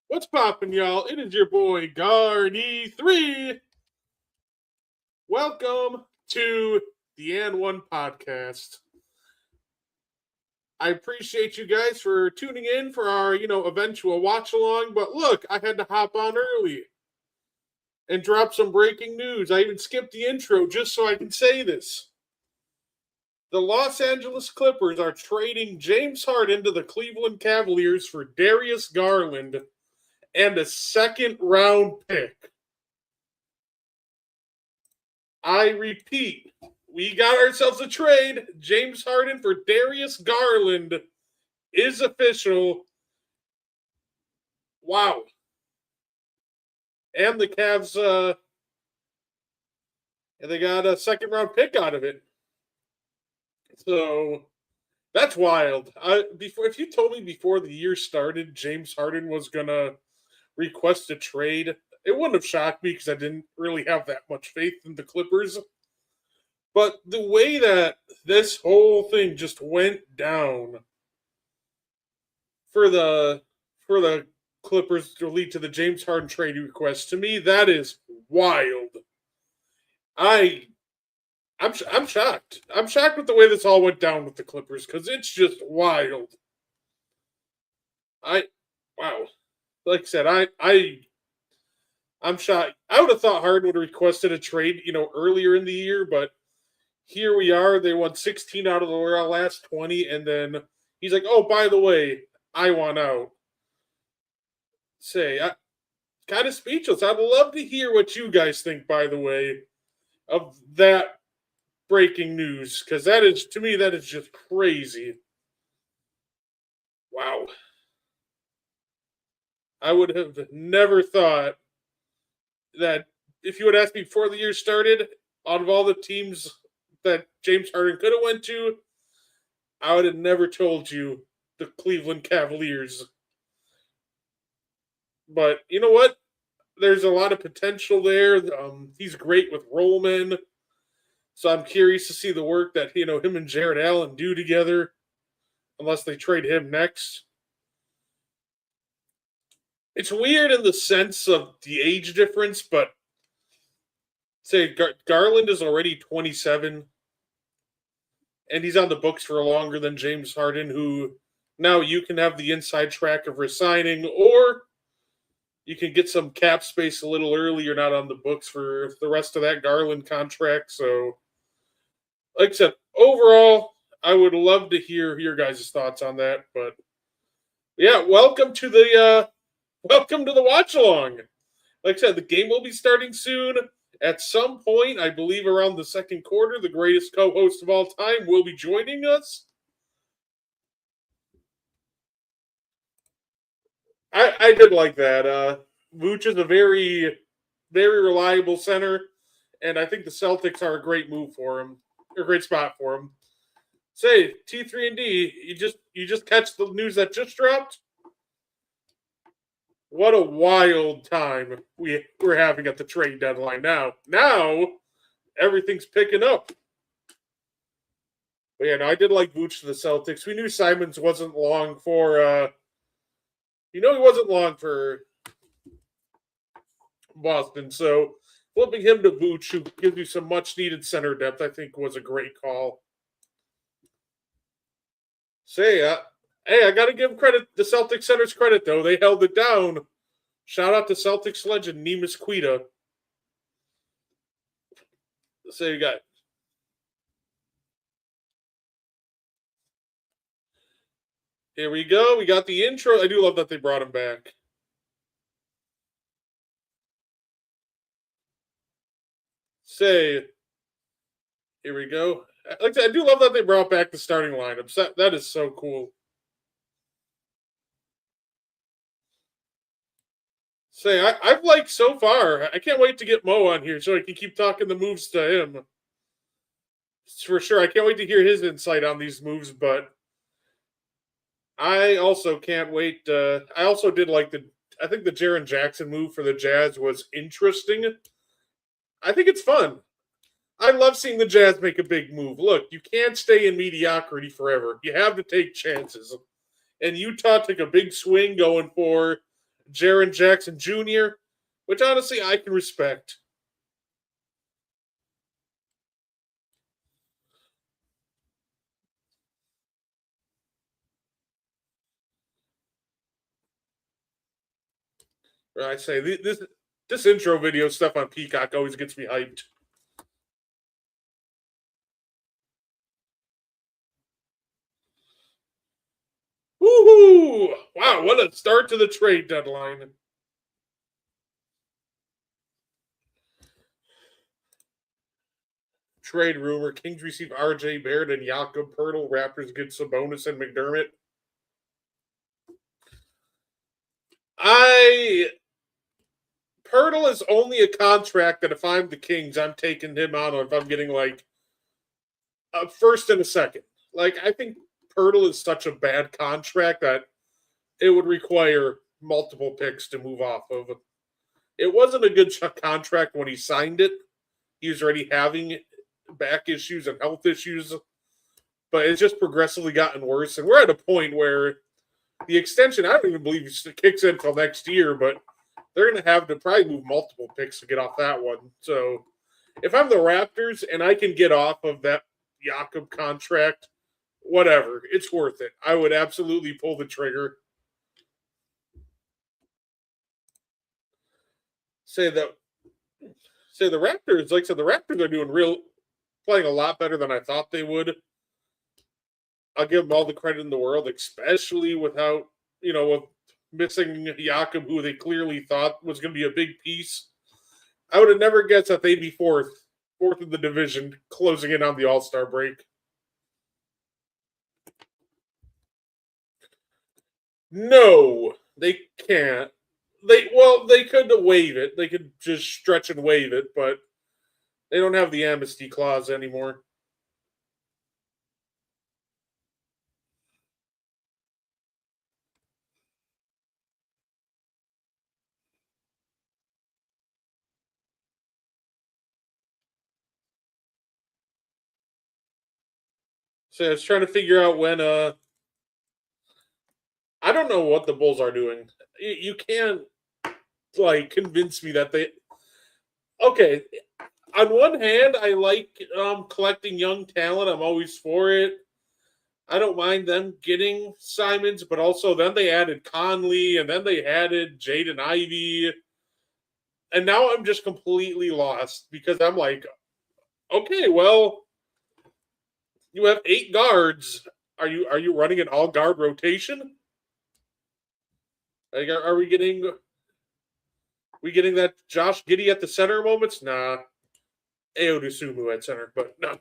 What's poppin', y'all? It is your boy Gardy3. Welcome to the And One podcast. I appreciate you guys for tuning in for our, eventual watch along. But look, I had to hop on early and drop some breaking news. I even skipped the intro just so I can say this. The Los Angeles Clippers are trading James Harden to the Cleveland Cavaliers for Darius Garland and a second-round pick. I repeat, we got ourselves a trade. James Harden for Darius Garland is official. Wow. And the Cavs, they got a second-round pick out of it. So, that's wild. If you told me before the year started James Harden was going to request a trade, it wouldn't have shocked me because I didn't really have that much faith in the Clippers. But the way that this whole thing just went down for the Clippers to lead to the James Harden trade request, to me, that is wild. I'm shocked. I'm shocked with the way this all went down with the Clippers because it's just wild. Wow. Like I said, I'm shocked. I would have thought Harden would have requested a trade, earlier in the year, but here we are. They won 16 out of the last 20, and then he's like, "Oh, by the way, I want out." Kind of speechless. I'd love to hear what you guys think, by the way, of that breaking news, because that is, to me, that is just crazy. Wow. I would have never thought that if you would ask me before the year started, out of all the teams that James Harden could have went to, I would have never told you the Cleveland Cavaliers. But you know what? There's a lot of potential there. He's great with rollmen. So I'm curious to see the work that, him and Jared Allen do together, unless they trade him next. It's weird in the sense of the age difference, but say Garland is already 27, and he's on the books for longer than James Harden, who now you can have the inside track of resigning, or you can get some cap space a little early. You're not on the books for the rest of that Garland contract. So, like I said, overall, I would love to hear your guys' thoughts on that. But yeah, welcome to the watch along. Like I said, the game will be starting soon. At some point, I believe around the second quarter, the greatest co-host of all time will be joining us. I did like that. Vooch is a very, very reliable center, and I think the Celtics are a great move for him, a great spot for him. Say T3 and D, you just catch the news that just dropped. What a wild time we're having at the trade deadline now. Now everything's picking up. But yeah, no, I did like Vooch to the Celtics. We knew Simons wasn't long for he wasn't long for Boston, so flipping him to Vooch, who gives you some much needed center depth, I think was a great call. Hey, I got to give the Celtics centers credit, though. They held it down. Shout out to Celtics legend Neemias Queta. You got. Here we go. We got the intro. I do love that they brought him back. Here we go. I do love that they brought back the starting lineup. That is so cool. I've liked so far. I can't wait to get Mo on here so I can keep talking the moves to him. For sure. I can't wait to hear his insight on these moves, but I also can't wait. I also did like the I think the Jaren Jackson move for the Jazz was interesting. I think it's fun. I love seeing the Jazz make a big move. Look, you can't stay in mediocrity forever. You have to take chances. And Utah took a big swing going for Jaren Jackson Jr., which honestly I can respect. I say this intro video stuff on Peacock always gets me hyped. Woohoo! Wow, what a start to the trade deadline. Trade rumor: Kings receive R.J. Barrett and Jakob Pertl. Raptors get Sabonis and McDermott. Pertl is only a contract that if I'm the Kings, I'm taking him on if I'm getting like a first and a second. Like I think Pertl is such a bad contract that it would require multiple picks to move off of. It wasn't a good contract when he signed it. He was already having back issues and health issues, but it's just progressively gotten worse. And we're at a point where the extension, I don't even believe it kicks in until next year, but they're going to have to probably move multiple picks to get off that one. So if I'm the Raptors and I can get off of that Jakob contract, whatever, it's worth it. I would absolutely pull the trigger. Say the Raptors, like I said, the Raptors are playing a lot better than I thought they would. I'll give them all the credit in the world, especially without, with missing Jakob, who they clearly thought was going to be a big piece. I would have never guessed that they'd be fourth in the division, closing in on the All-Star break. No, they can't. They could waive it. They could just stretch and waive it, but they don't have the amnesty clause anymore. So I was trying to figure out when. I don't know what the Bulls are doing. You can't convince me that they. Okay, on one hand, I like collecting young talent. I'm always for it. I don't mind them getting Simons, but also then they added Conley, and then they added Jaden Ivey, and now I'm just completely lost because I'm like, okay, well, you have 8 guards. Are you running an all guard rotation? Like, are we getting that Josh Giddey at the center moments? Nah, Ayo Dosunmu at center, but no.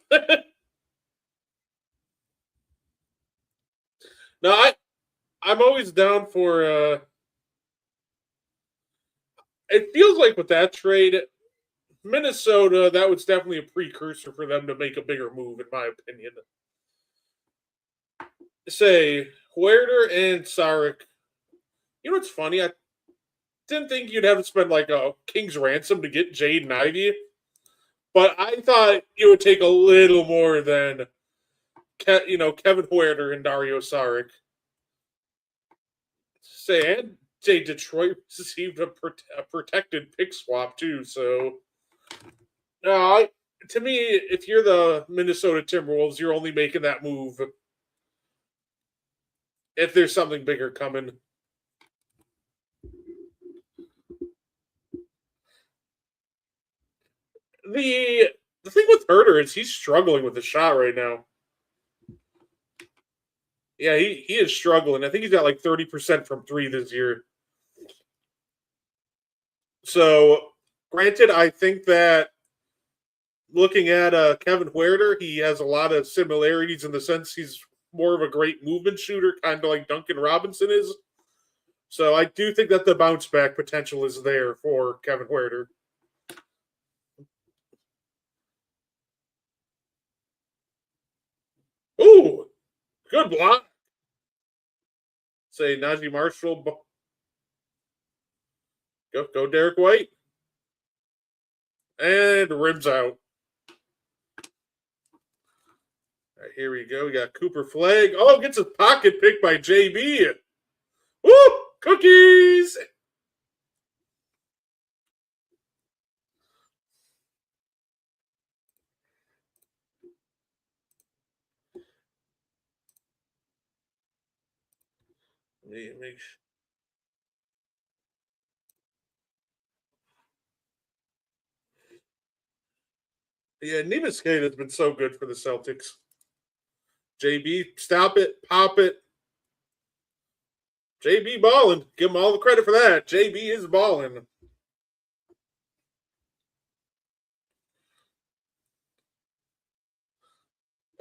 No, I'm always down for. It feels like with that trade, Minnesota, that was definitely a precursor for them to make a bigger move, in my opinion. Say Huerter and Saric. You know what's funny? I didn't think you'd have to spend like a king's ransom to get Jaden Ivey, but I thought it would take a little more than Kevin Huerter and Dario Saric. And Detroit received a protected pick swap too. So, no, to me, if you're the Minnesota Timberwolves, you're only making that move if there's something bigger coming. The thing with Herter is he's struggling with the shot right now. Yeah, he is struggling. I think he's got like 30% from 3 this year. So, granted, I think that looking at Kevin Huerter, he has a lot of similarities in the sense he's more of a great movement shooter, kind of like Duncan Robinson is. So I do think that the bounce back potential is there for Kevin Huerter. Ooh, good block. Say Najee Marshall. Go, Derek White. And rims out. All right, here we go. We got Cooper Flag. Oh, gets a pocket pick by JB. Woo! Cookies! Make sure. Yeah, Neemias Queta has been so good for the Celtics. JB, stop it, pop it. JB balling. Give him all the credit for that. JB is balling.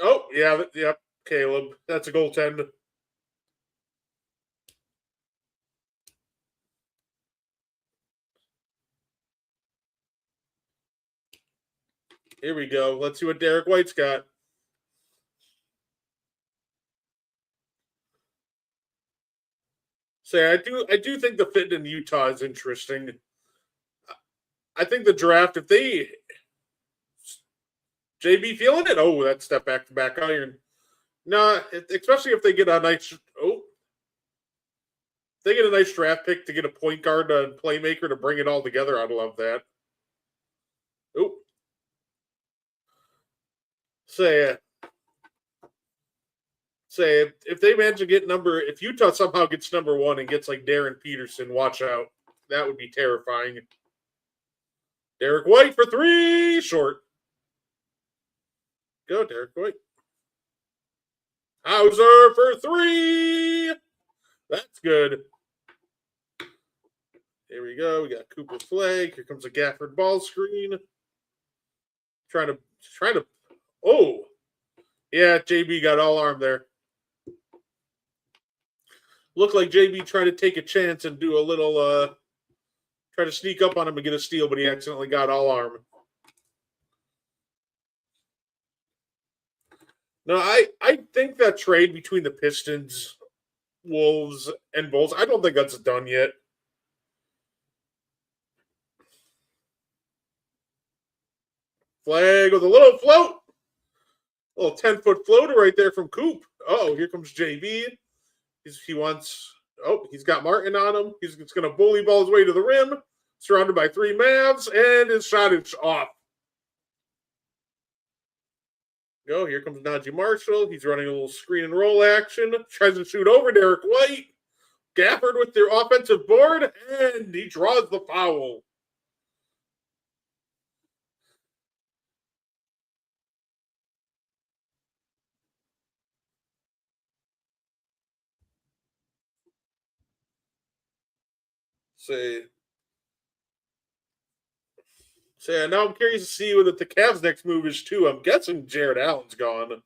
Oh, yeah, yep. Caleb. That's a goaltend. Here we go. Let's see what Derek White's got. Say, I do think the fit in Utah is interesting. I think the draft, if they JB feeling it, oh, that step back to back iron. No, especially if they get a nice they get a nice draft pick to get a point guard and playmaker to bring it all together. I'd love that. Oh, say say if they manage to get if Utah somehow gets number one and gets like Darren Peterson, watch out. That would be terrifying. Derek White for three, short. Go, Derek White. Hauser for three. That's good. Here we go. We got Cooper Flag. Here comes a Gafford ball screen. Trying to. Oh, yeah. JB got all arm there. Looked like JB tried to take a chance and do a little. Try to sneak up on him and get a steal, but he accidentally got all arm. No, I think that trade between the Pistons, Wolves, and Bulls, I don't think that's done yet. Flag with a little float. A little 10-foot floater right there from Coop. Oh, here comes JB. He's got Martin on him. He's going to bully ball his way to the rim. Surrounded by three Mavs, and his shot is off. Go, here comes Najee Marshall. He's running a little screen and roll action. Tries to shoot over Derek White. Gafford with their offensive board, and he draws the foul. Say, now I'm curious to see what the Cavs' next move is, too. I'm guessing Jared Allen's gone.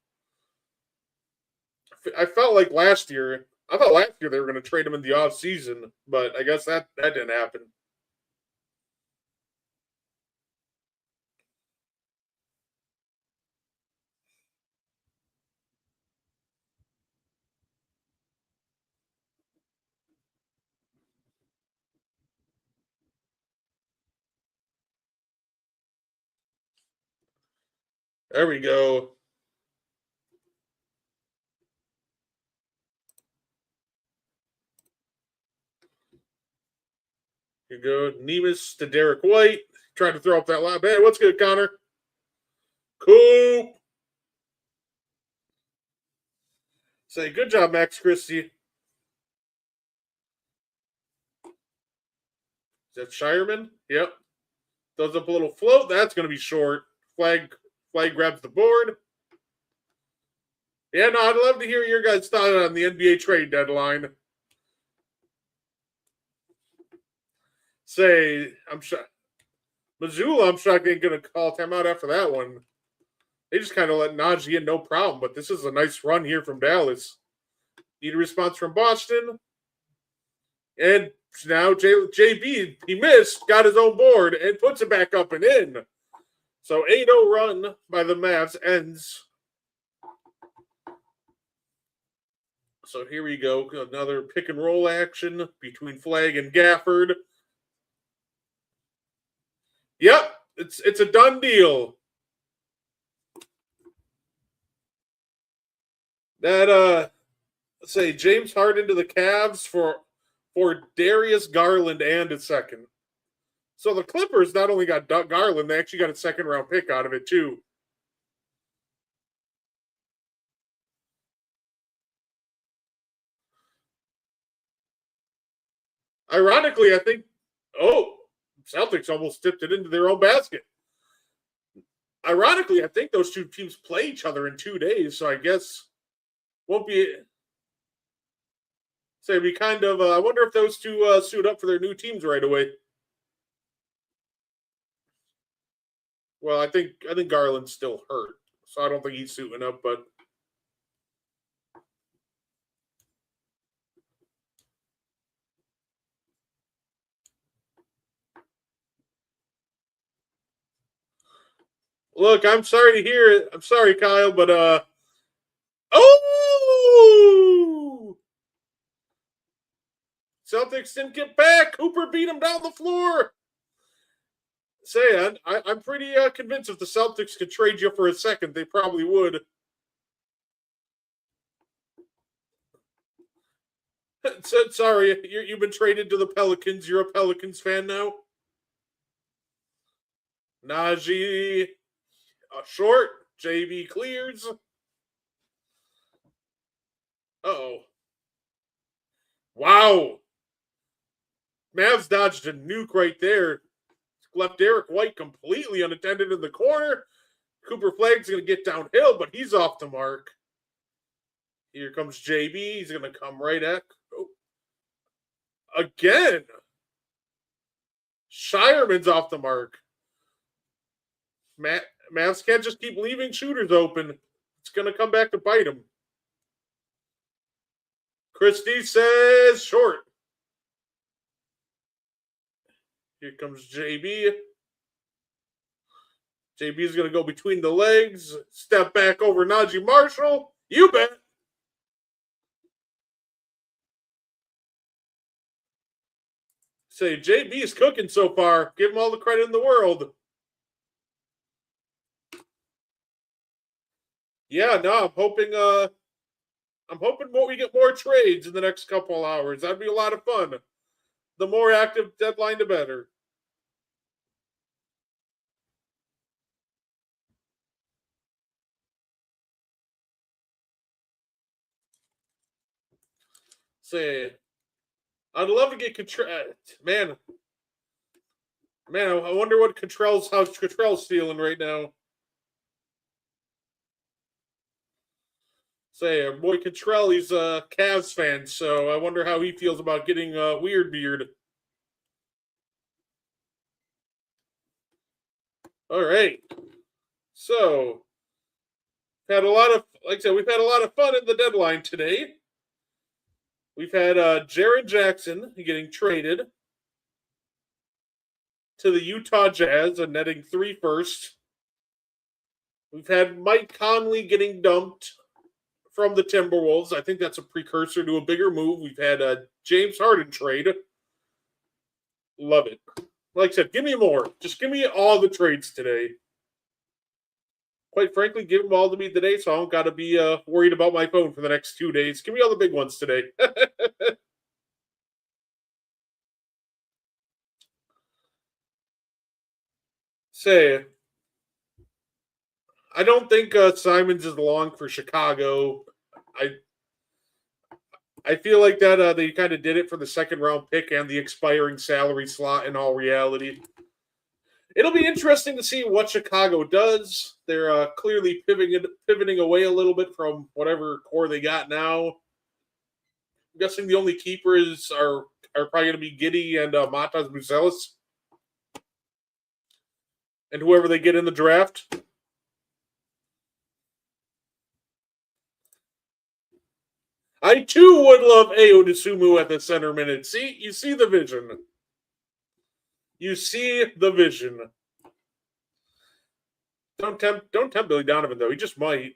I thought last year they were going to trade him in the offseason, but I guess that didn't happen. There we go. Here you go. Neemias to Derek White. Trying to throw up that lob. Hey, what's good, Connor? Coop. Say, good job, Max Christie. Is that Shireman? Yep. Does up a little float. That's going to be short. Flag grabs the board. Yeah, no, I'd love to hear your guys' thought on the NBA trade deadline. Say, I'm shocked. Missoula, I'm shocked ain't going to call timeout after that one. They just kind of let Najee in, no problem. But this is a nice run here from Dallas. Need a response from Boston. And now JB, he missed, got his own board, and puts it back up and in. So 8-0 run by the Mavs ends. So here we go. Another pick and roll action between Flag and Gafford. Yep, it's a done deal. That say James Harden to the Cavs for Darius Garland and a second. So the Clippers not only got Garland, they actually got a second round pick out of it too. Ironically, I think Celtics almost tipped it into their own basket. Ironically, I think those two teams play each other in 2 days, so I guess won't be. So it'd be kind of. I wonder if those two suit up for their new teams right away. Well, I think Garland's still hurt, so I don't think he's suiting up. But look, I'm sorry to hear it. I'm sorry, Kyle, but oh, Celtics didn't get back. Cooper beat him down the floor. Say, I'm pretty convinced if the Celtics could trade you for a second, they probably would. Sorry, you've been traded to the Pelicans. You're a Pelicans fan now. Najee, short. JB clears. Oh, wow. Mavs dodged a nuke right there. Left Derek White completely unattended in the corner. Cooper Flag's going to get downhill, but he's off the mark. Here comes JB. He's going to come right at. Oh. Again. Shireman's off the mark. Mavs can't just keep leaving shooters open. It's going to come back to bite him. Christie says short. Here comes JB. JB's going to go between the legs. Step back over Najee Marshall. You bet. Say, JB's cooking so far. Give him all the credit in the world. Yeah, no, I'm hoping we get more trades in the next couple hours. That'd be a lot of fun. The more active deadline, the better. Say, I'd love to get man. I wonder what how Cottrell's feeling right now. Say, our boy Cottrell, he's a Cavs fan, so I wonder how he feels about getting Weird Beard. All right. So, had a lot of, like I said, we've had a lot of fun in the deadline today. We've had Jared Jackson getting traded to the Utah Jazz and netting 3 firsts. We've had Mike Conley getting dumped from the Timberwolves. I think that's a precursor to a bigger move. We've had a James Harden trade. Love it. Like I said, give me more. Just give me all the trades today. Quite frankly, give them all to me today, so I don't got to be worried about my phone for the next 2 days. Give me all the big ones today. Say, I don't think Simons is long for Chicago. I feel like that they kind of did it for the second round pick and the expiring salary slot in all reality. It'll be interesting to see what Chicago does. They're clearly pivoting away a little bit from whatever core they got now. I'm guessing the only keepers are probably going to be Giddy and Matas Buzelis. And whoever they get in the draft. I too would love Ayo Dosunmu at the center minute. See, you see the vision. You see the vision. Don't tempt Billy Donovan though. He just might.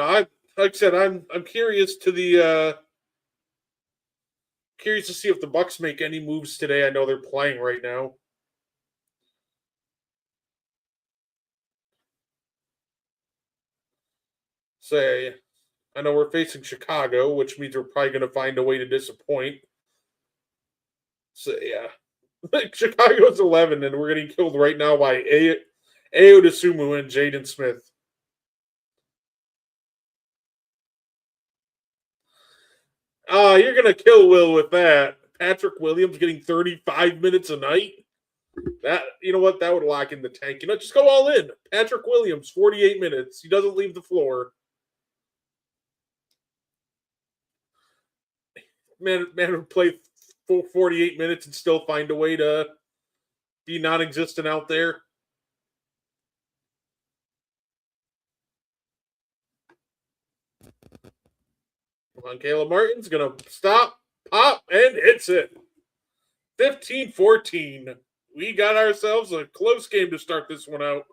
I like I said, I'm curious to the curious to see if the Bucks make any moves today. I know they're playing right now. Say, I know we're facing Chicago, which means we're probably going to find a way to disappoint. So yeah, Chicago's 11, and we're getting killed right now by Ayo Dosunmu and Jaden Smith. You're gonna kill Will with that. Patrick Williams getting 35 minutes a night. That you know what? That would lock in the tank. Just go all in. Patrick Williams, 48 minutes. He doesn't leave the floor. Man would play full 48 minutes and still find a way to be non-existent out there. Come on, Caleb Martin's gonna stop, pop, and hits it. 15-14. We got ourselves a close game to start this one out.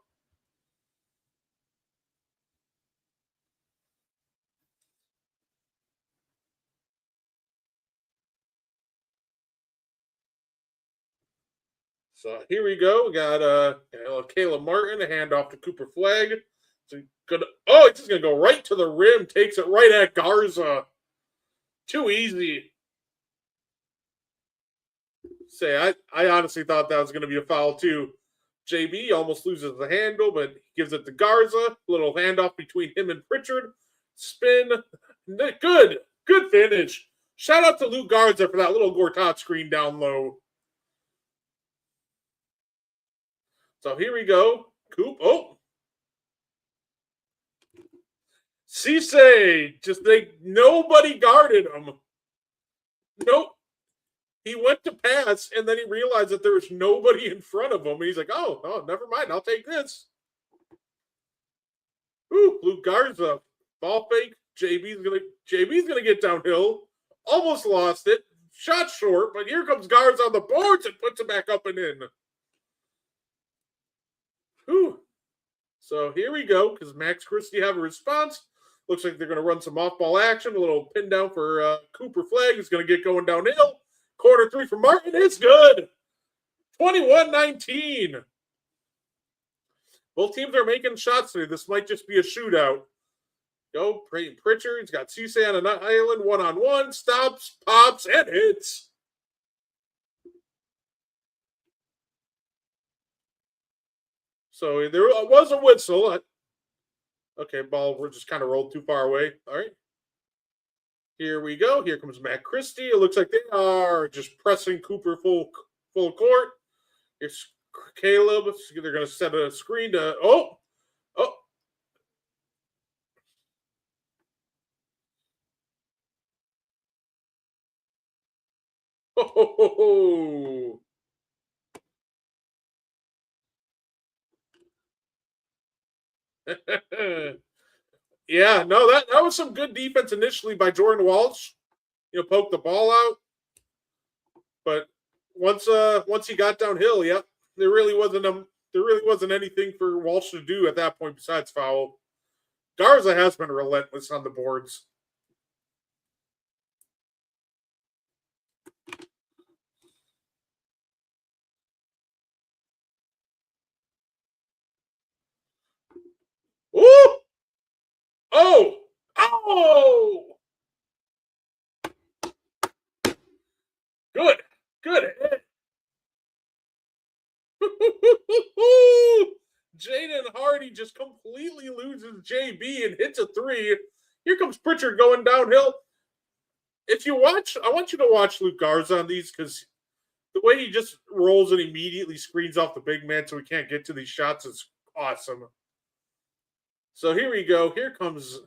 So here we go. We got Caleb Martin, a handoff to Cooper Flag. So he's just gonna go right to the rim, takes it right at Garza. Too easy. I honestly thought that was gonna be a foul too. JB almost loses the handle, but gives it to Garza. Little handoff between him and Pritchard. Spin. Good finish. Shout out to Luke Garza for that little Gortat screen down low. So here we go. Coop. Oh. Cisse. Nobody guarded him. Nope. He went to pass, and then he realized that there was nobody in front of him. And he's like, oh, never mind. I'll take this. Ooh, Luke Garza. Ball fake. JB's gonna get downhill. Almost lost it. Shot short, but here comes Garza on the boards and puts it back up and in. Whew. So here we go, because Max Christie have a response. Looks like they're going to run some off-ball action. A little pin down for Cooper Flag. He's going to get going downhill. Corner three for Martin. It's good. 21-19. Both teams are making shots today. This might just be a shootout. Go, Pritchard. He's got Cisse on an island, one-on-one. Stops, pops, and hits. So there was a whistle. Okay, ball, we're just kind of rolled too far away. All right. Here we go. Here comes Matt Christie. It looks like they are just pressing Cooper full court. Here's Caleb. They're going to set a screen to. Oh. Oh. Yeah, no, that was some good defense initially by Jordan Walsh. Poke the ball out. But once he got downhill, yeah, there really wasn't anything for Walsh to do at that point besides foul. Garza has been relentless on the boards. Ooh! Oh! Good hit. Jaden Hardy just completely loses JB and hits a three. Here comes Pritchard going downhill. If you watch, I want you to watch Luke Garza on these, because the way he just rolls and immediately screens off the big man so he can't get to these shots is awesome. So here we go. Here comes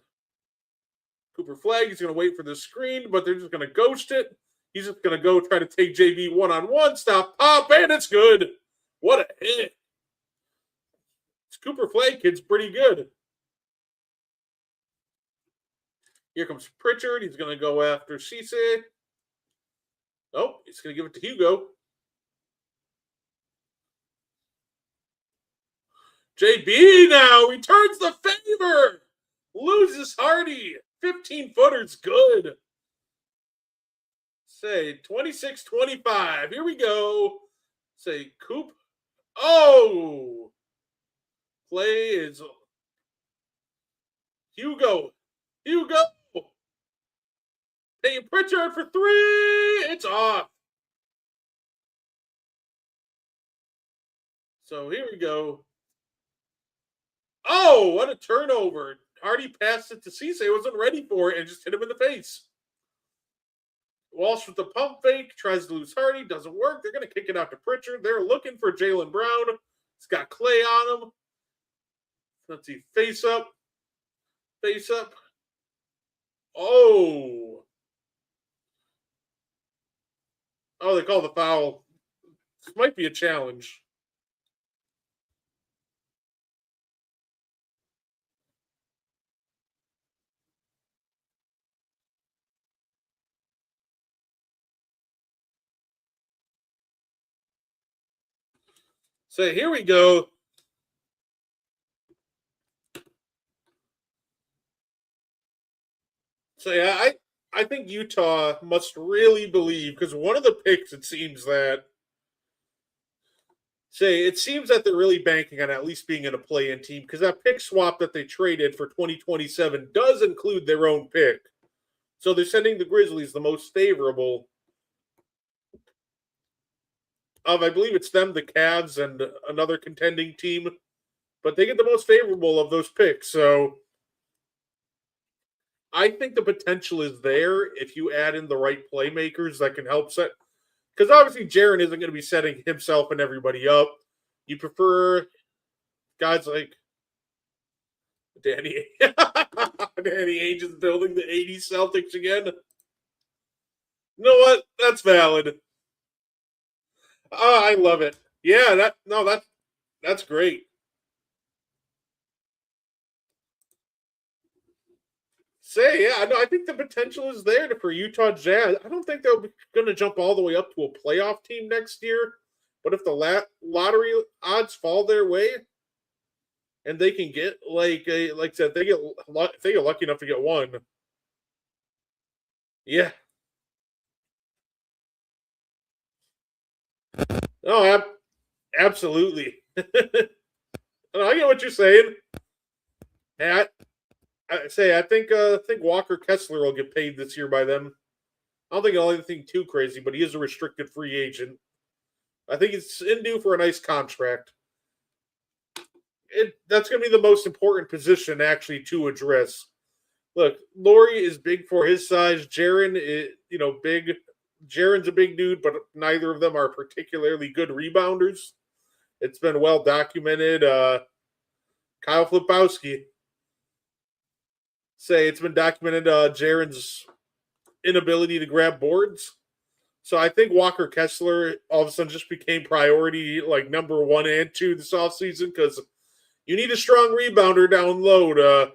Cooper Flag. He's going to wait for the screen, but they're just going to ghost it. He's just going to go try to take JB one-on-one. Stop, pop, and it's good. What a hit. This Cooper Flag kid's pretty good. Here comes Pritchard. He's going to go after Cisse. Oh, he's going to give it to Hugo. JB now returns the favor. loses Hardy. 15-footer's good. Say 26-25. Here we go. Say Coop. Oh! Play is Hugo. Payne Pritchard for 3. It's off. So here we go. Oh, what a turnover. Hardy passed it to Cisse. Wasn't ready for it and just hit him in the face. Walsh with the pump fake. Tries to lose Hardy. Doesn't work. They're going to kick it out to Pritchard. They're looking for Jaylen Brown. It's got Clay on him. Let's see. Face up. Oh. Oh, they call the foul. This might be a challenge. So here we go. So yeah, I think Utah must really believe, because one of the picks, it seems that they're really banking on at least being in a play-in team, because that pick swap that they traded for 2027 does include their own pick. So they're sending the Grizzlies the most favorable of, I believe it's them, the Cavs, and another contending team. But they get the most favorable of those picks. So I think the potential is there if you add in the right playmakers that can help set. Because obviously Jaren isn't going to be setting himself and everybody up. You prefer guys like Danny. Danny Ainge is building the 80s Celtics again. You know what? That's valid. Oh, I love it. Yeah, that's great. Yeah, I think the potential is there for Utah Jazz. I don't think they're going to jump all the way up to a playoff team next year, but if the lottery odds fall their way, and they can get like I said, if they get lucky enough to get one. Yeah. Oh, absolutely. I get what you're saying. Hey, I think Walker Kessler will get paid this year by them. I don't think he'll anything too crazy, but he is a restricted free agent. I think it's in due for a nice contract. That's going to be the most important position actually to address. Look, Laurie is big for his size. Jaren is, big. Jaren's a big dude, but neither of them are particularly good rebounders. It's been well documented. Kyle Flipowski it's been documented Jaren's inability to grab boards. So I think Walker Kessler all of a sudden just became priority like number 1 and 2 this offseason, because you need a strong rebounder down low to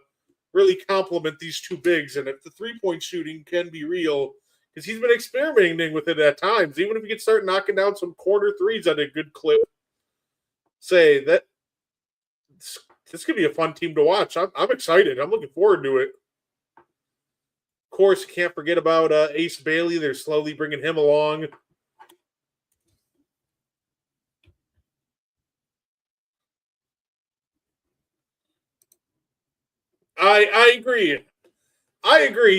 really complement these two bigs. And if the three-point shooting can be real, because he's been experimenting with it at times, even if he can start knocking down some corner threes at a good clip, that this could be a fun team to watch. I'm excited. I'm looking forward to it. Of course, you can't forget about Ace Bailey. They're slowly bringing him along. I agree.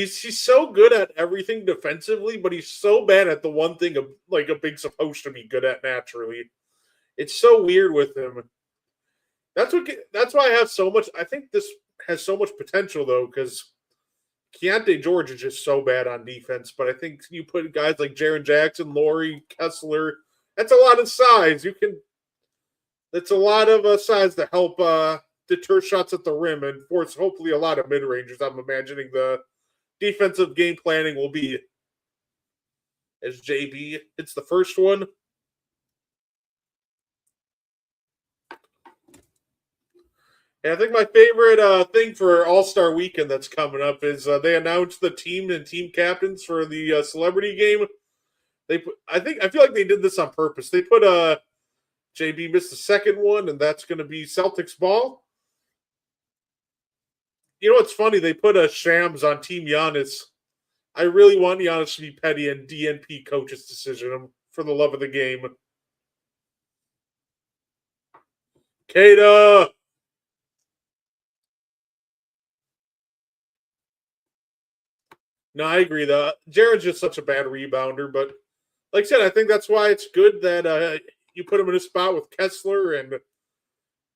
He's so good at everything defensively, but he's so bad at the one thing a big's supposed to be good at naturally. It's so weird with him. That's why I have so much. I think this has so much potential though, because Keontae George is just so bad on defense. But I think you put guys like Jaren Jackson, Laurie, Kessler. That's a lot of size. That's a lot of size to help deter shots at the rim and force hopefully a lot of mid rangers. I'm imagining the defensive game planning will be as JB hits the first one. And I think my favorite thing for All-Star Weekend that's coming up is they announced the team and team captains for the celebrity game. I feel like they did this on purpose. They put JB missed the second one, and that's going to be Celtics ball. You know what's funny? They put a Shams on Team Giannis. I really want Giannis to be petty and DNP coach's decision for the love of the game. Kata! No, I agree. Jared's just such a bad rebounder, but like I said, I think that's why it's good that you put him in a spot with Kessler and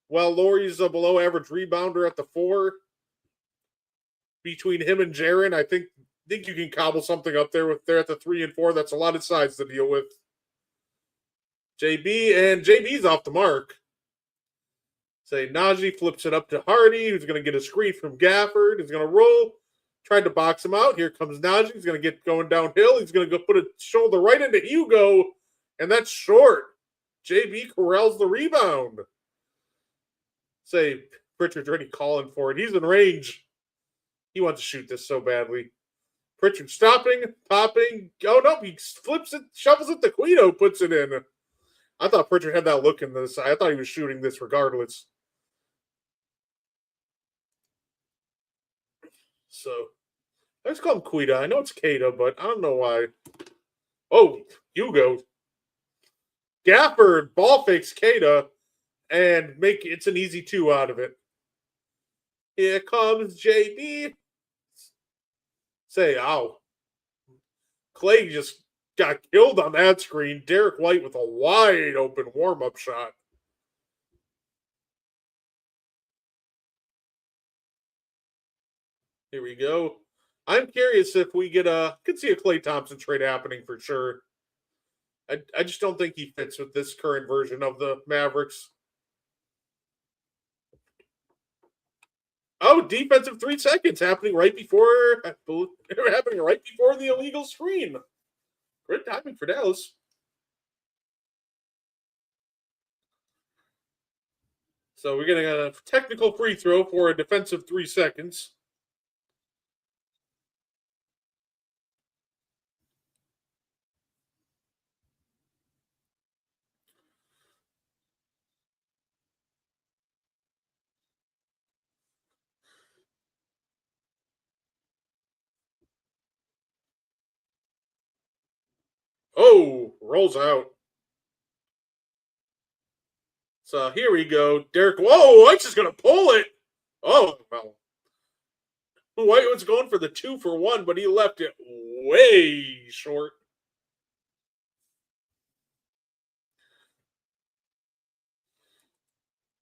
while Laurie's a below average rebounder at the 4, between him and Jaren, I think you can cobble something up there with there at the 3 and 4. That's a lot of size to deal with. JB's off the mark. Say Najee flips it up to Hardy, who's going to get a screen from Gafford. He's going to roll. Tried to box him out. Here comes Najee. He's going to get going downhill. He's going to go put a shoulder right into Hugo, and that's short. JB corrals the rebound. Say Pritchard's already calling for it. He's in range. He wants to shoot this so badly. Pritchard stopping, popping. Oh, no, he flips it, shovels it to Guido, puts it in. I thought Pritchard had that look in this. I thought he was shooting this regardless. So, let's call him Guido. I know it's Kata, but I don't know why. Oh, Hugo. Gafford ball fakes Kata and it's an easy 2 out of it. Here comes JB. Say, ow. Clay just got killed on that screen. Derek White with a wide open warm-up shot. Here we go. I'm curious if we could see a Klay Thompson trade happening for sure. I just don't think he fits with this current version of the Mavericks. Oh, defensive 3 seconds happening right before the illegal screen. Great timing for Dallas. So we're getting a technical free throw for a defensive 3 seconds. Oh, rolls out. So here we go. Derek, whoa, White's just going to pull it. Oh, well. White was going for the 2 for 1, but he left it way short.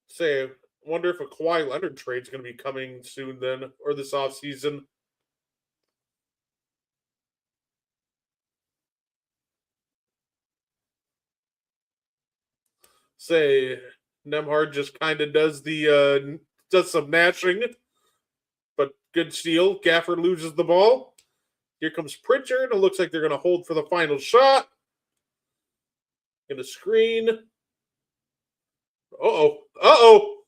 Say, wonder if a Kawhi Leonard trade's going to be coming soon then, or this offseason. Say, Nemhard just kind of does some gnashing, but good steal. Gafford loses the ball. Here comes Pritchard. It looks like they're going to hold for the final shot. Get a screen. Uh-oh.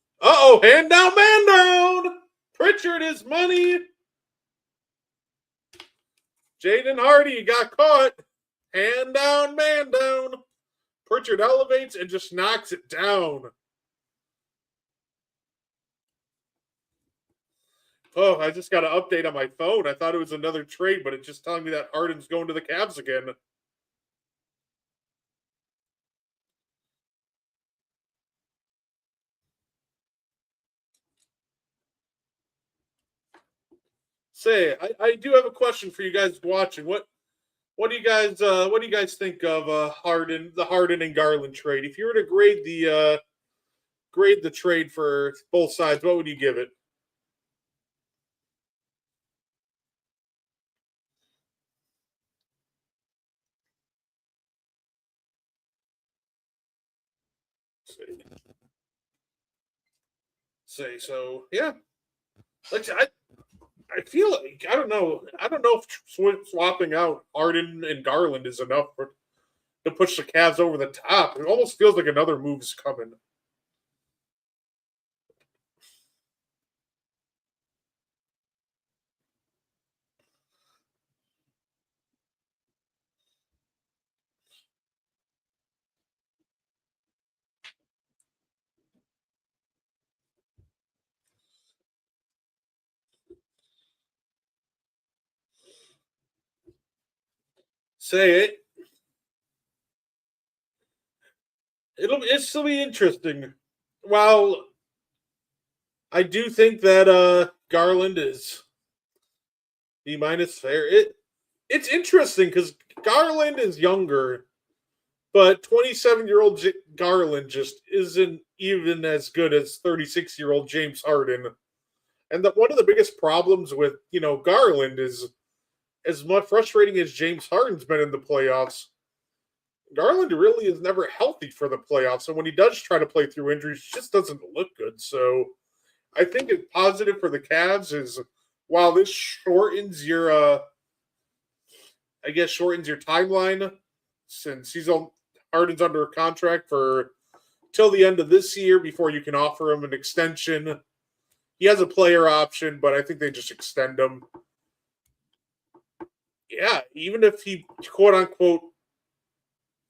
Hand down, man down. Pritchard is money. Jaden Hardy got caught. Hand down, man down. Pritchard elevates and just knocks it down. Oh, I just got an update on my phone. I thought it was another trade, but it's just telling me that Harden's going to the Cavs again. Say, I do have a question for you guys watching. What do you guys think of the Harden and Garland trade? If you were to grade the trade for both sides, what would you give it? Say so, yeah. Like I feel like I don't know if swapping out Harden and Garland is enough to push the Cavs over the top. It almost feels like another move's coming. Say it. It's still be interesting. While I do think that Garland is B minus fair. It's interesting because Garland is younger, but 27-year-old Garland just isn't even as good as 36-year-old James Harden. And one of the biggest problems with Garland is as much frustrating as James Harden's been in the playoffs. Garland really is never healthy for the playoffs, and when he does try to play through injuries, it just doesn't look good. So I think it's positive for the Cavs is while this shortens your, shortens your timeline since Harden's under contract for till the end of this year before you can offer him an extension. He has a player option, but I think they just extend him. Yeah, even if he quote unquote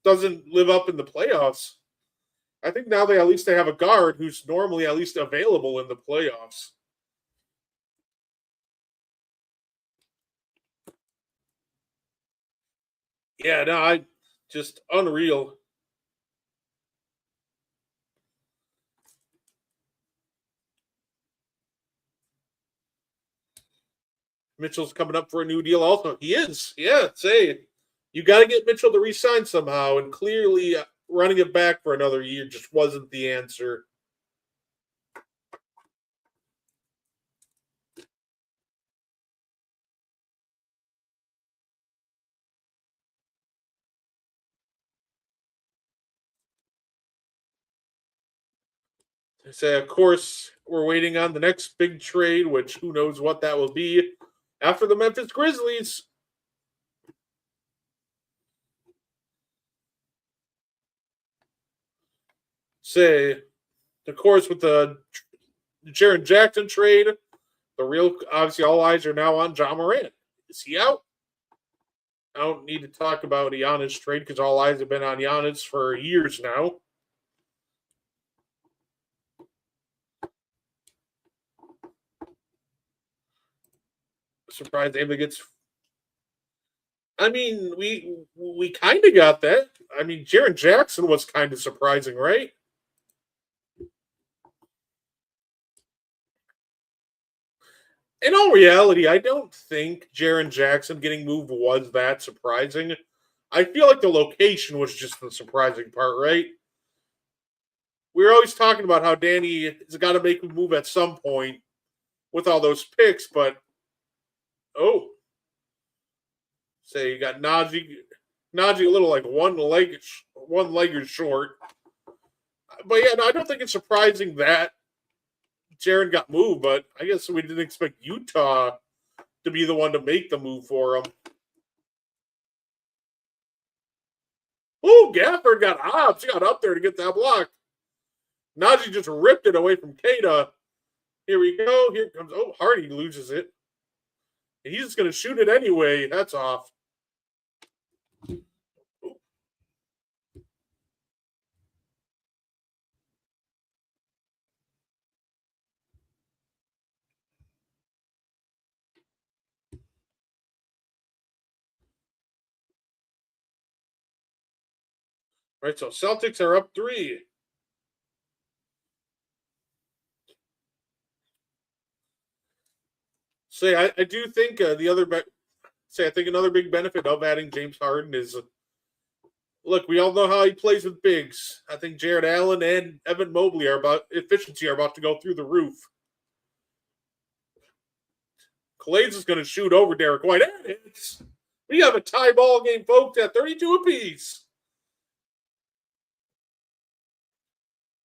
doesn't live up in the playoffs, I think now they have a guard who's normally at least available in the playoffs. Yeah, no, I just unreal. Mitchell's coming up for a new deal also. He is. Yeah, say you got to get Mitchell to re-sign somehow, and clearly running it back for another year just wasn't the answer. Say, of course, we're waiting on the next big trade, which who knows what that will be after the Memphis Grizzlies. Say, of course, with the Jaren Jackson trade, obviously all eyes are now on John Morant. Is he out? I don't need to talk about Giannis trade because all eyes have been on Giannis for years now. Surprised anybody gets. I mean, we kind of got that. I mean, Jaren Jackson was kind of surprising, right? In all reality, I don't think Jaren Jackson getting moved was that surprising. I feel like the location was just the surprising part, right? We were always talking about how Danny has got to make a move at some point with all those picks, but oh, say you got Najee a little like one leg is short. But yeah, no, I don't think it's surprising that Jaren got moved, but I guess we didn't expect Utah to be the one to make the move for him. Oh, Gafford got Hobbs. He got up there to get that block. Najee just ripped it away from Kata. Here we go. Here comes. Oh, Hardy loses it. And he's just going to shoot it anyway. That's off. Right, so Celtics are up 3. Say, I do think I think another big benefit of adding James Harden is look, we all know how he plays with bigs. I think Jared Allen and Evan Mobley are about to go through the roof. Clay's is going to shoot over Derek White. And we have a tie ball game, folks, at 32 apiece.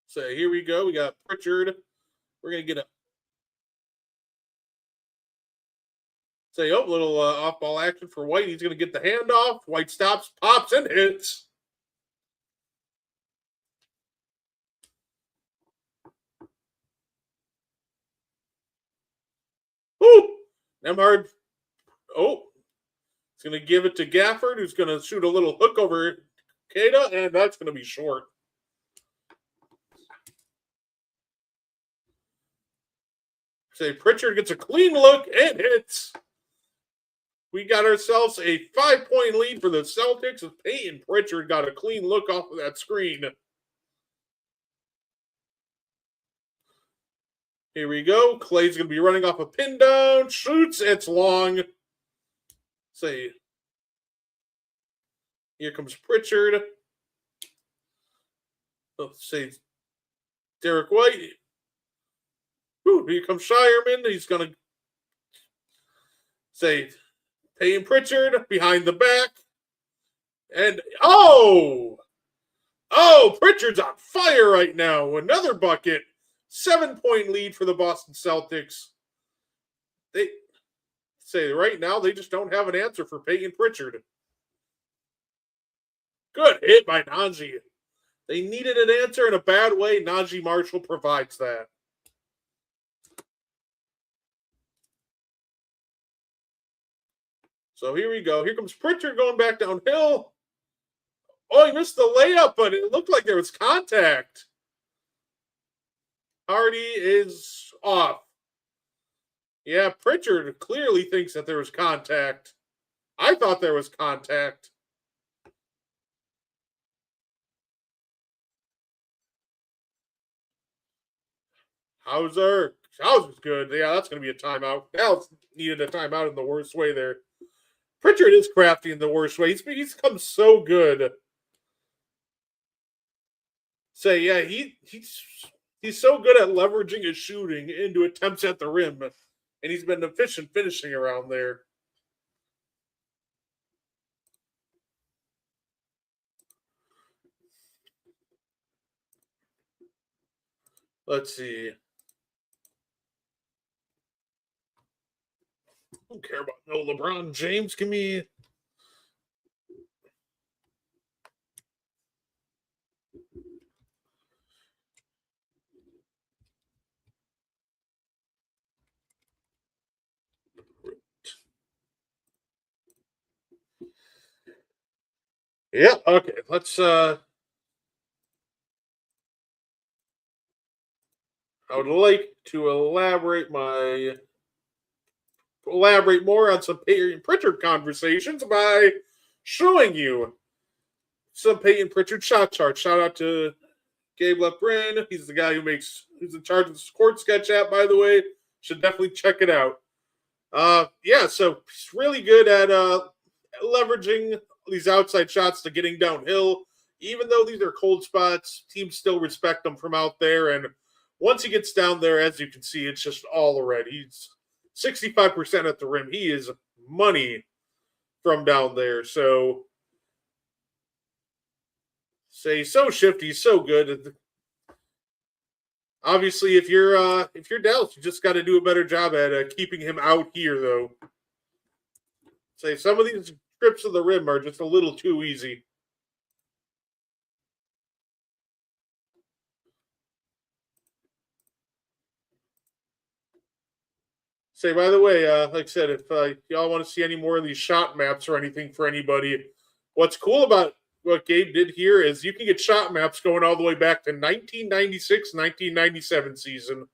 So here we go. We got Pritchard. We're going to get a little off ball action for White. He's going to get the handoff. White stops, pops, and hits. Ooh, Nemhard. Oh, he's going to give it to Gafford, who's going to shoot a little hook over Kata, and that's going to be short. Say Pritchard gets a clean look and hits. We got ourselves a 5-point lead for the Celtics as Peyton Pritchard got a clean look off of that screen. Here we go. Clay's going to be running off a pin down. Shoots. It's long. Say, here comes Pritchard. Let's say Derek White. Ooh, here comes Shireman. He's going to say Peyton Pritchard behind the back. And, oh, Pritchard's on fire right now. Another bucket. 7-point lead for the Boston Celtics. They say right now they just don't have an answer for Peyton Pritchard. Good hit by Najee. They needed an answer in a bad way. Najee Marshall provides that. So here we go. Here comes Pritchard going back downhill. Oh, he missed the layup, but it looked like there was contact. Hardy is off. Yeah, Pritchard clearly thinks that there was contact. I thought there was contact. Hauser's good. Yeah, that's going to be a timeout. Dallas needed a timeout in the worst way there. Pritchard is crafty in the worst way. He's come so good. Say, yeah, he's so good at leveraging his shooting into attempts at the rim, and he's been efficient finishing around there. Let's see. I don't care about no LeBron James. Give me. Yeah, okay. Let's I would like to elaborate more on some Peyton Pritchard conversations by showing you some Peyton Pritchard shot charts. Shout out to Gabe LeBrin. He's the guy who's in charge of the court sketch app, by the way. Should definitely check it out. Yeah, so he's really good at leveraging these outside shots to getting downhill. Even though these are cold spots, teams still respect him from out there. And once he gets down there, as you can see, it's just all red. He's 65% at the rim. He is money from down there. So, so shifty, so good. Obviously, if you're Dallas, you just got to do a better job at keeping him out here, though. Some of these trips to the rim are just a little too easy. By the way, like I said, if y'all want to see any more of these shot maps or anything for anybody, what's cool about what Gabe did here is you can get shot maps going all the way back to 1996, 1997 season.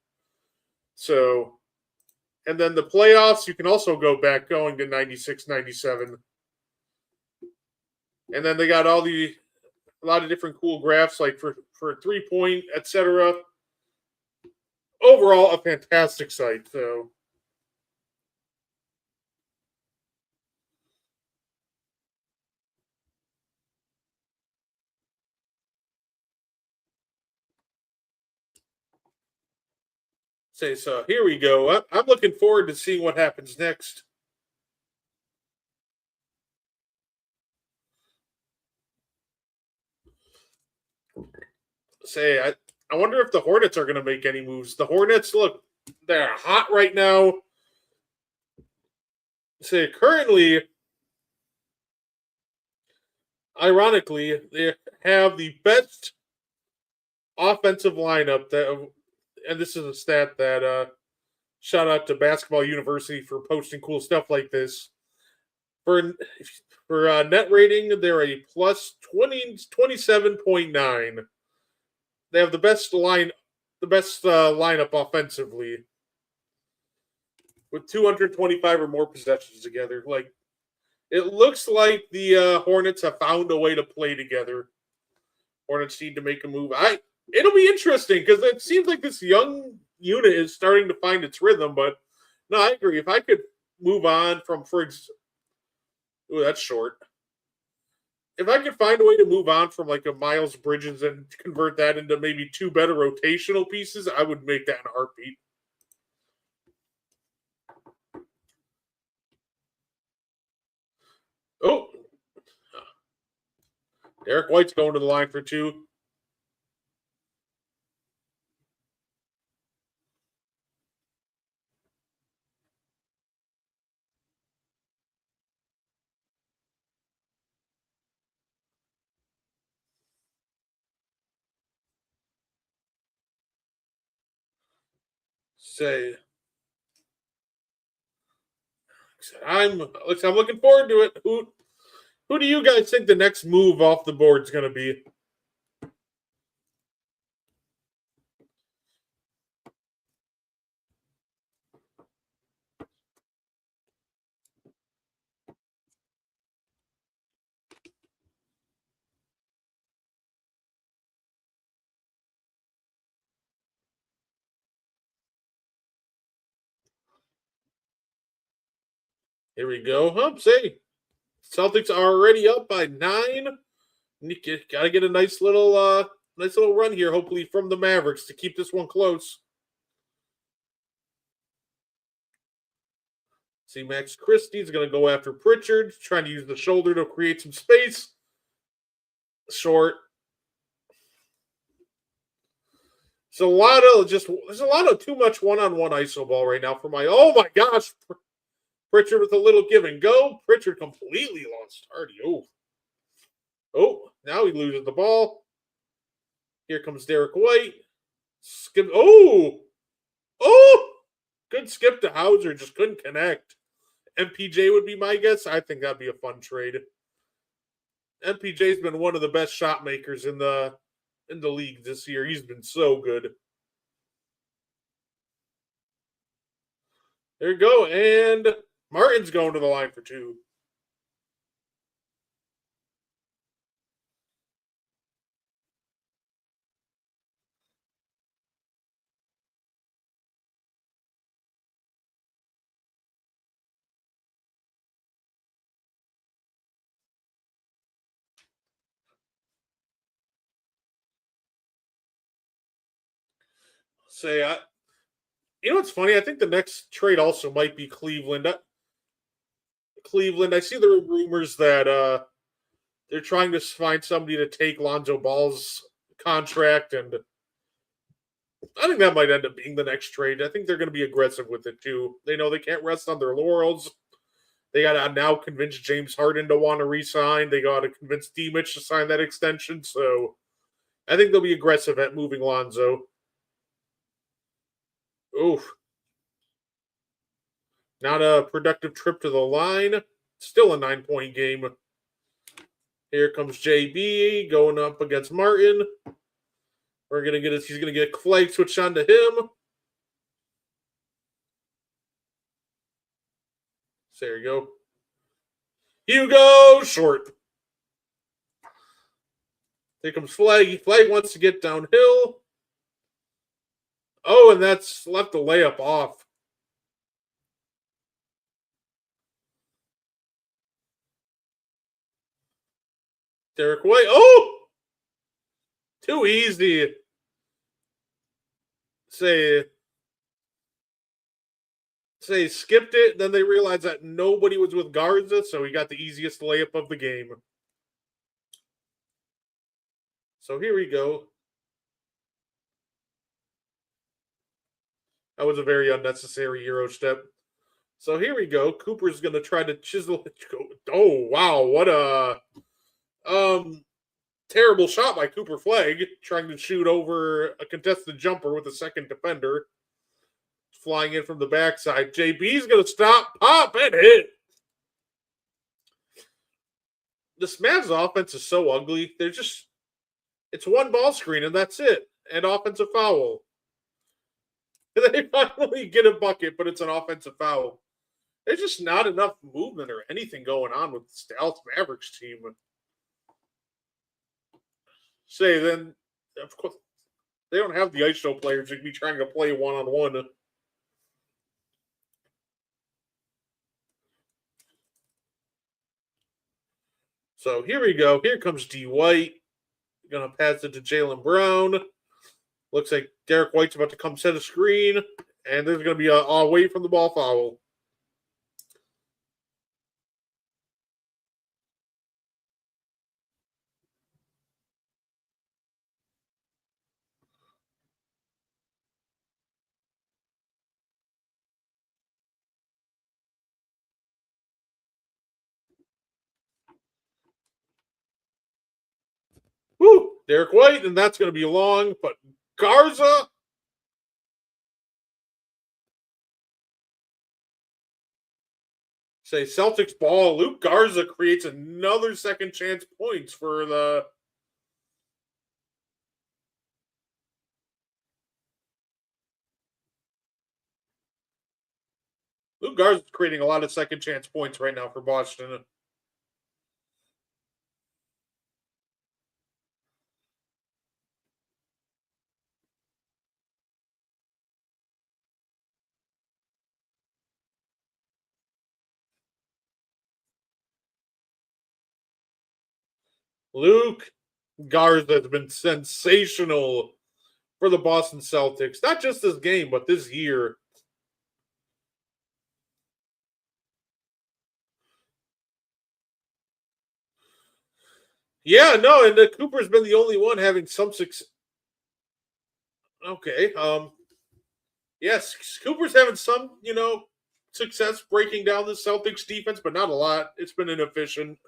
So, and then the playoffs, you can also go back going to 96, 97. And then they got a lot of different cool graphs, like for 3-point, etc. Overall, a fantastic site. So, so here we go. I'm looking forward to seeing what happens next. I wonder if the Hornets are going to make any moves. The Hornets, look, they're hot right now. Currently, ironically, they have the best offensive lineup and this is a stat that shout out to Basketball University for posting cool stuff like this. For net rating, they're a plus 27.9. They have the best lineup offensively with 225 or more possessions together. Like, It looks like the Hornets have found a way to play together. Hornets need to make a move. It'll be interesting because it seems like this young unit is starting to find its rhythm. But no, I agree. If I could move on from ooh, that's short. If I could find a way to move on from like a Miles Bridges and convert that into maybe two better rotational pieces, I would make that in a heartbeat. Oh, Derek White's going to the line for two. Say, I'm looking forward to it. Who do you guys think the next move off the board is going to be? Here we go. Say, Celtics are already up by 9. Got to get a nice little run here, hopefully from the Mavericks to keep this one close. See, Max Christie's going to go after Pritchard, trying to use the shoulder to create some space. Short. There's a lot of too much one-on-one iso ball right now for my. Oh my gosh, Pritchard with a little give and go. Pritchard completely lost Hardy. Oh, now he loses the ball. Here comes Derek White. Skip. Oh, good skip to Hauser. Just couldn't connect. MPJ would be my guess. I think that'd be a fun trade. MPJ's been one of the best shot makers in the league this year. He's been so good. There you go. And Martin's going to the line for two. You know what's funny? I think the next trade also might be Cleveland. Cleveland. I see the rumors that they're trying to find somebody to take Lonzo Ball's contract, and I think that might end up being the next trade. I think they're going to be aggressive with it too. They know they can't rest on their laurels. They got to now convince James Harden to want to resign. They got to convince D-Mitch to sign that extension. So I think they'll be aggressive at moving Lonzo. Oof. Not a productive trip to the line. Still a 9-point game. Here comes JB going up against Martin. He's gonna get flag switched on to him. So there you go. Hugo short. Here comes Flag. Flag wants to get downhill. Oh, and that's left the layup off. Derek White. Oh! Too easy. Say skipped it, then they realized that nobody was with Garza, so he got the easiest layup of the game. So here we go. That was a very unnecessary Euro step. So here we go. Cooper's going to try to chisel. Oh, wow. What a terrible shot by Cooper Flag, trying to shoot over a contested jumper with a second defender. Flying in from the backside. JB's going to stop, pop, and hit. This Mavs offense is so ugly. It's one ball screen, and that's it. And offensive foul. They finally get a bucket, but it's an offensive foul. There's just not enough movement or anything going on with the Dallas Mavericks team. Say then, of course, they don't have the ISO players to be trying to play one on one. So here we go. Here comes D White. Gonna pass it to Jaylen Brown. Looks like Derek White's about to come set a screen, and there's gonna be a away from the ball foul. Woo! Derek White, and that's gonna be long, but Garza. Say Celtics ball. Luke Garza creates another second chance points for the. Luke Garza is creating a lot of second chance points right now for Boston. Luke Garza has been sensational for the Boston Celtics. Not just this game, but this year. Yeah, no, and Cooper's been the only one having some success. Okay, yes, Cooper's having some, success breaking down the Celtics defense, but not a lot. It's been inefficient.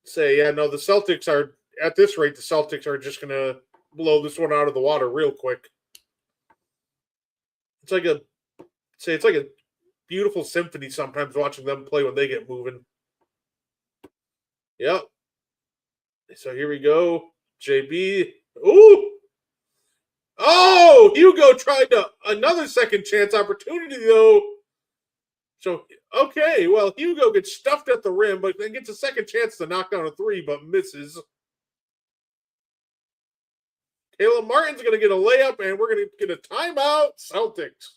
Say, yeah, no, the Celtics are at this rate. The Celtics are just gonna blow this one out of the water real quick. It's like a beautiful symphony sometimes watching them play when they get moving. Yep. So here we go. JB. Ooh. Oh, Hugo tried another second chance opportunity though. So okay, well Hugo gets stuffed at the rim, but then gets a second chance to knock down a three, but misses. Caleb Martin's going to get a layup, and we're going to get a timeout. Celtics.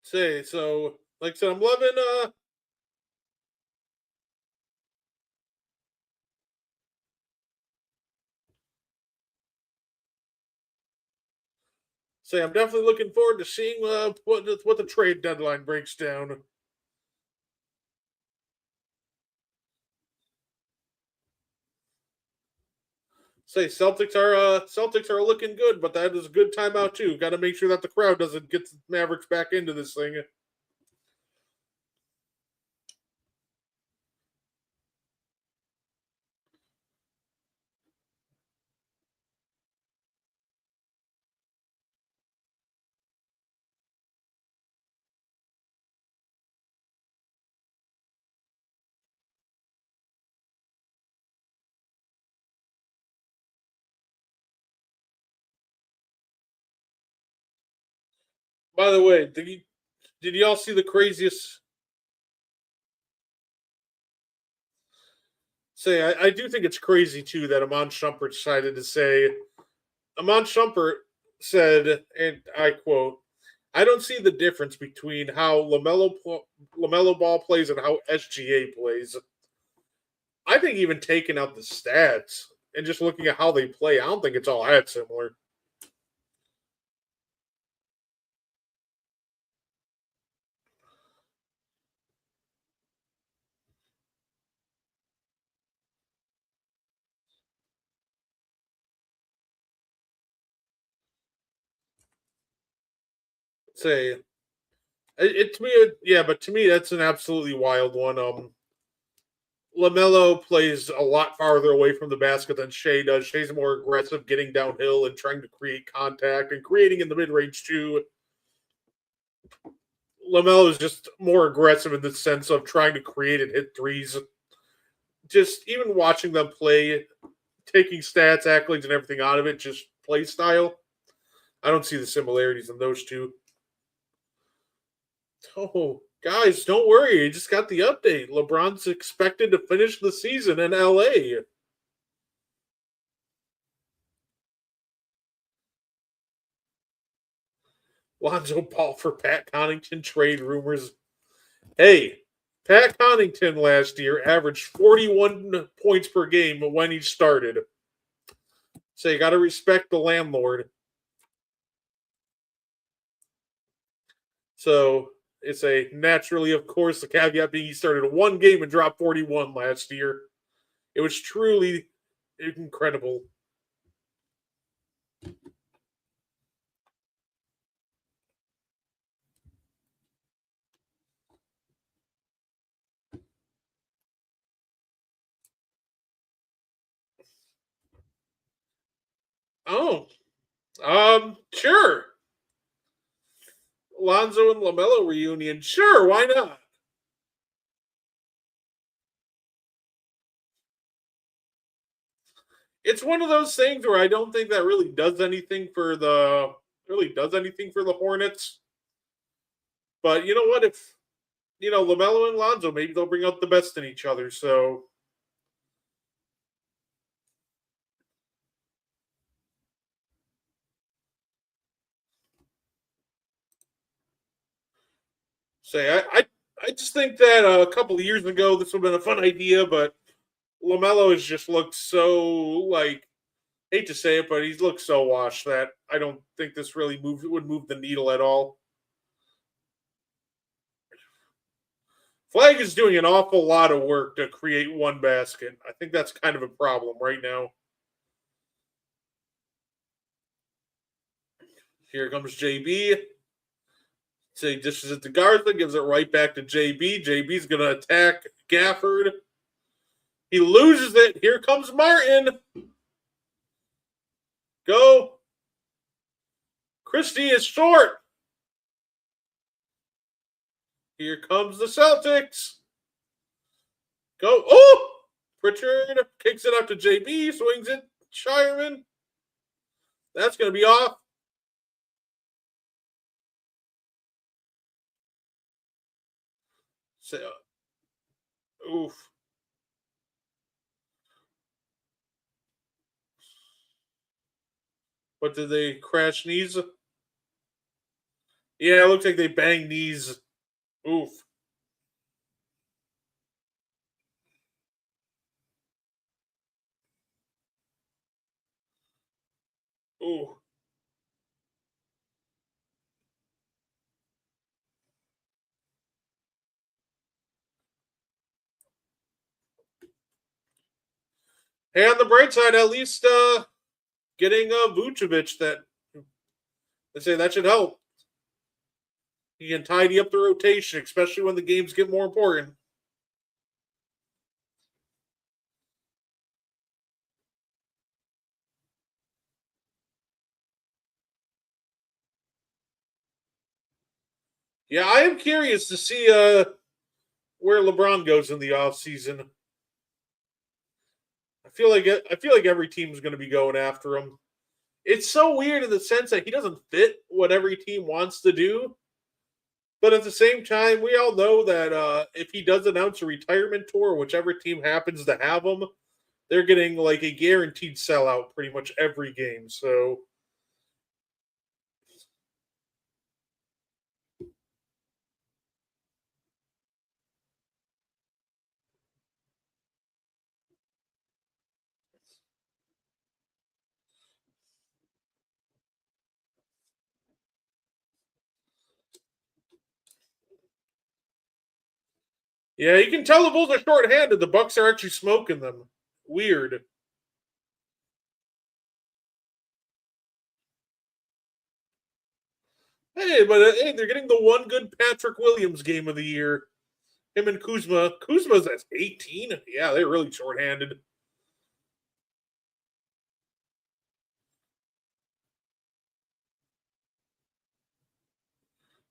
Say so. Like I said, I'm loving. Say I'm definitely looking forward to seeing what the trade deadline breaks down. Say Celtics are looking good, but that is a good timeout too. Got to make sure that the crowd doesn't get the Mavericks back into this thing. By the way, did y'all see the craziest? Say I do think it's crazy too that Amon Shumpert decided to say. Amon Shumpert said, and I quote, I don't see the difference between how LaMelo Ball plays and how SGA plays. I think even taking out the stats and just looking at how they play, I don't think it's all that similar. Say it to me, yeah, but to me that's an absolutely wild one. LaMelo plays a lot farther away from the basket than Shea does. Shea's more aggressive, getting downhill and trying to create contact and creating in the mid range too. LaMelo is just more aggressive in the sense of trying to create and hit threes. Just even watching them play, taking stats, accolades, and everything out of it, just play style. I don't see the similarities in those two. Oh, guys, don't worry. You just got the update. LeBron's expected to finish the season in LA. Lonzo Ball for Pat Connaughton trade rumors. Hey, Pat Connaughton last year averaged 41 points per game when he started. So you got to respect the landlord. So it's a naturally, of course, the caveat being he started one game and dropped 41 last year. It was truly incredible. Oh, sure. Lonzo and LaMelo reunion. Sure, why not? It's one of those things where I don't think that really does anything for the Hornets. But you know what? If LaMelo and Lonzo, maybe they'll bring out the best in each other. So say I just think that a couple of years ago this would have been a fun idea, but LaMelo has just looked so like hate to say it, but he's looked so washed that I don't think this really would move the needle at all. Flag is doing an awful lot of work to create one basket. I think that's kind of a problem right now. Here comes JB. Say dishes it to Garza, gives it right back to JB. JB's going to attack Gafford. He loses it. Here comes Martin. Go. Christie is short. Here comes the Celtics. Go. Oh! Pritchard kicks it up to JB, swings it. Shireman. That's going to be off. So, oof. What did they crash knees? Yeah, it looks like they banged knees. Oof. Ooh. Hey, on the bright side, at least getting Vucevic that they say that should help. He can tidy up the rotation, especially when the games get more important. Yeah, I am curious to see where LeBron goes in the offseason. I feel like every team's going to be going after him. It's so weird in the sense that he doesn't fit what every team wants to do. But at the same time, we all know that if he does announce a retirement tour, whichever team happens to have him, they're getting like a guaranteed sellout pretty much every game. So yeah, you can tell the Bulls are short-handed. The Bucks are actually smoking them. Weird. Hey, but hey, they're getting the one good Patrick Williams game of the year. Him and Kuzma. Kuzma's at 18. Yeah, they're really shorthanded.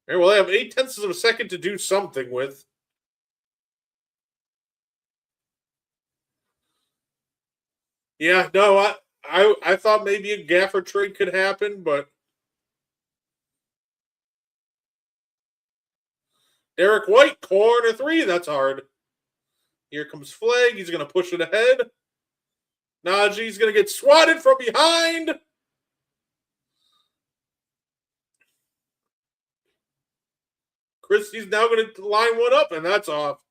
Well, they have 8/10 of a second to do something with. Yeah, no, I thought maybe a Gaffer trade could happen, but Derek White, corner three, that's hard. Here comes Flag. He's going to push it ahead. Najee's going to get swatted from behind. Christie's now going to line one up, and that's off.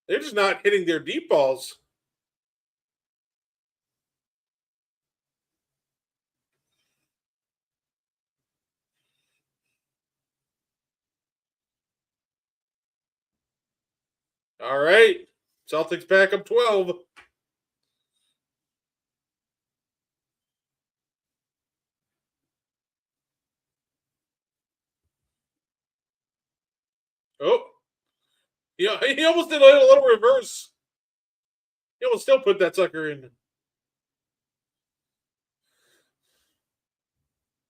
They're just not hitting their deep balls. All right. Celtics back up 12. Oh. Yeah, he almost did a little reverse. He almost still put that sucker in.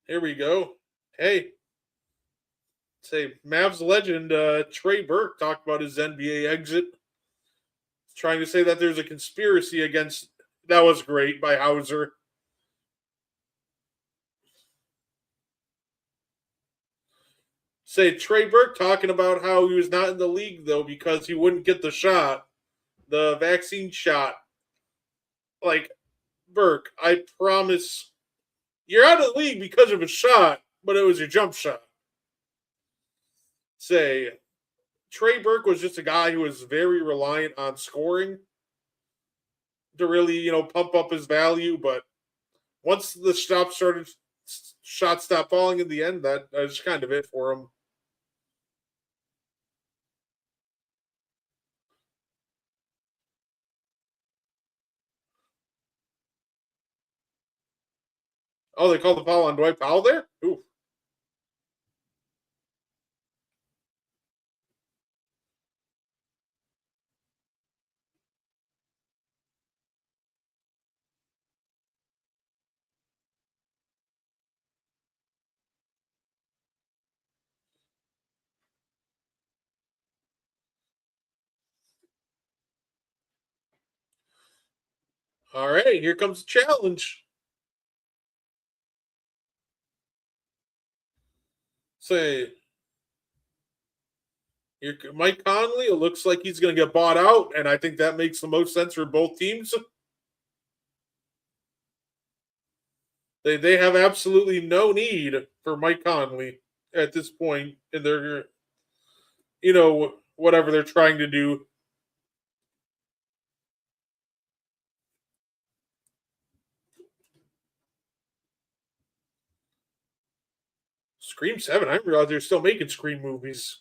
Here we go. Hey. Say, Mavs legend Trey Burke talked about his NBA exit. Trying to say that there's a conspiracy against. That was great by Hauser. Say, Trey Burke talking about how he was not in the league, though, because he wouldn't get the shot, the vaccine shot. Like, Burke, I promise you're out of the league because of a shot, but it was your jump shot. Say, Trey Burke was just a guy who was very reliant on scoring to really, pump up his value. But once the shots stopped falling in the end, that was kind of it for him. Oh, they called the foul on Dwight Powell there? Ooh. All right, here comes the challenge. Say, Mike Conley, it looks like he's going to get bought out, and I think that makes the most sense for both teams. They have absolutely no need for Mike Conley at this point in their, whatever they're trying to do. Scream 7, I didn't realize they're still making Scream movies.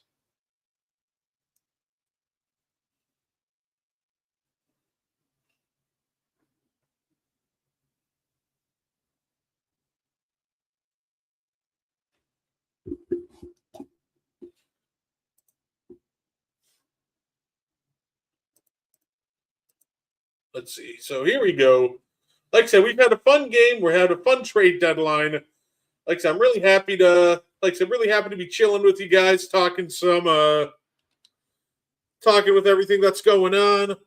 Let's see. So here we go. Like I said, we've had a fun game. We're having a fun trade deadline. Like I said, I'm really happy to really happy to be chilling with you guys, talking with everything that's going on.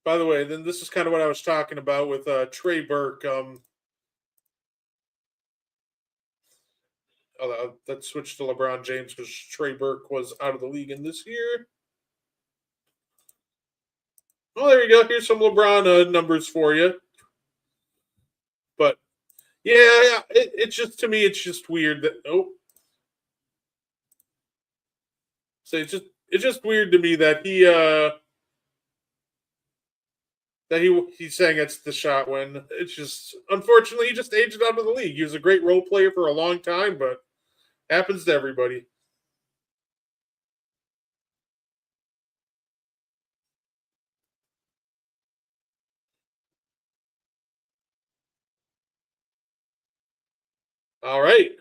By the way, then this is kind of what I was talking about with Trey Burke. That switched to LeBron James because Trey Burke was out of the league in this year. Oh, there you go. Here's some LeBron numbers for you. But yeah, it's just to me, it's just weird that so it's just weird to me that he's saying it's the shot when it's just unfortunately he just aged out of the league. He was a great role player for a long time, but happens to everybody. All right.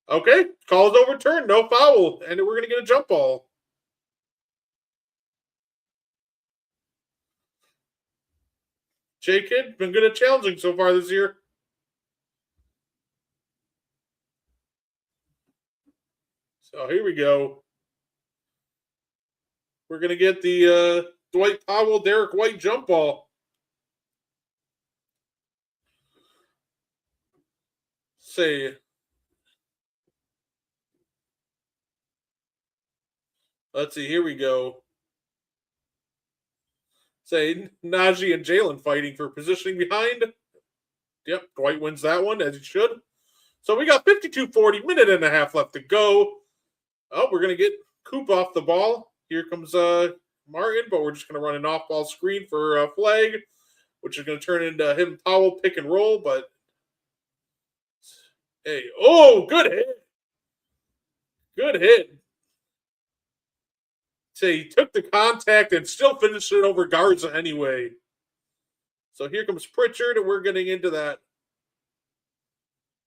Okay. Call is overturned. No foul. And we're going to get a jump ball. J Kid, been good at challenging so far this year. So here we go. We're going to get the Dwight Powell, Derek White jump ball. Say, let's see. Here we go. Say, Najee and Jalen fighting for positioning behind. Yep, Dwight wins that one, as he should. So we got 52-40, minute and a half left to go. Oh, we're going to get Coop off the ball. Here comes Martin, but we're just going to run an off-ball screen for flag, which is going to turn into him Powell pick and roll. But hey, oh, good hit, good hit. Say he took the contact and still finished it over Garza anyway. So here comes Pritchard, and we're getting into that.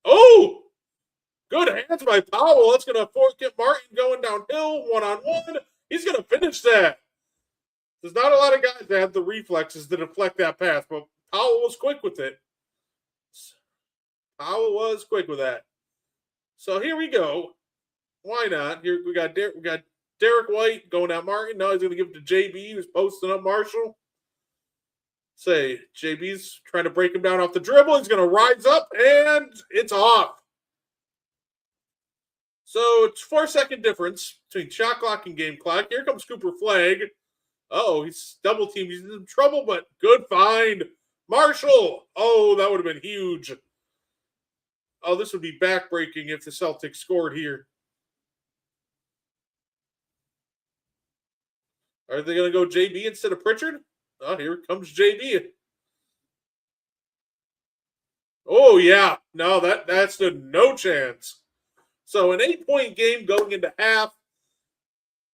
Oh, good hands by Powell. That's going to get Martin going downhill, one-on-one. He's going to finish that. There's not a lot of guys that have the reflexes to deflect that pass, but Powell was quick with it. Powell was quick with that. So here we go. Why not? Here we got Derek White going at Martin. Now he's going to give it to JB, who's posting up Marshall. Say, JB's trying to break him down off the dribble. He's going to rise up, and it's off. So it's 4-second difference between shot clock and game clock. Here comes Cooper Flag. Oh, he's double teamed. He's in trouble, but good find. Marshall. Oh, that would have been huge. Oh, this would be backbreaking if the Celtics scored here. Are they going to go JB instead of Pritchard? Oh, here comes JB. Oh, yeah. No, that's the no chance. So an 8-point game going into half.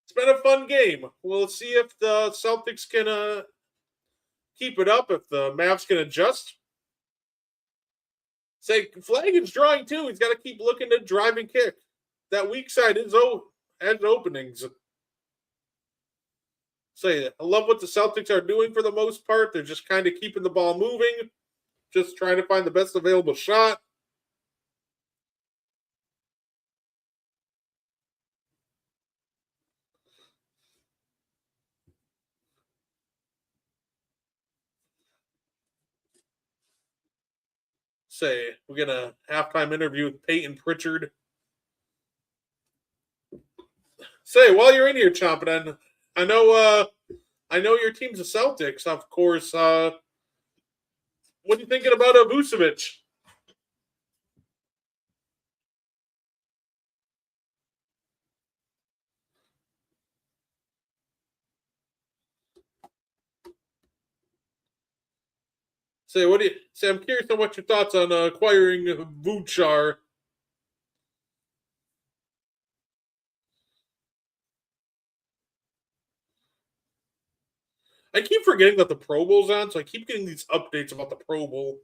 It's been a fun game. We'll see if the Celtics can keep it up, if the Mavs can adjust. Say, Flanagan's drawing too. He's got to keep looking to drive and kick. That weak side has openings. Say, I love what the Celtics are doing for the most part. They're just kind of keeping the ball moving, just trying to find the best available shot. Say, we get a halftime interview with Peyton Pritchard. Say, while you're in here chomping on, I know your team's the Celtics, of course. What are you thinking about Vucevic? Say, what do you say? I'm curious on what your thoughts on acquiring Vuchar. I keep forgetting that the Pro Bowl's on, so I keep getting these updates about the Pro Bowl.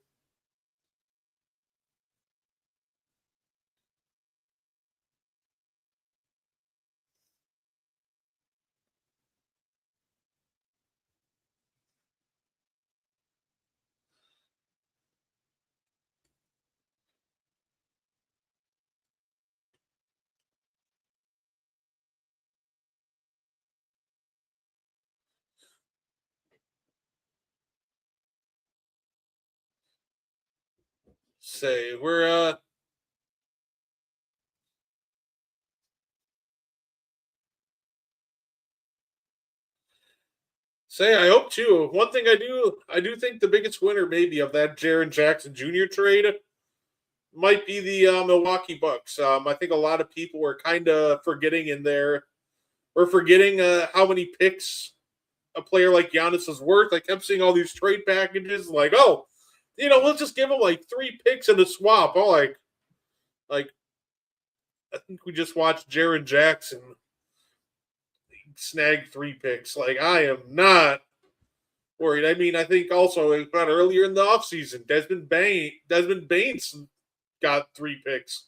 Say, we're say I hope too. One thing I do think the biggest winner maybe of that Jaren Jackson Jr. trade might be the Milwaukee Bucks. I think a lot of people were kind of forgetting in there. We're forgetting how many picks a player like Giannis is worth. I kept seeing all these trade packages, like, oh, we'll just give him like 3 picks in a swap. Oh, like I think we just watched Jaren Jackson snag 3 picks. Like, I am not worried. I mean, I think also about earlier in the offseason, Desmond Baines got 3 picks.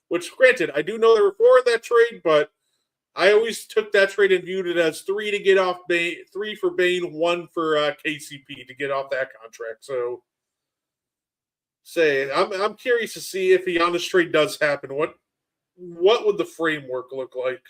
Which, granted, I do know there were 4 in that trade, but I always took that trade and viewed it as 3 to get off Bain, 3 for Bain, 1 for KCP to get off that contract. So, I'm curious to see if the Giannis trade does happen. What would the framework look like?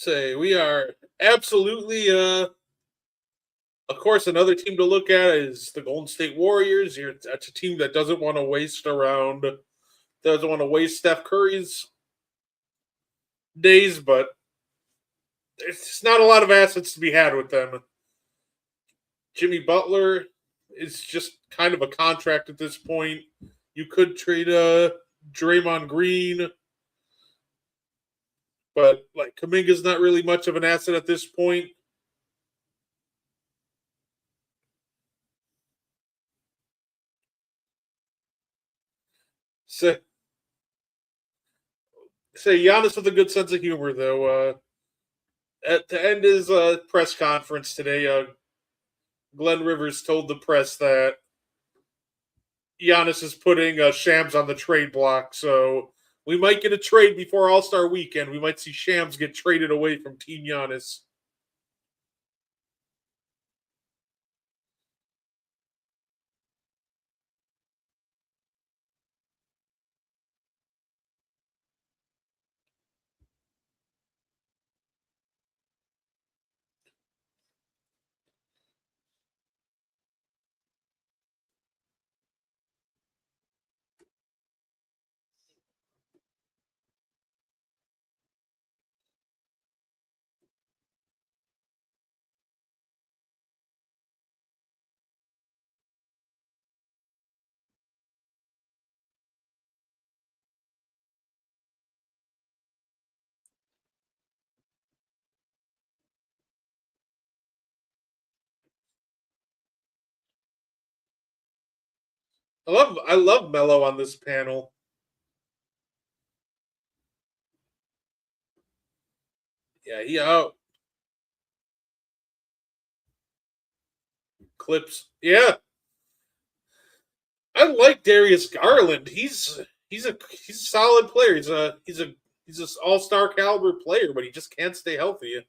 We are absolutely of course, another team to look at is the Golden State Warriors. That's a team that doesn't want to waste Steph Curry's days, but it's not a lot of assets to be had with them. Jimmy Butler is just kind of a contract at this point. You could trade Draymond Green, but like Kaminga's not really much of an asset at this point. So, say Giannis with a good sense of humor though. To end his press conference today, Glenn Rivers told the press that Giannis is putting Shams on the trade block, so we might get a trade before All Star Weekend. We might see Shams get traded away from Team Giannis. I love Melo on this panel. Yeah, he out clips. Yeah, I like Darius Garland. He's a solid player. He's an all star caliber player, but he just can't stay healthy.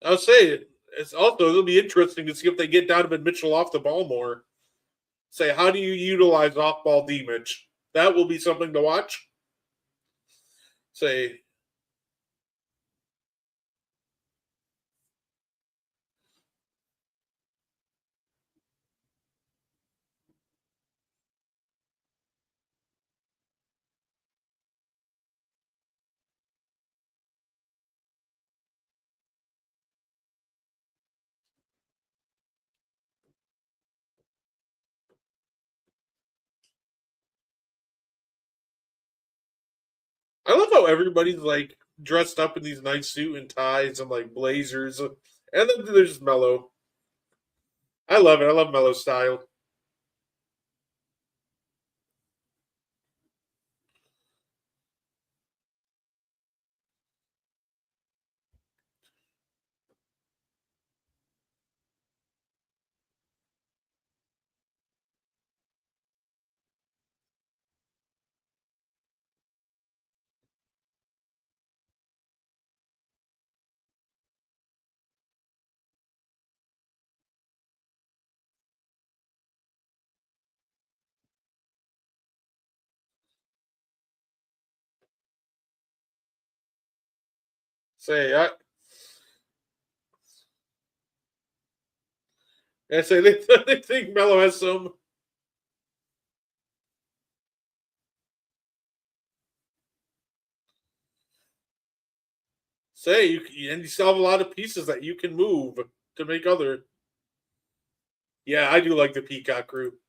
I'll say it's also it'll be interesting to see if they get Donovan Mitchell off the ball more. Say, how do you utilize off ball damage? That will be something to watch. Say, I love how everybody's like dressed up in these nice suit and ties and like blazers, and then there's Mello. I love it. I love Mello's style. Say I say they, they think Melo has some. Say and you still have a lot of pieces that you can move to make other. Yeah, I do like the Peacock group.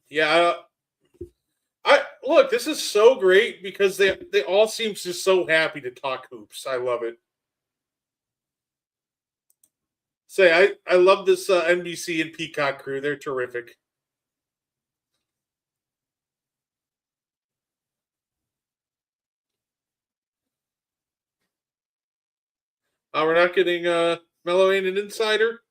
Yeah, I look. This is so great because they all seem just so happy to talk hoops. I love it. Say I love this NBC and Peacock crew. They're terrific. We're not getting Melo ain't an insider.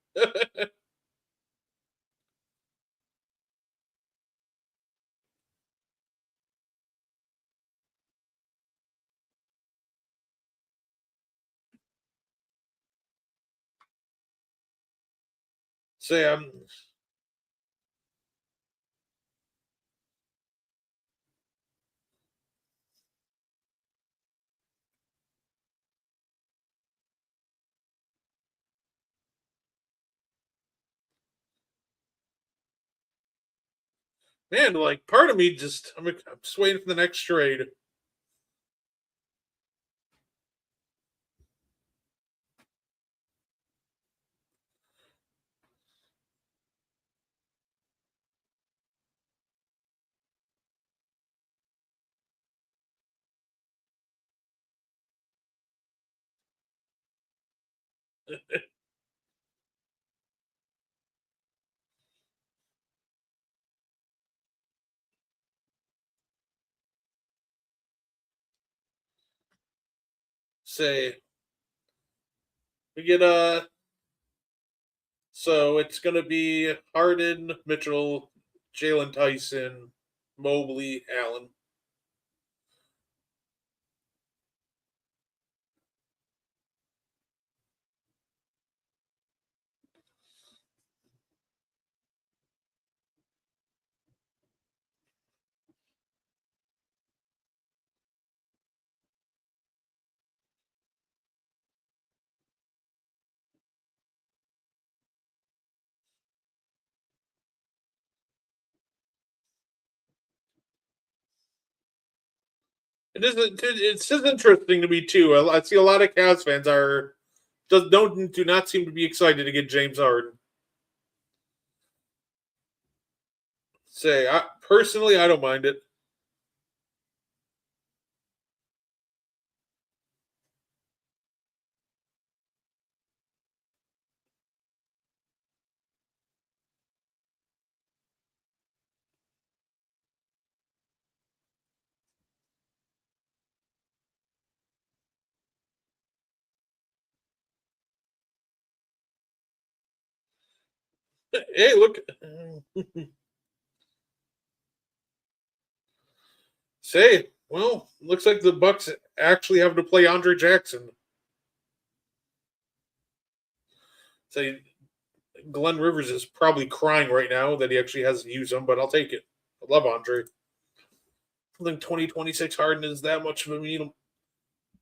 Say man, like part of me just I'm just waiting for the next trade. Say we get so it's gonna be Harden, Mitchell, Jalen Tyson, Mobley, Allen. It's just interesting to me too. I see a lot of Cavs fans are do not seem to be excited to get James Harden. Say personally, I don't mind it. Hey, look. Say, well, looks like the Bucks actually have to play Andre Jackson. Say, Glenn Rivers is probably crying right now that he actually has to use him, but I'll take it. I love Andre. I think 2026 Harden is that much of a mean.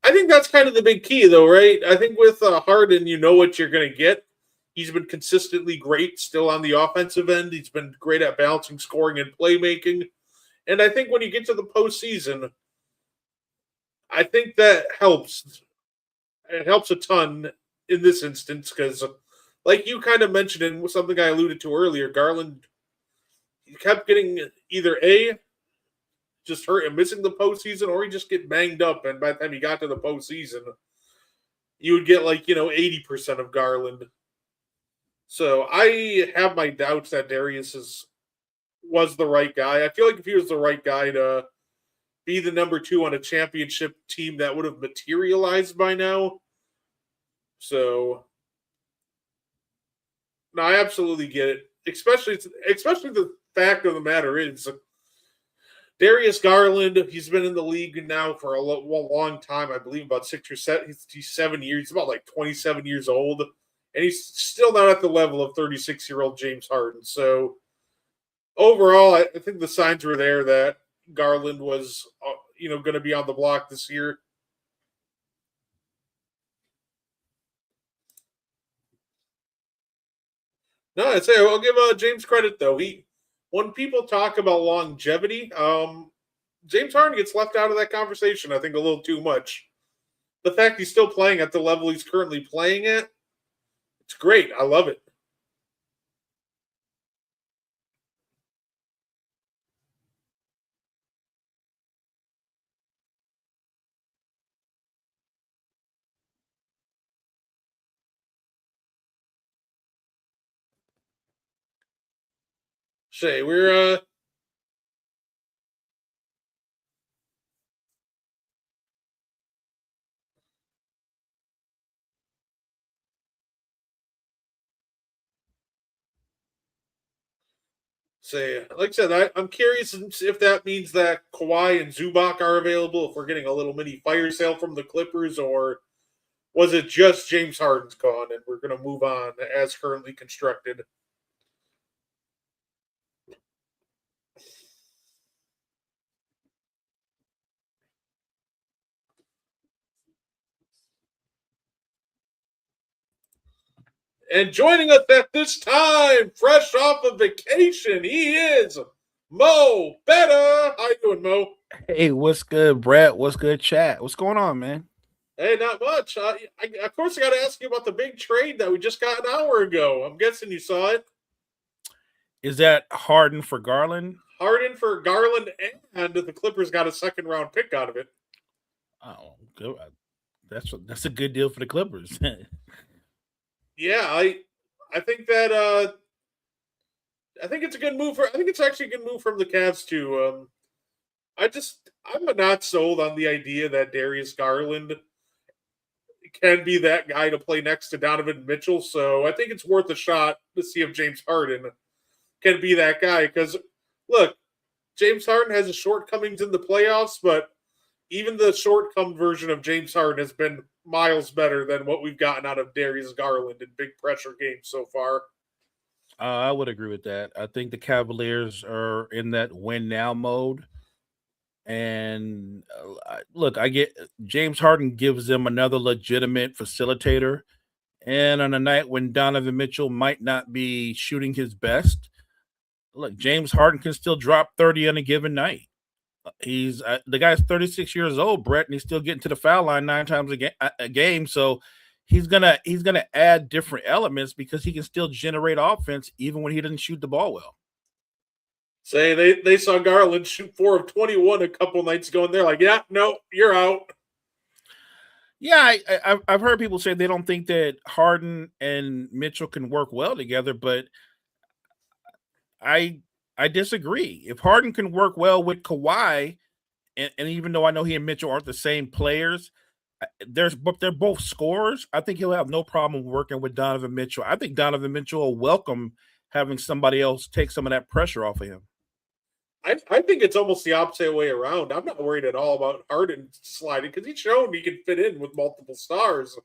I think that's kind of the big key, though, right? I think with Harden, you know what you're going to get. He's been consistently great still on the offensive end. He's been great at balancing scoring and playmaking. And I think when you get to the postseason, I think that helps. It helps a ton in this instance because, like you kind of mentioned, and something I alluded to earlier, Garland he kept getting either A, just hurt and missing the postseason, or he just get banged up. And by the time he got to the postseason, you would get like 80% of Garland. So I have my doubts that was the right guy. I feel like if he was the right guy to be the number two on a championship team, that would have materialized by now. So no, I absolutely get it. Especially the fact of the matter is Darius Garland, he's been in the league now for a long time. I believe about he's 7 years. He's about like 27 years old, and he's still not at the level of 36-year-old James Harden. So overall, I think the signs were there that Garland was going to be on the block this year. No, I'd say I'll give James credit though. When people talk about longevity, James Harden gets left out of that conversation. I think a little too much. The fact he's still playing at the level he's currently playing at, it's great. I love it. Shay, we're like I said, I'm curious if that means that Kawhi and Zubac are available, if we're getting a little mini fire sale from the Clippers, or was it just James Harden's gone and we're going to move on as currently constructed? And joining us at this time, fresh off of vacation, he is Mo Better. How you doing, Mo? Hey, what's good, Brett? What's good, chat? What's going on, man? Hey, not much. Of course, I got to ask you about the big trade that we just got an hour ago. I'm guessing you saw it. Is that Harden for Garland? Harden for Garland, and the Clippers got a second round pick out of it. Oh, good. That's a good deal for the Clippers. Yeah, I think that I think it's a good move for. I think it's actually a good move from the Cavs too. I'm not sold on the idea that Darius Garland can be that guy to play next to Donovan Mitchell. So I think it's worth a shot to see if James Harden can be that guy. Because look, James Harden has his shortcomings in the playoffs, but even the shortcome version of James Harden has been miles better than what we've gotten out of Darius Garland in big pressure games so far. I would agree with that. I think the Cavaliers are in that win now mode. And look, I get James Harden gives them another legitimate facilitator. And on a night when Donovan Mitchell might not be shooting his best, look, James Harden can still drop 30 on a given night. He's the guy's 36 years old, Brett, and he's still getting to the foul line 9 times a game. So he's gonna add different elements because he can still generate offense even when he doesn't shoot the ball well. Say they saw Garland shoot 4 of 21 a couple nights ago, and they're like, "Yeah, no, you're out." Yeah, I've heard people say they don't think that Harden and Mitchell can work well together, but I I disagree. If Harden can work well with Kawhi, and even though I know he and Mitchell aren't the same players, but they're both scorers. I think he'll have no problem working with Donovan Mitchell. I think Donovan Mitchell will welcome having somebody else take some of that pressure off of him. I think it's almost the opposite way around. I'm not worried at all about Harden sliding because he's shown he can fit in with multiple stars.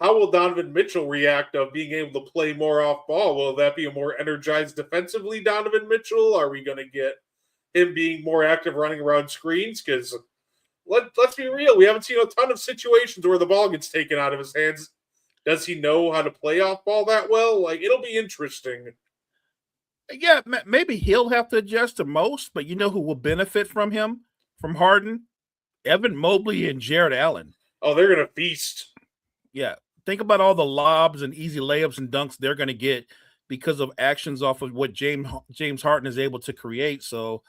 How will Donovan Mitchell react of being able to play more off ball? Will that be a more energized defensively Donovan Mitchell? Are we going to get him being more active running around screens? Because let's be real, we haven't seen a ton of situations where the ball gets taken out of his hands. Does he know how to play off ball that well? Like, it'll be interesting. Yeah, maybe he'll have to adjust the most, but you know who will benefit from him, from Harden? Evan Mobley and Jared Allen. Oh, they're going to feast. Yeah, think about all the lobs and easy layups and dunks they're going to get because of actions off of what James Harden is able to create. So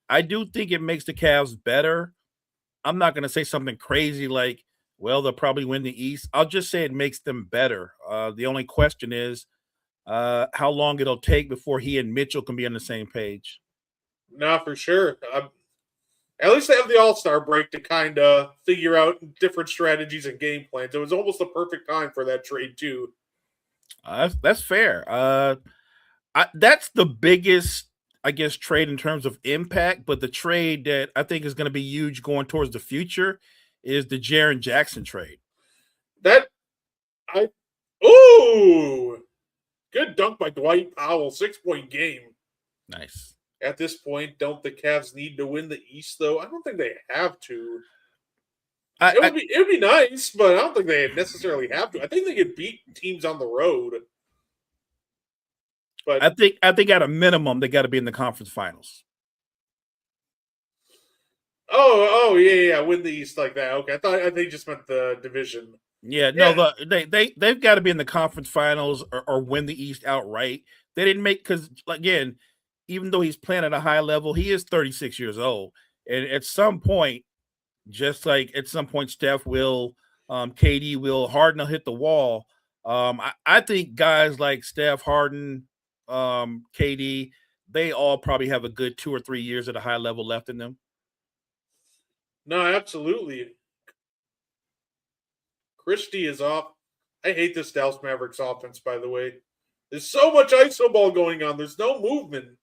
I do think it makes the Cavs better. I'm not going to say something crazy like, well, they'll probably win the East. I'll just say it makes them better. The only question is how long it'll take before he and Mitchell can be on the same page. Nah, for sure. At least they have the All Star break to kind of figure out different strategies and game plans. It was almost the perfect time for that trade too. That's fair. That's the biggest, I guess, trade in terms of impact. But the trade that I think is going to be huge going towards the future is the Jaren Jackson trade. That I ooh, good dunk by Dwight Powell, 6-point game. Nice. at this point, don't the Cavs need to win the East, though? I don't think they have to. It would be nice, but I don't think they necessarily have to. I think they could beat teams on the road. But I think at a minimum they got to be in the conference finals. Oh, yeah, win the East like that. Okay, I thought they just meant the division. Yeah, no, they've got to be in the conference finals or win the East outright. They didn't make because again, even though he's playing at a high level, he is 36 years old, and at some point, just like at some point, Steph will, KD will, Harden will hit the wall. I think guys like Steph, Harden, KD, they all probably have a good 2 or 3 years at a high level left in them. No, absolutely. Christie is off. I hate this Dallas Mavericks offense, by the way. There's so much iso ball going on. There's no movement.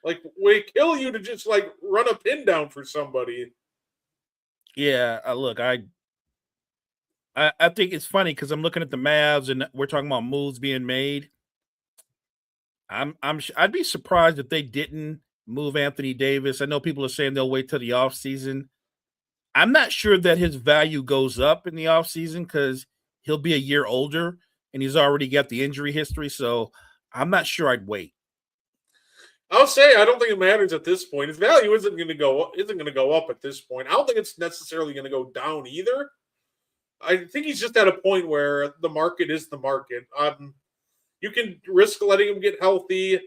Like, we kill you to just like run a pin down for somebody. Yeah, look, I think it's funny because I'm looking at the Mavs and we're talking about moves being made. I'd be surprised if they didn't move Anthony Davis. I know people are saying they'll wait till the offseason. I'm not sure that his value goes up in the offseason because he'll be a year older and he's already got the injury history. So I'm not sure I'd wait. I'll say I don't think it matters at this point. His value isn't going to go up at this point. I don't think it's necessarily going to go down either. I think he's just at a point where the market is the market. You can risk letting him get healthy,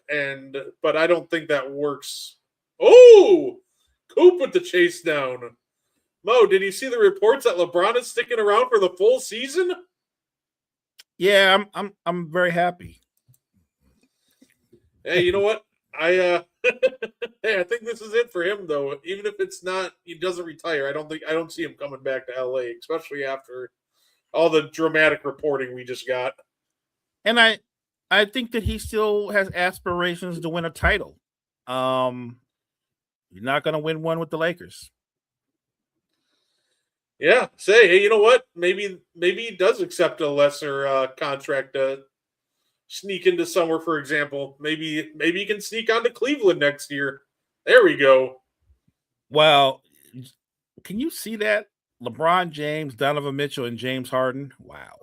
but I don't think that works. Oh, Coop with the chase down. Mo, did you see the reports that LeBron is sticking around for the full season? Yeah, I'm very happy. Hey, you know what? Hey, I think this is it for him though. Even if it's not, he doesn't retire. I don't see him coming back to LA, especially after all the dramatic reporting we just got. And I think that he still has aspirations to win a title. You're not going to win one with the Lakers. Yeah, say, hey, you know what? Maybe he does accept a lesser contract to sneak into somewhere. For example, maybe he can sneak on to Cleveland next year. There we go. Well, can you see that? LeBron James, Donovan Mitchell, and James Harden. Wow,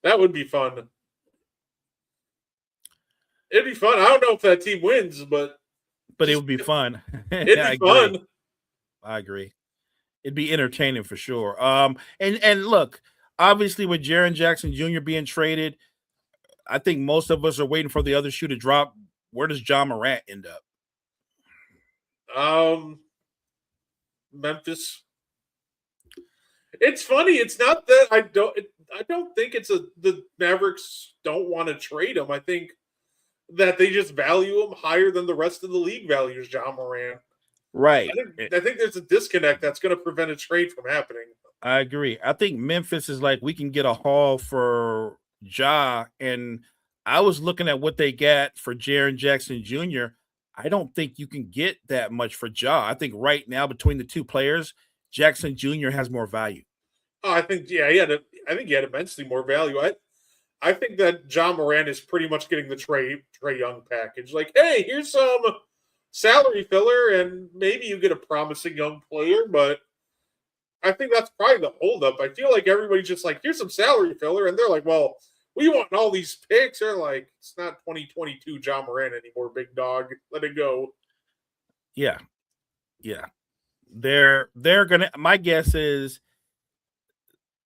that would be fun. It'd be fun. I don't know if that team wins, but it would be fun. It'd be fun. I agree. It'd be entertaining for sure. And look, obviously with Jaren Jackson Jr. being traded, I think most of us are waiting for the other shoe to drop. Where does John Morant end up? Memphis. It's funny. It's not that I don't think it's the Mavericks don't want to trade him. I think that they just value him higher than the rest of the league values John Morant. Right. I think there's a disconnect that's going to prevent a trade from happening. I agree. I think Memphis is like, we can get a haul for Ja, and I was looking at what they got for Jaren Jackson Jr. I don't think you can get that much for Ja. I think right now between the two players, Jackson Jr. has more value. Oh, I think he had immensely more value. I think that John Morant is pretty much getting the Trae Young package. Like, hey, here's some salary filler, and maybe you get a promising young player, but I think that's probably the holdup. I feel like everybody's just like, here's some salary filler, and they're like, well, we want all these picks. They're like, it's not 2022 John Morant anymore, big dog. Let it go. Yeah. They're gonna. My guess is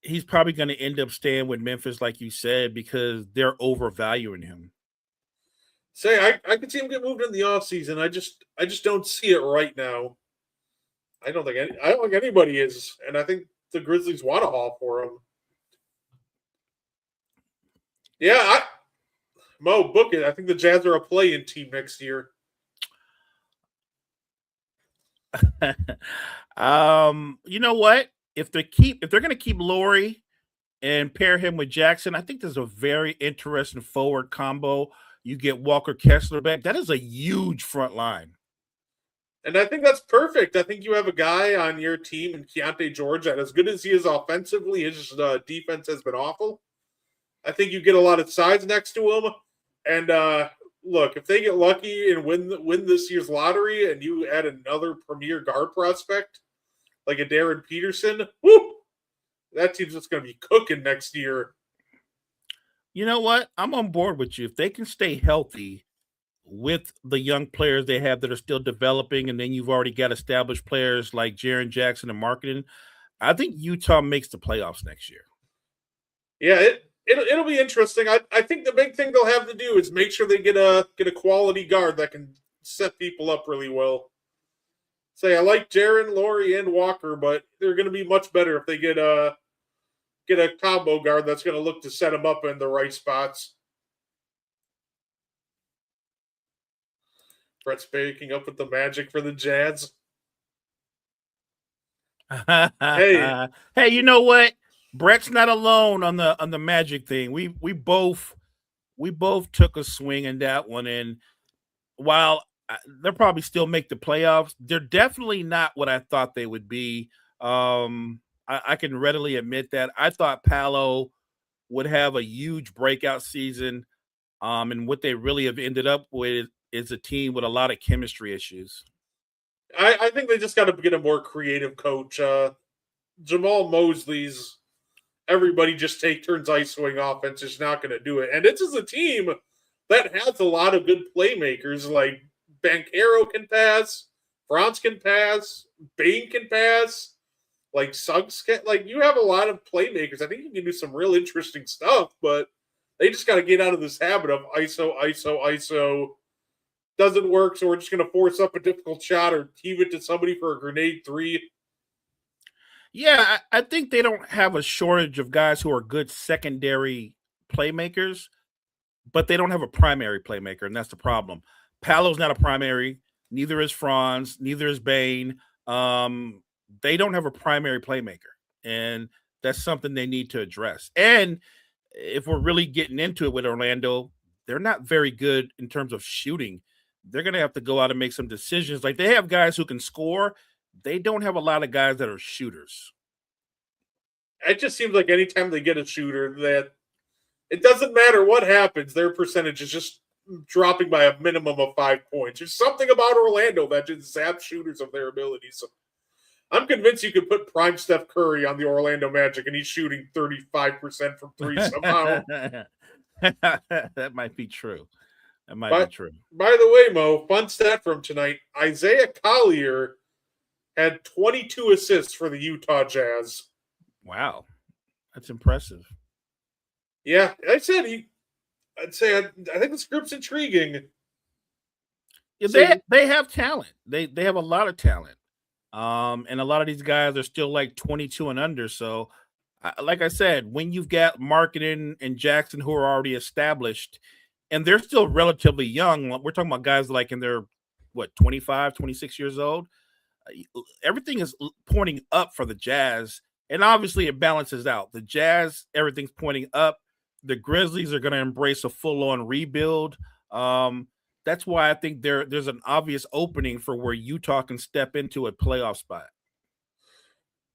he's probably going to end up staying with Memphis, like you said, because they're overvaluing him. Say, I could see him get moved in the offseason. I just don't see it right now. I don't think anybody is, and I think the Grizzlies want a haul for him. Yeah, Mo, book it. I think the Jazz are a play-in team next year. You know what? If they're going to keep Laurie and pair him with Jackson, I think there's a very interesting forward combo. You get Walker Kessler back. That is a huge front line. And I think that's perfect. I think you have a guy on your team in Keontae George that, as good as he is offensively, his defense has been awful. I think you get a lot of size next to him. And look, if they get lucky and win this year's lottery, and you add another premier guard prospect like a Darren Peterson, whoo, that team's just going to be cooking next year. You know what? I'm on board with you. If they can stay healthy with the young players they have that are still developing, and then you've already got established players like Jaren Jackson and marketing, I think Utah makes the playoffs next year. Yeah, it'll be interesting. I think the big thing they'll have to do is make sure they get a quality guard that can set people up really well. Say I like Jaren, Laurie, and Walker, but they're going to be much better if they get a combo guard that's going to look to set them up in the right spots. Brett's baking up with the Magic for the Jazz. Hey, you know what? Brett's not alone on the Magic thing. We both took a swing in that one, and while they'll probably still make the playoffs, they're definitely not what I thought they would be. I can readily admit that. I thought Paolo would have a huge breakout season, and what they really have ended up with is a team with a lot of chemistry issues. I think they just got to get a more creative coach. Jamal Mosley's everybody just take turns isoing offense is not going to do it. And this is a team that has a lot of good playmakers. Like Banchero can pass, Franz can pass, Bain can pass, like Suggs can. Like you have a lot of playmakers. I think you can do some real interesting stuff, but they just got to get out of this habit of ISO. Doesn't work, so we're just going to force up a difficult shot or heave it to somebody for a grenade three. Yeah, I think they don't have a shortage of guys who are good secondary playmakers, but they don't have a primary playmaker, and that's the problem. Paolo's not a primary, neither is Franz, neither is Bain. They don't have a primary playmaker, and that's something they need to address. And if we're really getting into it with Orlando, they're not very good in terms of shooting. They're going to have to go out and make some decisions. Like they have guys who can score. They don't have a lot of guys that are shooters. It just seems like anytime they get a shooter, that it doesn't matter what happens, their percentage is just dropping by a minimum of 5 points. There's something about Orlando that just zaps shooters of their abilities. So I'm convinced you could put prime Steph Curry on the Orlando Magic and he's shooting 35% from three somehow. That might be true. That might be true. By the way, Mo, fun stat from tonight. Isaiah Collier had 22 assists for the Utah Jazz. Wow. That's impressive. Yeah, I think this group's intriguing. Yeah, they have talent. They have a lot of talent. And a lot of these guys are still like 22 and under. So, like I said, when you've got Marketing and Jackson who are already established, and they're still relatively young, we're talking about guys like in their 25, 26 years old. Everything is pointing up for the Jazz, and obviously it balances out. The Jazz, everything's pointing up. The Grizzlies are going to embrace a full-on rebuild. That's why I think there's an obvious opening for where Utah can step into a playoff spot.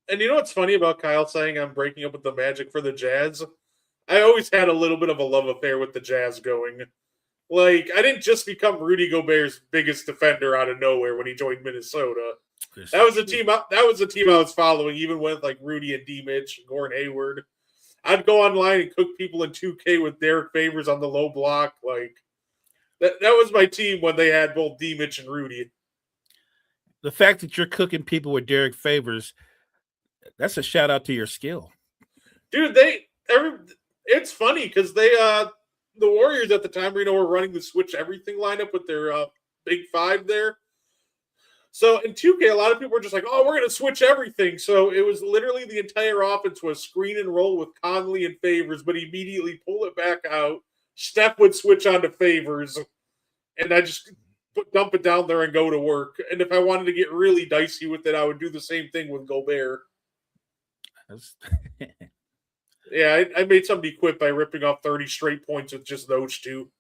And you know what's funny about Kyle saying I'm breaking up with the Magic for the Jazz? I always had a little bit of a love affair with the Jazz going. Like, I didn't just become Rudy Gobert's biggest defender out of nowhere when he joined Minnesota. That was a team I was following, even with like Rudy and D. Mitch and Gordon Hayward. I'd go online and cook people in 2K with Derek Favors on the low block. Like that was my team when they had both D. Mitch and Rudy. The fact that you're cooking people with Derek Favors, that's a shout out to your skill. Dude, it's funny because the Warriors at the time, were running the switch everything lineup with their big five there. So in 2K, a lot of people were just like, oh, we're going to switch everything. So it was literally the entire offense was screen and roll with Conley and Favors, but immediately pull it back out. Steph would switch on to Favors, and I just dump it down there and go to work. And if I wanted to get really dicey with it, I would do the same thing with Gobert. Yeah, I made somebody quit by ripping off 30 straight points with just those two.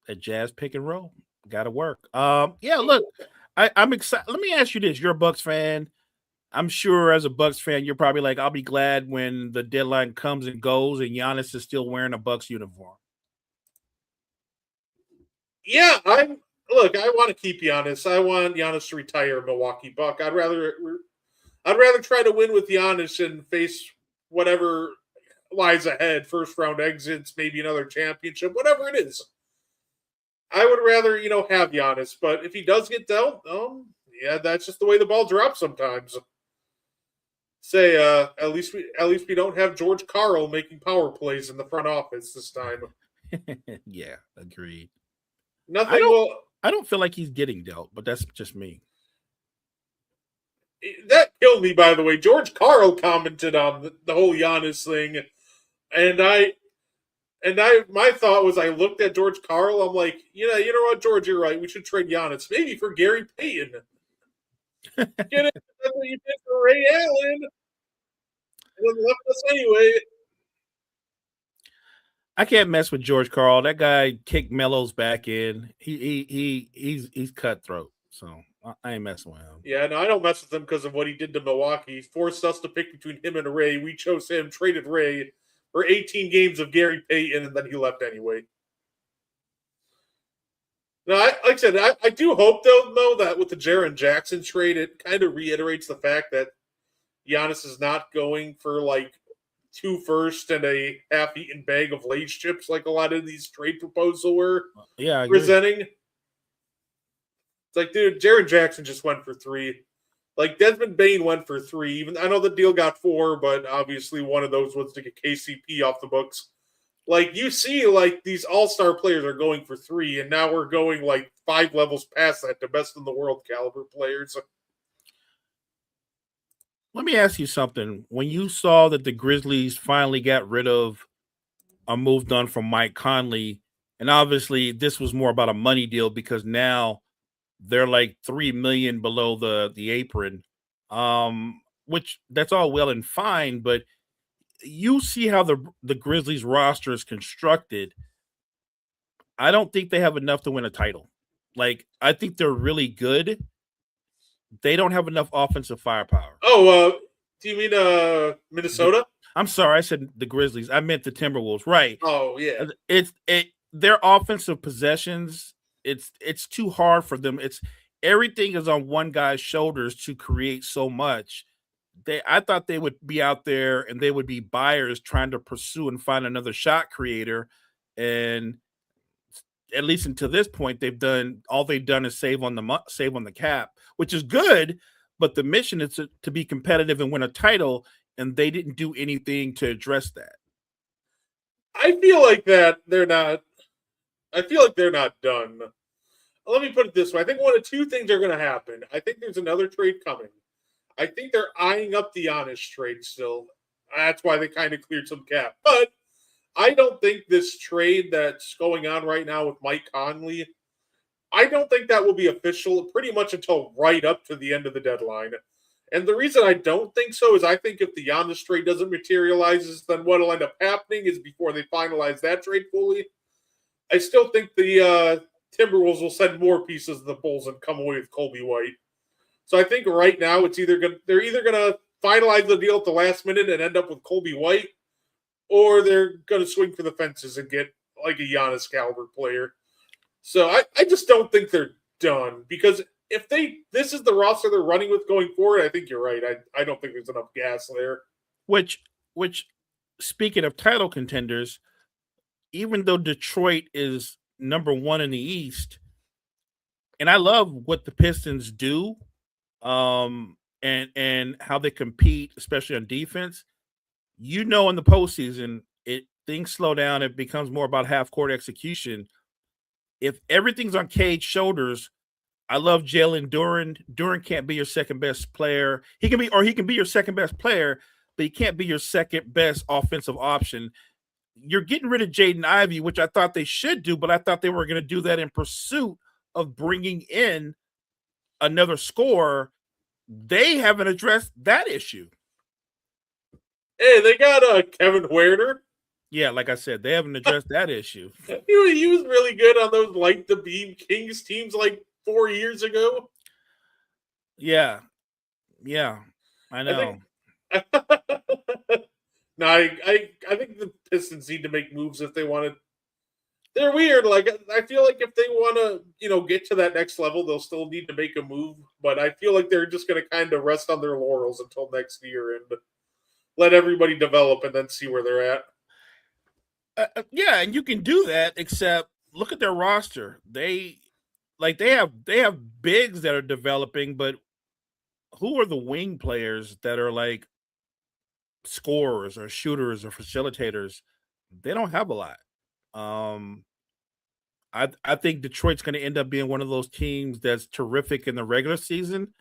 A Jazz pick and roll. Got to work. Yeah, look, I'm excited. Let me ask you this. You're a Bucks fan. I'm sure as a Bucks fan, you're probably like, I'll be glad when the deadline comes and goes and Giannis is still wearing a Bucks uniform. Yeah, I want to keep Giannis. I want Giannis to retire, Milwaukee Buck. I'd rather try to win with Giannis and face whatever lies ahead, first round exits, maybe another championship, whatever it is. I would rather, have Giannis, but if he does get dealt, yeah, that's just the way the ball drops sometimes. Say, at least we don't have George Karl making power plays in the front office this time. Yeah, agreed. I Nothing don't will. I don't feel like he's getting dealt, but that's just me. That killed me, by the way. George Karl commented on the whole Giannis thing, and my thought was, I looked at George Karl. I'm like, you know what, George, you're right. We should trade Giannis, maybe for Gary Payton. Get it? That's what you did for Ray Allen, and then left us anyway. I can't mess with George Karl. That guy kicked Melo's back in. He's cutthroat. So I ain't messing with him. Yeah, no, I don't mess with him because of what he did to Milwaukee. He forced us to pick between him and Ray. We chose him, traded Ray for 18 games of Gary Payton, and then he left anyway. No, like I said, I do hope though that with the Jaren Jackson trade, it kind of reiterates the fact that Giannis is not going for like 2 firsts and a half-eaten bag of Lay's chips like a lot of these trade proposals were Yeah, I agree. presenting. It's like, dude, Jaren Jackson just went for 3. Like Desmond Bain went for 3. Even I know the deal got 4, but obviously one of those was to get KCP off the books. Like you see, like these all-star players are going for 3, and now we're going like 5 levels past that to best in the world caliber players. Let me ask you something. When you saw that the Grizzlies finally got rid of or moved on from Mike Conley, and obviously this was more about a money deal because now they're like 3 million below the apron, which that's all well and fine, but you see how the Grizzlies roster is constructed. I don't think they have enough to win a title. Like I think they're really good. They don't have enough offensive firepower. Oh, do you mean Minnesota? I'm sorry, I said the Grizzlies. I meant the Timberwolves. Right. Oh yeah. It's their offensive possessions. It's too hard for them. It's everything is on one guy's shoulders to create so much. I thought they would be out there and they would be buyers trying to pursue and find another shot creator. And at least until this point, they've done is save on the cap, which is good. But the mission is to be competitive and win a title, and they didn't do anything to address that. I feel like that they're not. I feel like they're not done. Let me put it this way: I think one of 2 things are going to happen. I think there's another trade coming. I think they're eyeing up the Giannis trade still. That's why they kind of cleared some cap. But I don't think this trade that's going on right now with Mike Conley, I don't think that will be official pretty much until right up to the end of the deadline. And the reason I don't think so is I think if the Giannis trade doesn't materialize, then what'll end up happening is before they finalize that trade fully, I still think the Timberwolves will send more pieces of the Bulls and come away with Colby White. So I think right now they're either gonna finalize the deal at the last minute and end up with Colby White, or they're gonna swing for the fences and get like a Giannis caliber player. So I just don't think they're done because if this is the roster they're running with going forward, I think you're right. I don't think there's enough gas there. Which speaking of title contenders, even though Detroit is number 1 in the East, and I love what the Pistons do, and how they compete, especially on defense. In the postseason, things slow down. It becomes more about half court execution. If everything's on Cade's shoulders, I love Jalen Duren. Duren can't be your second best player. He can be your second best player, but he can't be your second best offensive option. You're getting rid of Jaden Ivey, which I thought they should do, but I thought they were going to do that in pursuit of bringing in another scorer. They haven't addressed that issue. Hey, they got Kevin Huerter. Yeah, like I said, they haven't addressed that issue. He was really good on those light the beam Kings teams like 4 years ago. Yeah, I know. No, I think the Pistons need to make moves if they want to they're weird. Like I feel like if they want to, get to that next level, they'll still need to make a move. But I feel like they're just going to kind of rest on their laurels until next year and let everybody develop and then see where they're at. Yeah, and you can do that. Except look at their roster. They have bigs that are developing, but who are the wing players that are like scorers or shooters or facilitators? They don't have a lot. Um, I think Detroit's going to end up being one of those teams that's terrific in the regular season.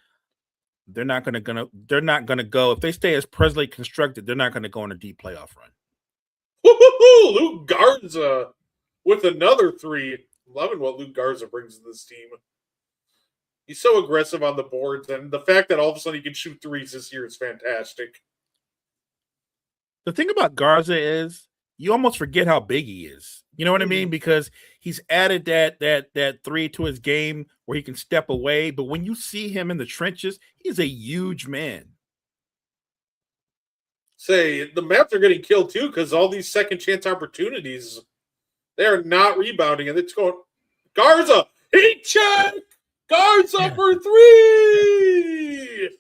They're not gonna go if they stay as presently constructed. They're not going to go on a deep playoff run. Woo-hoo-hoo! Luke Garza with another three. Loving what Luke Garza brings to this team. He's so aggressive on the boards, and the fact that all of a sudden he can shoot threes this year is fantastic. The thing about Garza is you almost forget how big he is. You know what I mean? Because he's added that three to his game where he can step away. But when you see him in the trenches, he's a huge man. Say the Mavs are getting killed too because all these second chance opportunities, they're not rebounding, and it's going Garza heat check. Garza for three.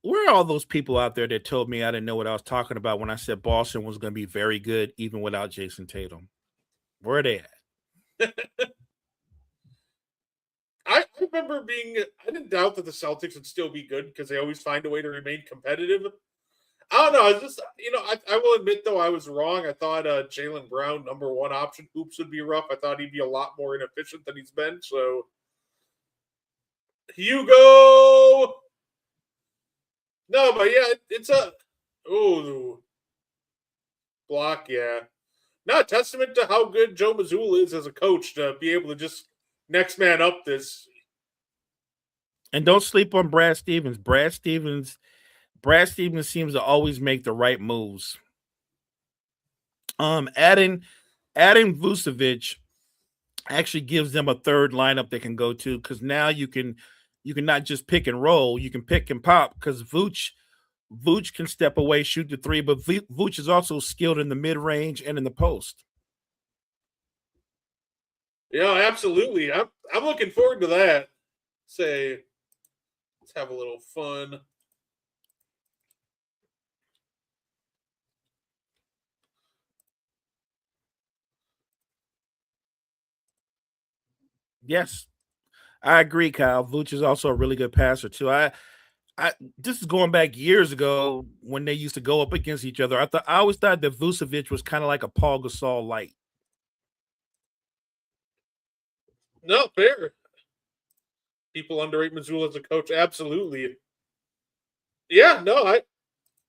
Where are all those people out there that told me I didn't know what I was talking about when I said Boston was going to be very good even without Jason Tatum? Where are they at? I remember I didn't doubt that the Celtics would still be good because they always find a way to remain competitive. I don't know. It's just, I will admit, though, I was wrong. I thought Jaylen Brown, number one option, hoops would be rough. I thought he'd be a lot more inefficient than he's been. So, Hugo. No, but yeah, it's a block. Yeah, not a testament to how good Joe Mazzulla is as a coach to be able to just next man up this. And don't sleep on Brad Stevens. Brad Stevens seems to always make the right moves. Adding Vucevic actually gives them a third lineup they can go to because now you can not just pick and roll, you can pick and pop because Vooch can step away, shoot the three, but Vooch is also skilled in the mid range and in the post. Yeah, absolutely. I'm looking forward to that. Say, let's have a little fun. Yes, I agree, Kyle. Vooch is also a really good passer too. This is going back years ago when they used to go up against each other. I always thought that Vucevic was kind of like a Paul Gasol light. No, fair. People underrate Mazzulla as a coach. Absolutely. Yeah, no, I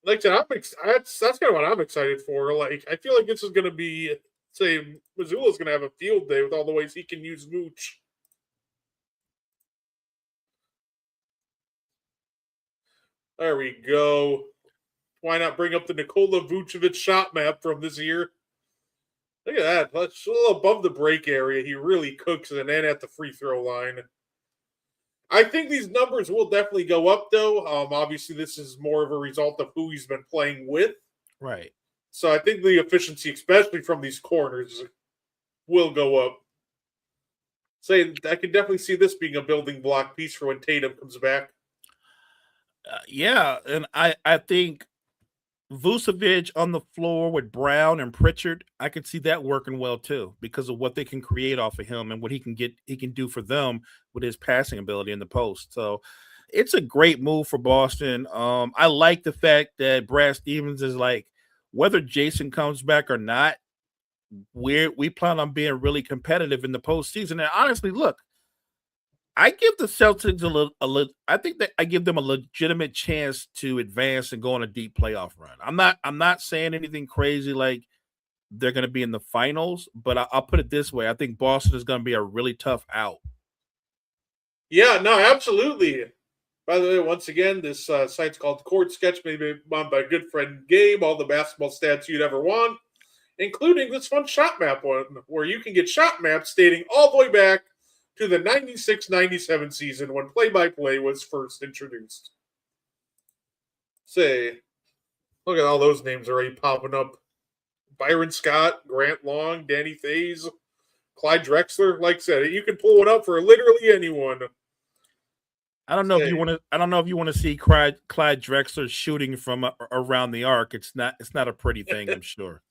like that. That's kind of what I'm excited for. Like, I feel like this is going to be, say, Mazzulla's going to have a field day with all the ways he can use Mooch. There we go. Why not bring up the Nikola Vucevic shot map from this year? Look at that. That's a little above the break area. He really cooks it and at the free throw line. I think these numbers will definitely go up, though. Obviously, this is more of a result of who he's been playing with. Right. So I think the efficiency, especially from these corners, will go up. Say, I can definitely see this being a building block piece for when Tatum comes back. Yeah, and I think Vucevic on the floor with Brown and Pritchard, I could see that working well too because of what they can create off of him and what he can do for them with his passing ability in the post. So it's a great move for Boston. I like the fact that Brad Stevens is like, whether Jason comes back or not, we plan on being really competitive in the postseason. And honestly, look, I give the Celtics a little. I think that I give them a legitimate chance to advance and go on a deep playoff run. I'm not saying anything crazy like they're going to be in the finals, but I'll put it this way: I think Boston is going to be a really tough out. Yeah, no, absolutely. By the way, once again, this site's called Court Sketch, maybe on my good friend Gabe. All the basketball stats you'd ever want, including this fun shot map one, where you can get shot maps dating all the way back to the 96-97 season when play-by-play was first introduced. Say, look at all those names already popping up. Byron Scott, Grant Long, Danny Faze, Clyde Drexler. Like I said, you can pull one up for literally anyone. I don't know if you want to. I don't know if you want to see Clyde Drexler shooting from around the arc. It's not a pretty thing, I'm sure.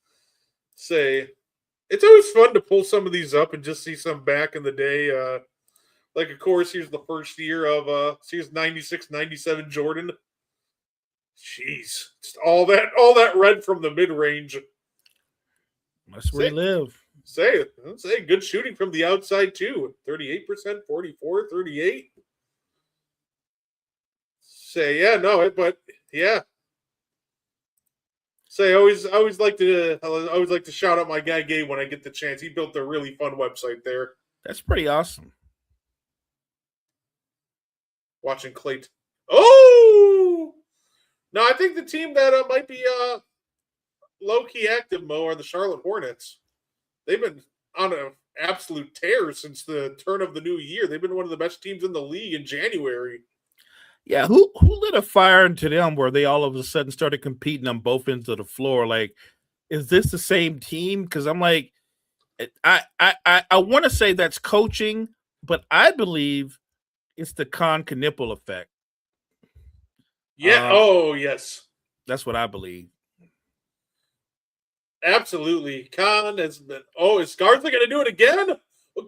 It's always fun to pull some of these up and just see some back in the day. Like, of course, here's the first year of here's 96-97 Jordan. Jeez, just all that red from the mid range. Let's relive. Say good shooting from the outside too. 38%, 44, 38. I always like to shout out my guy Gabe when I get the chance. He built a really fun website there. That's pretty awesome. Watching Clay. Oh no, I think the team that might be low key active, Mo, are the Charlotte Hornets. They've been on an absolute tear since the turn of the new year. They've been one of the best teams in the league in January. Yeah, who lit a fire into them where they all of a sudden started competing on both ends of the floor? Like, is this the same team? Because I'm like, I want to say that's coaching, but I believe it's the Con Knipple effect. Yeah. Oh, yes. That's what I believe. Absolutely. Con has been. Oh, is Garza going to do it again?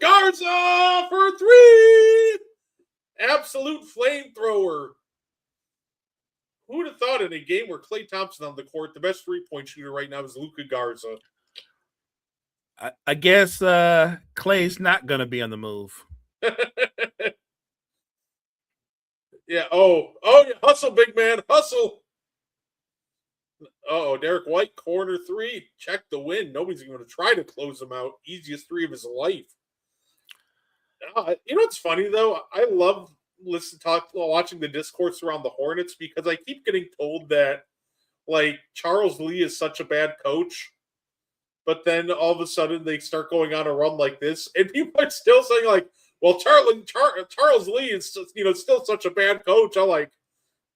Garza for three. Absolute flamethrower. Who would have thought in a game where Klay Thompson on the court, the best 3-point shooter right now is Luka Garza? I guess Klay's not going to be on the move. Yeah. Oh, yeah. Hustle, big man. Hustle. Oh, Derek White, corner three. Check the win. Nobody's going to try to close him out. Easiest three of his life. You know what's funny, though? I love watching the discourse around the Hornets because I keep getting told that, like, Charles Lee is such a bad coach. But then all of a sudden they start going on a run like this. And people are still saying, like, well, Charles Lee is, still such a bad coach. I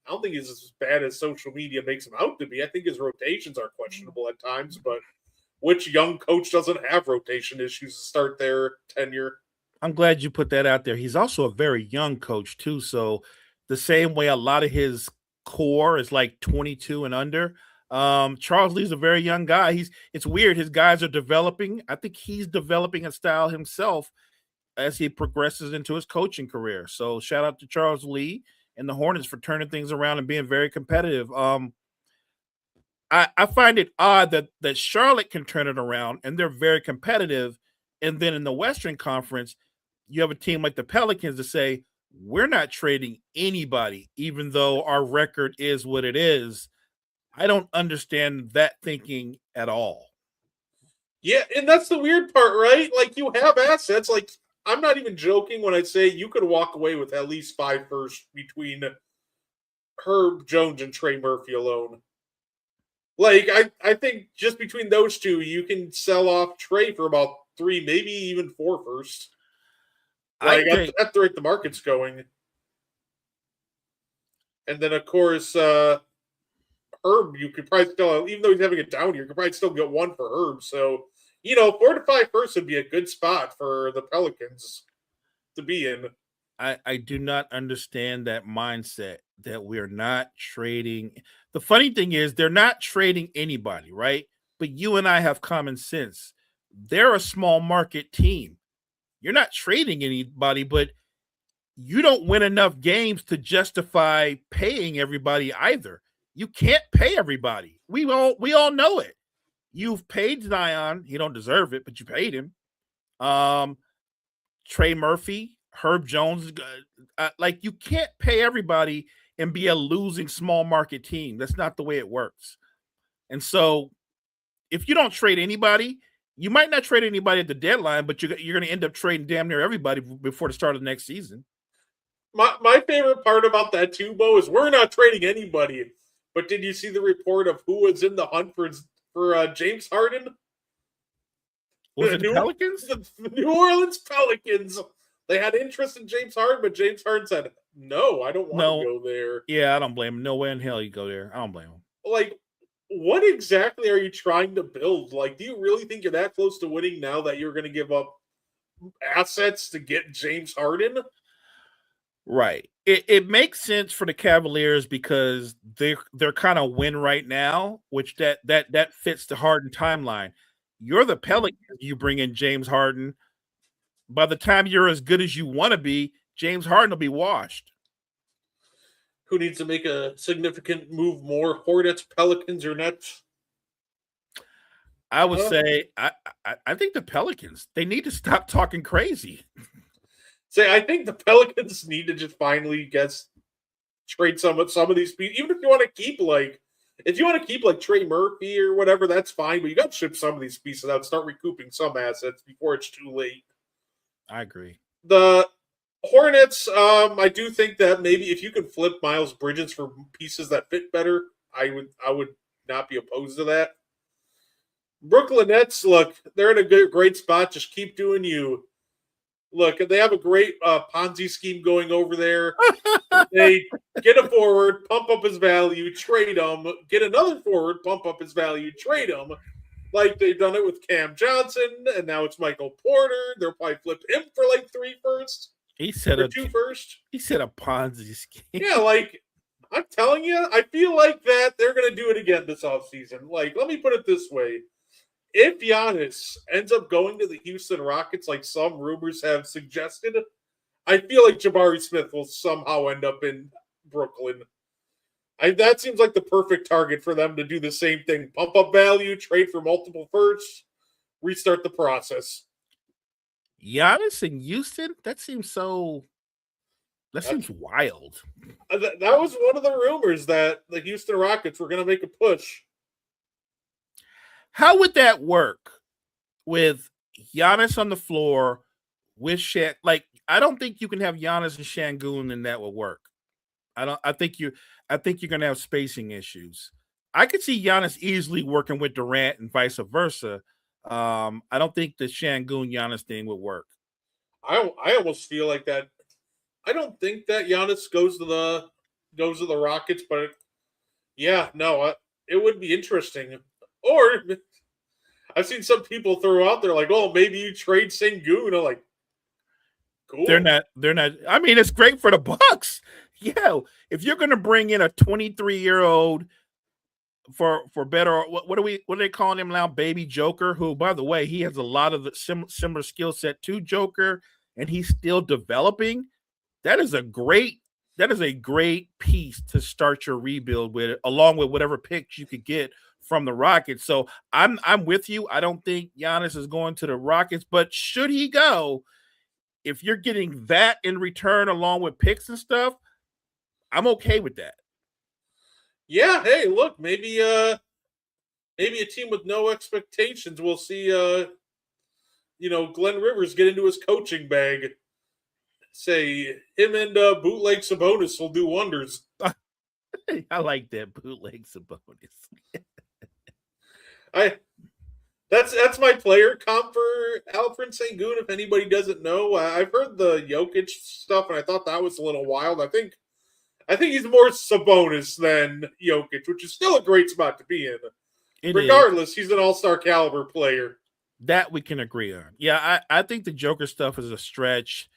don't think he's as bad as social media makes him out to be. I think his rotations are questionable at times, but which young coach doesn't have rotation issues to start their tenure? I'm glad you put that out there. He's also a very young coach, too. So the same way a lot of his core is like 22 and under, Charles Lee's a very young guy. It's weird. His guys are developing. I think he's developing a style himself as he progresses into his coaching career. So shout out to Charles Lee and the Hornets for turning things around and being very competitive. I find it odd that Charlotte can turn it around and they're very competitive. And then in the Western Conference, you have a team like the Pelicans to say, we're not trading anybody, even though our record is what it is. I don't understand that thinking at all. Yeah, and that's the weird part, right? Like, you have assets. Like, I'm not even joking when I say you could walk away with at least 5 firsts between Herb Jones and Trey Murphy alone. Like, I think just between those two, you can sell off Trey for about 3, maybe even 4 firsts. Like, at the rate the market's going. And then, of course, Herb, you could probably still, even though he's having a down year, you could probably still get 1 for Herb. So, 4 to 5 firsts would be a good spot for the Pelicans to be in. I do not understand that mindset that we're not trading. The funny thing is they're not trading anybody, right? But you and I have common sense. They're a small market team. You're not trading anybody, but you don't win enough games to justify paying everybody either. You can't pay everybody. We all know it. You've paid Zion. He don't deserve it, but you paid him. Trey Murphy, Herb Jones. Like, you can't pay everybody and be a losing small market team. That's not the way it works. And so if you don't trade anybody, you might not trade anybody at the deadline, but you're going to end up trading damn near everybody before the start of the next season. My favorite part about that too, Bo, is we're not trading anybody. But did you see the report of who was in the hunt for James Harden? Was it the Pelicans? The New Orleans Pelicans. They had interest in James Harden, but James Harden said, no, I don't want to go there. Yeah, I don't blame him. No way in hell you go there. I don't blame him. Like, what exactly are you trying to build? Like, do you really think you're that close to winning now that you're going to give up assets to get James Harden? Right. It makes sense for the Cavaliers because they're kind of win right now, which that fits the Harden timeline. You're the Pelicans. You bring in James Harden. By the time you're as good as you want to be, James Harden will be washed. Who needs to make a significant move more? Hornets, Pelicans, or Nets? I would say I think the Pelicans, they need to stop talking crazy. Say, I think the Pelicans need to just finally trade some of these people. Even if you want to keep like Trey Murphy or whatever, that's fine. But you got to ship some of these pieces out, start recouping some assets before it's too late. I agree. The Hornets, I do think that maybe if you could flip Miles Bridges for pieces that fit better, I would not be opposed to that. Brooklyn Nets, look, they're in a great spot. Just keep doing you. Look, they have a great Ponzi scheme going over there. They get a forward, pump up his value, trade him, get another forward, pump up his value, trade him. Like they've done it with Cam Johnson, and now it's Michael Porter. They'll probably flip him for like 3 firsts. He said or 2 first. He said a Ponzi scheme. Yeah, like I'm telling you, I feel like that they're going to do it again this offseason. Like, let me put it this way. If Giannis ends up going to the Houston Rockets, like some rumors have suggested, I feel like Jabari Smith will somehow end up in Brooklyn. That seems like the perfect target for them to do the same thing. Pump up value, trade for multiple firsts, restart the process. Giannis in Houston? That seems wild. That was one of the rumors that the Houston Rockets were going to make a push. How would that work with Giannis on the floor with Shaq? Like, I don't think you can have Giannis and Şengün and that will work. I think you're going to have spacing issues. I could see Giannis easily working with Durant and vice versa. I don't think the Şengün Giannis thing would work. I almost feel like that. I don't think that Giannis goes to the Rockets, but yeah, no, it would be interesting. Or I've seen some people throw out there like, "Oh, maybe you trade Şengün." I'm like, cool. They're not. I mean, it's great for the Bucks. Yeah, if you're going to bring in a 23-year-old for better, what are they calling him now? Baby Joker, who, by the way, he has a lot of the similar skill set to Joker, and he's still developing. That is a great piece to start your rebuild with, along with whatever picks you could get from the Rockets. So I'm with you. I don't think Giannis is going to the Rockets, but should he go, if you're getting that in return along with picks and stuff, I'm okay with that. Yeah, hey, look, maybe a team with no expectations will see Glenn Rivers get into his coaching bag. Say him and Bootleg Sabonis will do wonders. I like that, Bootleg Sabonis. That's my player comp for Alfred Şengün. If anybody doesn't know, I've heard the Jokic stuff, and I thought that was a little wild. I think he's more Sabonis than Jokic, which is still a great spot to be in. Regardless, he's an all-star caliber player. That we can agree on. Yeah, I think the Joker stuff is a stretch,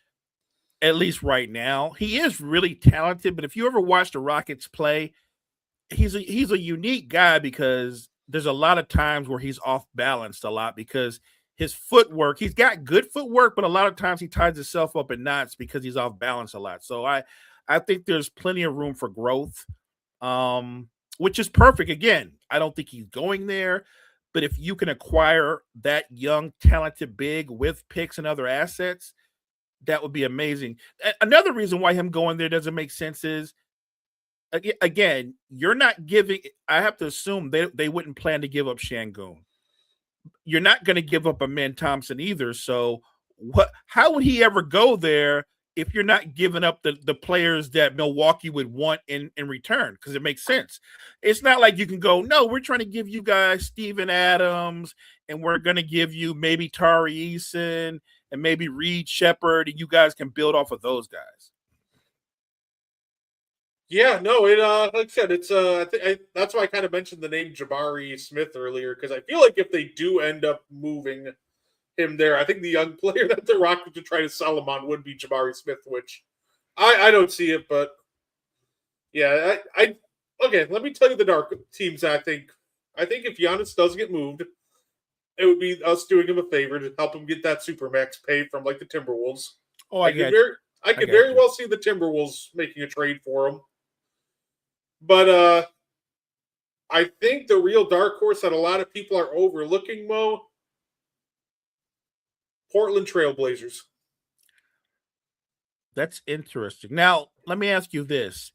at least right now. He is really talented, but if you ever watch the Rockets play, he's a unique guy because there's a lot of times where he's off balanced a lot because his footwork, he's got good footwork, but a lot of times he ties himself up in knots because he's off balance a lot. So I think there's plenty of room for growth, which is perfect. Again, I don't think he's going there, but if you can acquire that young, talented big with picks and other assets, that would be amazing. Another reason why him going there doesn't make sense is, again, you're not giving. I have to assume they wouldn't plan to give up Şengün. You're not going to give up Amen Thompson either. So how would he ever go there if you're not giving up the players that Milwaukee would want in return? Because it makes sense. It's not like you can go, no, we're trying to give you guys Steven Adams, and we're going to give you maybe Tari Eason and maybe Reed Shepherd, and you guys can build off of those guys. Yeah, no, like I said, it's that's why I kind of mentioned the name Jabari Smith earlier because I feel like if they do end up moving him there, I think the young player that they're rocking to try to sell him on would be Jabari Smith, which I don't see it, but yeah, I okay. Let me tell you the dark teams. I think if Giannis does get moved, it would be us doing him a favor to help him get that supermax pay from like the Timberwolves. Oh, I could very I I could got very you. well see the Timberwolves making a trade for him, but I think the real dark horse that a lot of people are overlooking, Mo, Portland Trailblazers. That's interesting. Now, let me ask you this.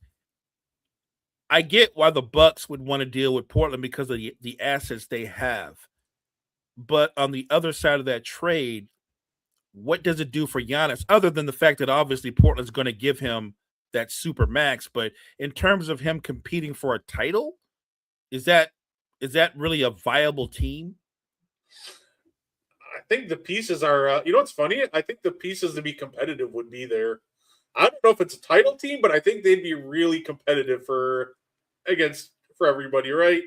I get why the Bucks would want to deal with Portland because of the assets they have. But on the other side of that trade, what does it do for Giannis other than the fact that obviously Portland's going to give him that super max? But in terms of him competing for a title, is that really a viable team? I think the pieces are. You know what's funny? I think the pieces to be competitive would be there. I don't know if it's a title team, but I think they'd be really competitive for everybody, right?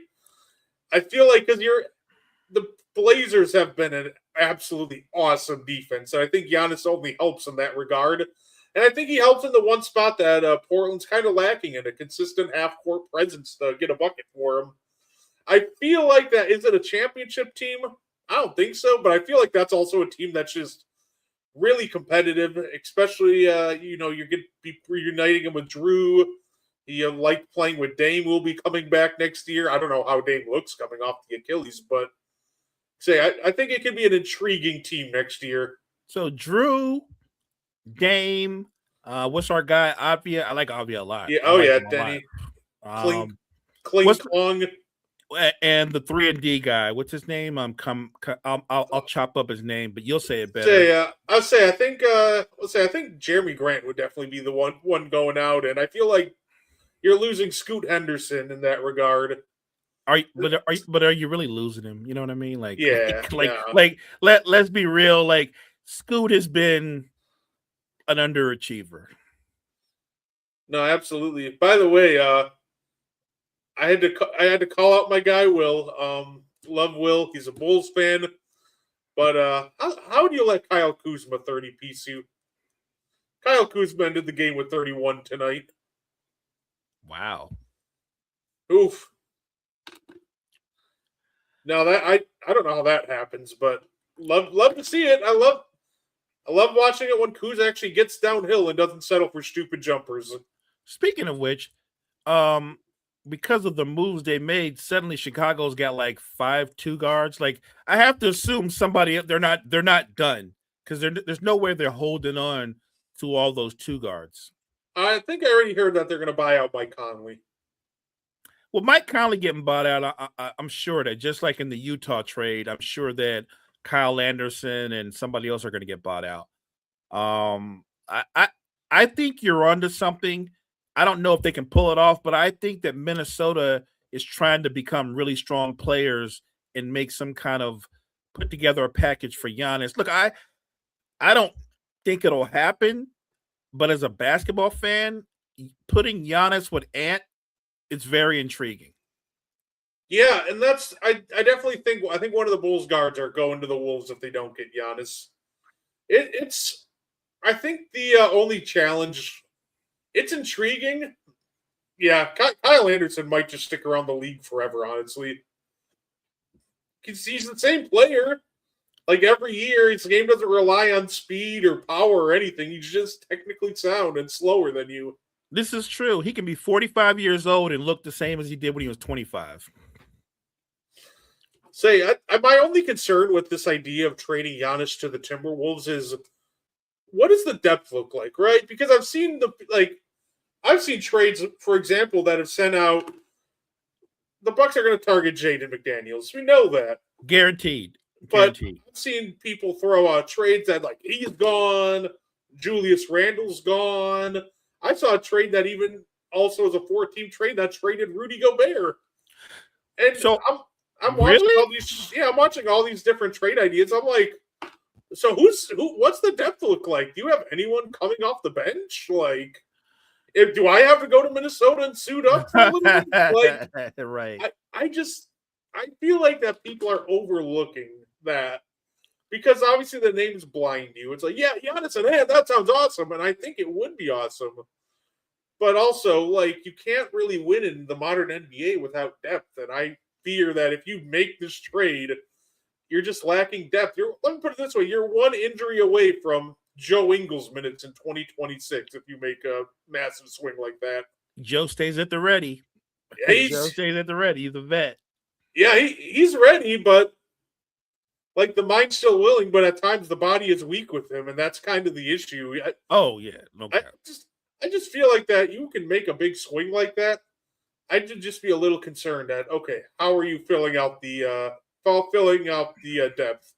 I feel like because the Blazers have been an absolutely awesome defense, and I think Giannis only helps in that regard. And I think he helps in the one spot that Portland's kind of lacking in a consistent half court presence to get a bucket for him. I feel like that is it a championship team? I don't think so, but I feel like that's also a team that's just really competitive, especially you're going to be reuniting him with Drew. He liked playing with Dame. Will be coming back next year. I don't know how Dame looks coming off the Achilles, but I think it could be an intriguing team next year. So Drew, Dame, what's our guy? Avia. I like Avia a lot. Yeah. I Oh like yeah, him a lot. Denny, Kling, Um, Kling what's Klong. and the 3-and-D guy? What's his name? I'll chop up his name, but you'll say it better. Say, I'll say I think let's say I think Jeremy Grant would definitely be the one going out, and I feel like you're losing Scoot Henderson in that regard. Are you really losing him? You know what I mean? Like Yeah, no, let's be real. Like Scoot has been an underachiever. no, absolutely. By the way, I had to call out my guy Will. Love Will. He's a Bulls fan, but how do you let Kyle Kuzma 30 piece you? Kyle Kuzma ended the game with 31 tonight. Wow. Oof. Now that I don't know how that happens, but love to see it. I love watching it when Kuz actually gets downhill and doesn't settle for stupid jumpers. Speaking of which, um, because of the moves they made, suddenly Chicago's got like 5 2 guards. Like I have to assume somebody they're not done because there's no way they're holding on to all those 2 guards. I think I already heard that they're going to buy out Mike Conley. Well, Mike Conley getting bought out, I'm sure that just like in the Utah trade, I'm sure that Kyle Anderson and somebody else are going to get bought out. Um, I, I I think you're onto something. I don't know if they can pull it off, but I think that Minnesota is trying to become really strong players and make some kind of put together a package for Giannis. Look, I don't think it'll happen, but as a basketball fan, putting Giannis with Ant, it's very intriguing. Yeah, and I definitely think I think one of the Bulls guards are going to the Wolves if they don't get Giannis. It's I think the only challenge. It's intriguing. Yeah, Kyle Anderson might just stick around the league forever. Honestly, he's the same player. Like every year, his game doesn't rely on speed or power or anything. He's just technically sound and slower than you. This is true. He can be 45 years old and look the same as he did when he was 25. My only concern with this idea of trading Giannis to the Timberwolves is what does the depth look like, right? Because I've seen trades, for example, that have sent out the Bucks are going to target Jaden McDaniels. We know that, Guaranteed. but Guaranteed. I've seen people throw out trades that like he's gone, Julius Randle's gone. I saw a trade that even also as a 4-team trade that traded Rudy Gobert, and So I'm watching really? all these. Yeah, I'm watching all these different trade ideas. I'm like, so who? What's the depth look like? Do you have anyone coming off the bench? Like, do I have to go to Minnesota and suit up for a little bit? Like, Right. I feel like that people are overlooking that because obviously the names blind you. It's like, yeah, Giannis and that sounds awesome, and I think it would be awesome. But also, like, you can't really win in the modern NBA without depth, and I fear that if you make this trade, you're just lacking depth. Let me put it this way: you're one injury away from Joe Ingles minutes in 2026 if you make a massive swing like that. Joe stays at the ready. Joe stays at the ready. He's a vet. Yeah, he's ready, but like the mind's still willing, but at times the body is weak with him, and that's kind of the issue. I just feel like that you can make a big swing like that. I'd just be a little concerned that okay, how are you filling out the depth?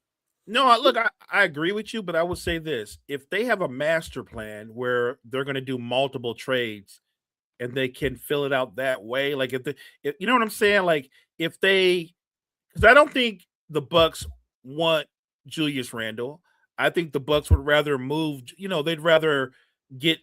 No, look, I agree with you, but I would say this: if they have a master plan where they're going to do multiple trades and they can fill it out that way, like if you know what I'm saying, like if they, because I don't think the Bucks want Julius Randle. I think the Bucks would rather move. They'd rather get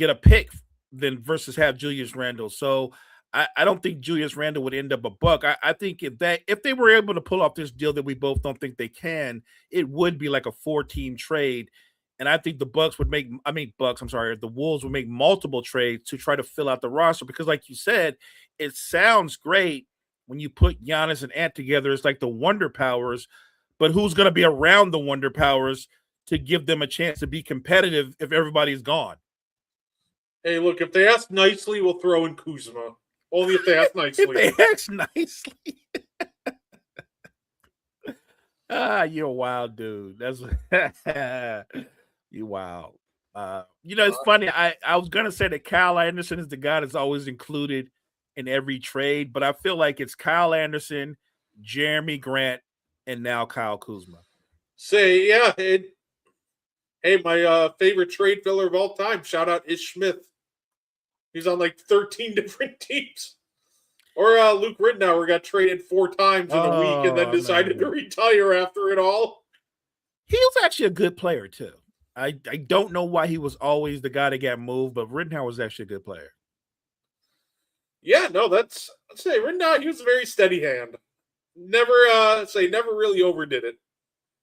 a pick than versus have Julius Randle. So I don't think Julius Randle would end up a Buck. I think if they were able to pull off this deal that we both don't think they can, it would be like a 4-team trade. And I think the Wolves would make multiple trades to try to fill out the roster because, like you said, it sounds great when you put Giannis and Ant together. It's like the Wonder Powers, but who's going to be around the Wonder Powers to give them a chance to be competitive if everybody's gone? Hey, look, if they ask nicely, we'll throw in Kuzma. Only if they ask nicely. If they ask nicely. You're a wild dude. That's you wild. It's funny. I was gonna say that Kyle Anderson is the guy that's always included in every trade, but I feel like it's Kyle Anderson, Jeremy Grant, and now Kyle Kuzma. Hey, my favorite trade filler of all time. Shout out Ish Smith. He's on like 13 different teams. Or Luke Ridnour got traded 4 times in a week and then decided to retire after it all. He was actually a good player, too. I don't know why he was always the guy that got moved, but Ridnour was actually a good player. Yeah, no, I'd say Ridnour, he was a very steady hand. Never really overdid it.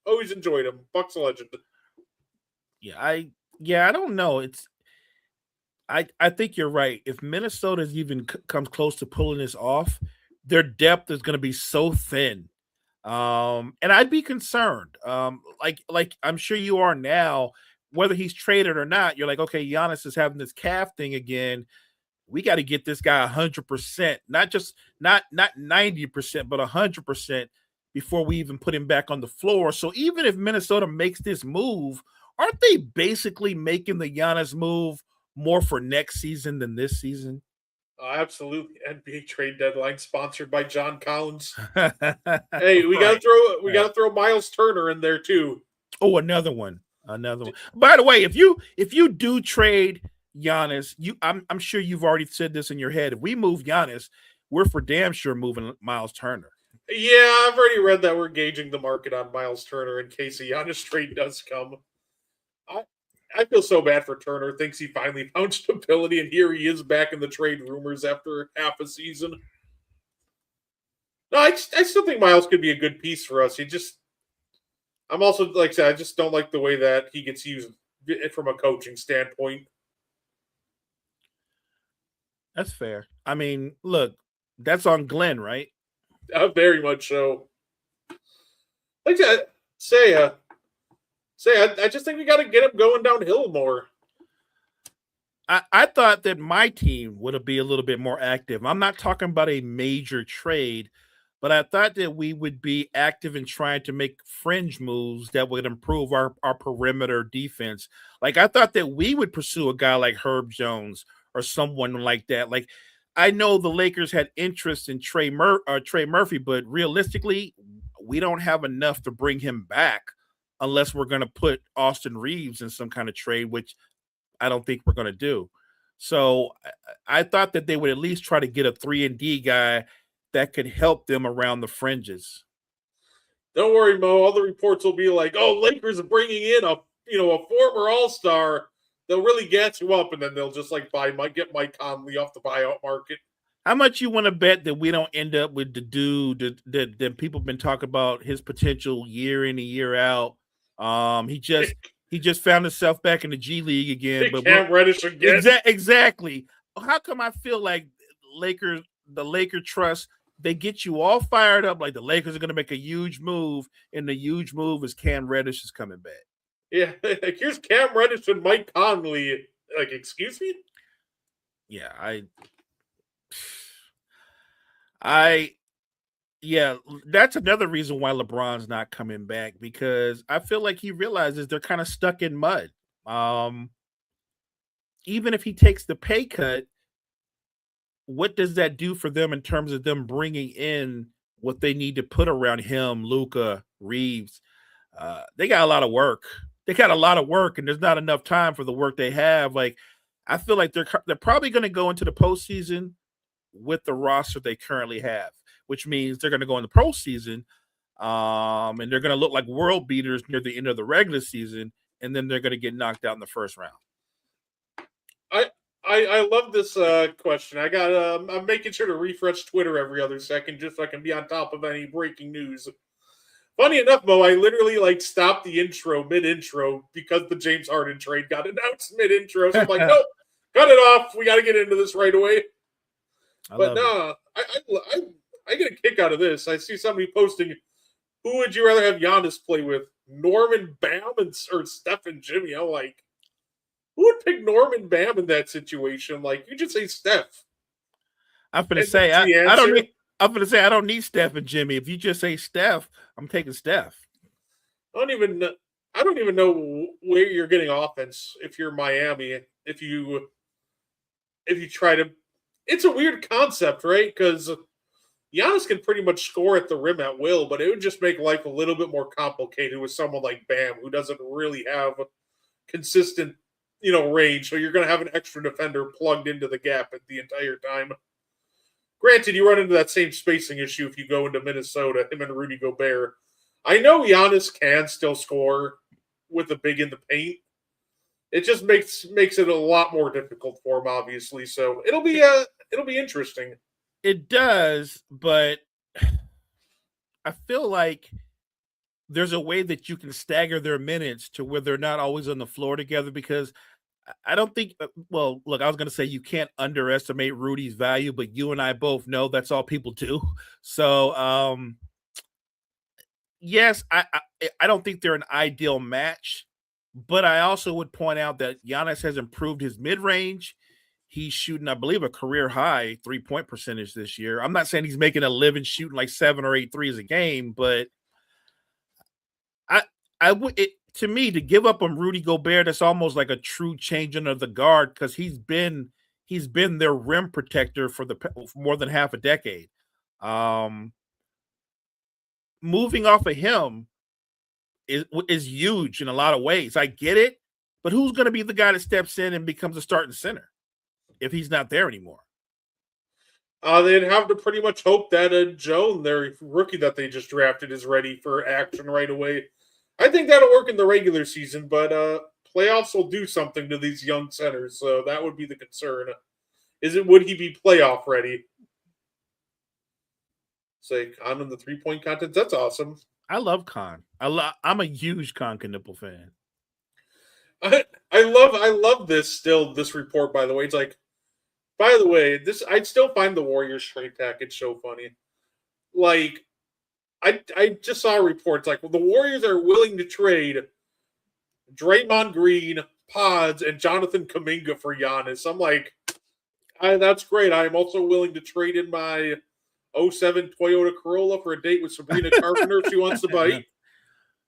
Always enjoyed him. Bucks legend. I don't know. I think you're right. If Minnesota even comes close to pulling this off, their depth is going to be so thin. And I'd be concerned. Like I'm sure you are now, whether he's traded or not, you're like, okay, Giannis is having this calf thing again. We got to get this guy 100%, not 90%, but 100% before we even put him back on the floor. So even if Minnesota makes this move, aren't they basically making the Giannis move more for next season than this season? Absolutely. NBA trade deadline sponsored by John Collins. Hey, we gotta throw Miles Turner in there too. Oh, another one. By the way, if you do trade Giannis, I'm sure you've already said this in your head. If we move Giannis, we're for damn sure moving Miles Turner. Yeah, I've already read that we're gauging the market on Miles Turner in case a Giannis trade does come. I feel so bad for Turner. Thinks he finally found stability, and here he is back in the trade rumors after half a season. No, I still think Miles could be a good piece for us. I'm also, like I said, I just don't like the way that he gets used from a coaching standpoint. That's fair. I mean, look, that's on Glenn, right? Very much so. Like I I just think we got to get him going downhill more. I thought that my team would be a little bit more active. I'm not talking about a major trade, but I thought that we would be active in trying to make fringe moves that would improve our perimeter defense. Like I thought that we would pursue a guy like Herb Jones or someone like that. Like I know the Lakers had interest in Trey Murphy, but realistically, we don't have enough to bring him back unless we're going to put Austin Reeves in some kind of trade, which I don't think we're going to do. So I thought that they would at least try to get a 3-and-D guy that could help them around the fringes. Don't worry, Mo. All the reports will be like, "Oh, Lakers are bringing in a former All-Star they'll really gas you up, and then they'll just like get Mike Conley off the buyout market. How much you want to bet that we don't end up with the dude that people have been talking about his potential year in and year out? He just found himself back in the G League again. But Cam Reddish again. Exactly. How come I feel like the Laker trust, they get you all fired up like the Lakers are going to make a huge move, and the huge move is Cam Reddish is coming back. Yeah, like here's Cam Reddish and Mike Conley. Like, excuse me? Yeah, that's another reason why LeBron's not coming back, because I feel like he realizes they're kind of stuck in mud. Even if he takes the pay cut, what does that do for them in terms of them bringing in what they need to put around him, Luka, Reeves? They got a lot of work. And there's not enough time for the work they have. Like, I feel like they're probably going to go into the postseason with the roster they currently have, which means they're going to go in the postseason, and they're going to look like world beaters near the end of the regular season, and then they're going to get knocked out in the first round. I love this question. I'm making sure to refresh Twitter every other second just so I can be on top of any breaking news. Funny enough, Mo, I literally stopped the intro mid-intro because the James Harden trade got announced mid-intro. So I'm like, nope, cut it off. We got to get into this right away. I get a kick out of this. I see somebody posting, who would you rather have Giannis play with, Norman Bam or Steph and Jimmy? I'm like, who would pick Norman Bam in that situation? Like, you just say Steph. I'm going to say, I don't need Steph and Jimmy. If you just say Steph, I'm taking Steph. I don't even know where you're getting offense if you're Miami. If you try to, it's a weird concept, right? Because Giannis can pretty much score at the rim at will, but it would just make life a little bit more complicated with someone like Bam, who doesn't really have consistent, range. So you're going to have an extra defender plugged into the gap at the entire time. Granted, you run into that same spacing issue if you go into Minnesota, him and Rudy Gobert. I know Giannis can still score with a big in the paint. It just makes it a lot more difficult for him, obviously. So it'll be interesting. It does, but I feel like there's a way that you can stagger their minutes to where they're not always on the floor together, because I don't think, well, look, I was going to say you can't underestimate Rudy's value, but you and I both know that's all people do. So, yes, I don't think they're an ideal match, but I also would point out that Giannis has improved his mid-range. He's shooting, I believe, a career high 3-point percentage this year. I'm not saying he's making a living shooting like 7 or 8 threes a game, but to me, to give up on Rudy Gobert, that's almost like a true changing of the guard, because he's been their rim protector for more than half a decade. Moving off of him is huge in a lot of ways. I get it, but who's going to be the guy that steps in and becomes a starting center if he's not there anymore? They'd have to pretty much hope that Joe, their rookie that they just drafted, is ready for action right away. I think that'll work in the regular season, but playoffs will do something to these young centers, so that would be the concern. Would he be playoff ready? Say Con in the 3-point contest. That's awesome. I love Con. I'm a huge Con Knipple fan. I love this report, by the way. It's like, by the way, I'd still find the Warriors trade package so funny. Like, I just saw reports like, well, the Warriors are willing to trade Draymond Green, Pods, and Jonathan Kuminga for Giannis. I'm like, that's great. I'm also willing to trade in my 07 Toyota Corolla for a date with Sabrina Carpenter if she wants to bite.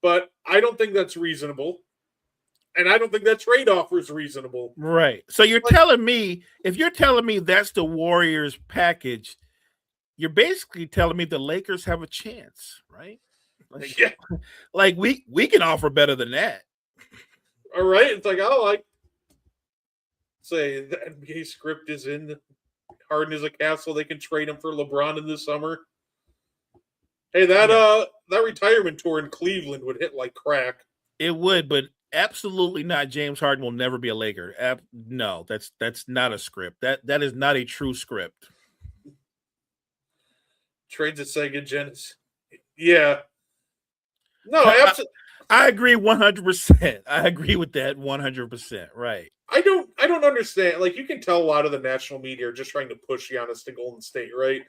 But I don't think that's reasonable. And I don't think that trade offer is reasonable. Right. So if you're telling me that's the Warriors package, you're basically telling me the Lakers have a chance, right? Yeah. Like we can offer better than that. All right. It's like, say the NBA script is in. Harden is a castle. They can trade him for LeBron in the summer. Hey, that retirement tour in Cleveland would hit like crack. It would, but Absolutely not. James Harden will never be a Laker. No, that's not a script. That is not a true script. Trades at Sega Genesis. Yeah. No, I, absolutely. I agree 100%. I agree with that 100%. Right. I don't understand. Like, you can tell a lot of the national media are just trying to push Giannis to Golden State, right?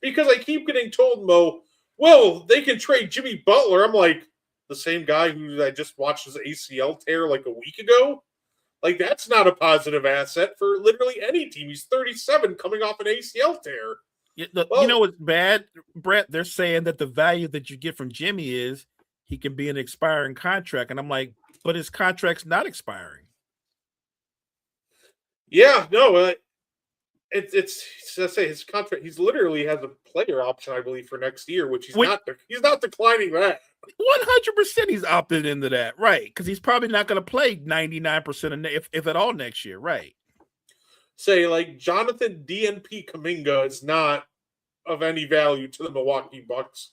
Because I keep getting told, Mo, well, they can trade Jimmy Butler. I'm like, the same guy who I just watched his ACL tear like a week ago. Like, that's not a positive asset for literally any team. He's 37 coming off an ACL tear. You Well, know what's bad, Brett? They're saying that the value that you get from Jimmy is he can be an expiring contract. And I'm like, but his contract's not expiring. yeah, no, it's I say his contract. He's literally has a player option, I believe, for next year, which he's not declining that. 100% he's opted into that, right? Because he's probably not going to play 99% if at all next year, right? Say like Jonathan DNP Kuminga is not of any value to the Milwaukee Bucks.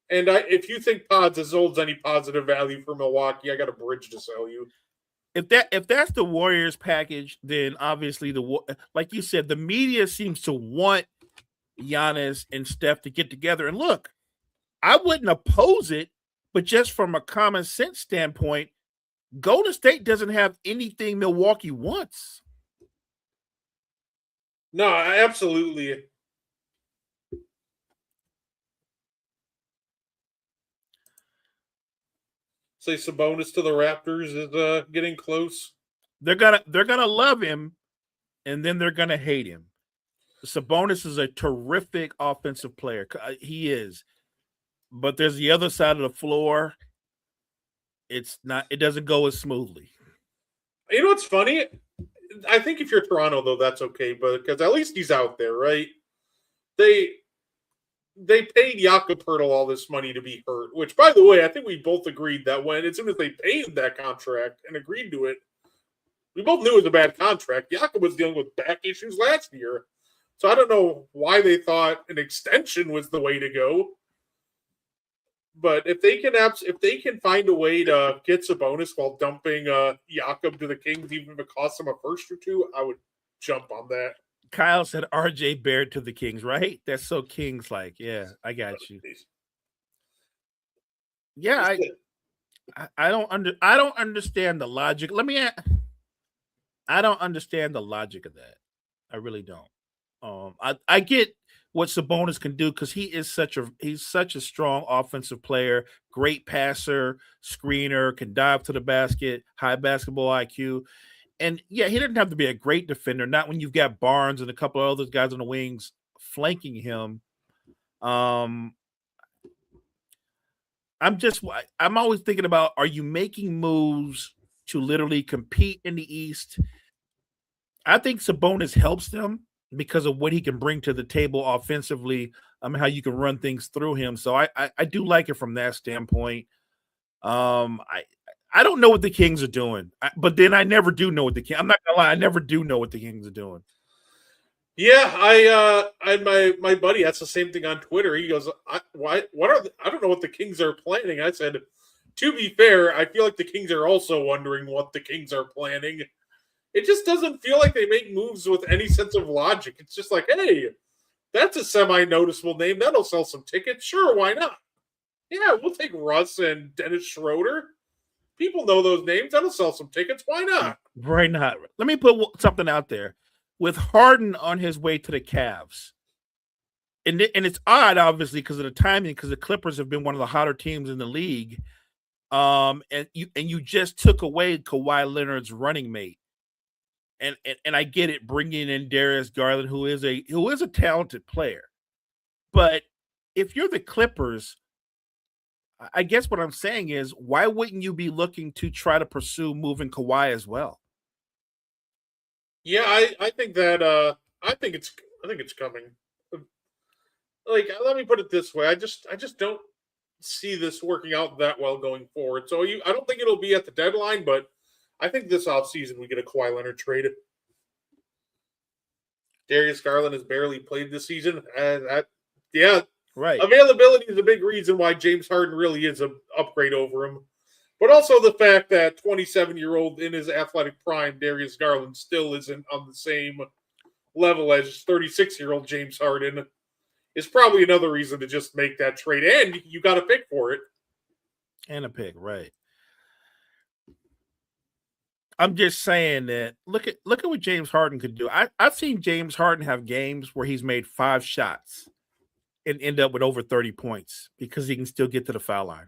And if you think Pods has holds any positive value for Milwaukee, I got a bridge to sell you. If that's the Warriors package, then obviously like you said, the media seems to want Giannis and Steph to get together. And look, I wouldn't oppose it, but just from a common sense standpoint, Golden State doesn't have anything Milwaukee wants. No, absolutely. Say Sabonis to the Raptors is getting close. They're gonna love him, and then they're gonna hate him. Sabonis is a terrific offensive player. He is, but there's the other side of the floor. It's not. It doesn't go as smoothly. You know what's funny? I think if you're Toronto, though, that's okay, but because at least he's out there, right? They paid Jakob Poeltl all this money to be hurt, which, by the way, I think we both agreed that when as soon as they paid that contract and agreed to it, we both knew it was a bad contract. Jakob was dealing with back issues last year, so I don't know why they thought an extension was the way to go. But if they can find a way to get Sabonis while dumping Jakob to the Kings, even if it costs them a first or two, I would jump on that. Kyle said RJ Barrett to the Kings, right? That's so Kings like. Yeah, I got you. Yeah, I don't understand the logic. I don't understand the logic of that. I really don't. I get what Sabonis can do because he's such a strong offensive player, great passer, screener, can dive to the basket, high basketball IQ. And yeah, he doesn't have to be a great defender, not when you've got Barnes and a couple of other guys on the wings flanking him. I'm always thinking about, are you making moves to literally compete in the East? I think Sabonis helps them because of what he can bring to the table offensively. How you can run things through him. So I do like it from that standpoint. I don't know what the Kings are doing, but then I never do know what the Kings. I'm not gonna lie, I never do know what the Kings are doing. Yeah, I my buddy. That's the same thing on Twitter. He goes, I don't know what the Kings are planning. I said, to be fair, I feel like the Kings are also wondering what the Kings are planning. It just doesn't feel like they make moves with any sense of logic. It's just like, hey, that's a semi-noticeable name. That'll sell some tickets. Sure, why not? Yeah, we'll take Russ and Dennis Schroeder. People know those names. That'll sell some tickets. Why not? Why not? Let me put something out there. With Harden on his way to the Cavs, and it's odd, obviously, because of the timing, because the Clippers have been one of the hotter teams in the league. And you just took away Kawhi Leonard's running mate. And I get it, bringing in Darius Garland, who is a talented player. But if you're the Clippers, I guess what I'm saying is, why wouldn't you be looking to try to pursue moving Kawhi as well? Yeah, I think that I think it's coming. Like, let me put it this way: I just don't see this working out that well going forward. So I don't think it'll be at the deadline, but I think this offseason we get a Kawhi Leonard trade. Darius Garland has barely played this season. Yeah, right. Availability is a big reason why James Harden really is an upgrade over him. But also the fact that 27-year-old in his athletic prime, Darius Garland, still isn't on the same level as 36-year-old James Harden is probably another reason to just make that trade. And you got to pick for it. And a pick, right. I'm just saying that look at what James Harden could do. I've seen James Harden have games where he's made 5 shots and end up with over 30 points because he can still get to the foul line.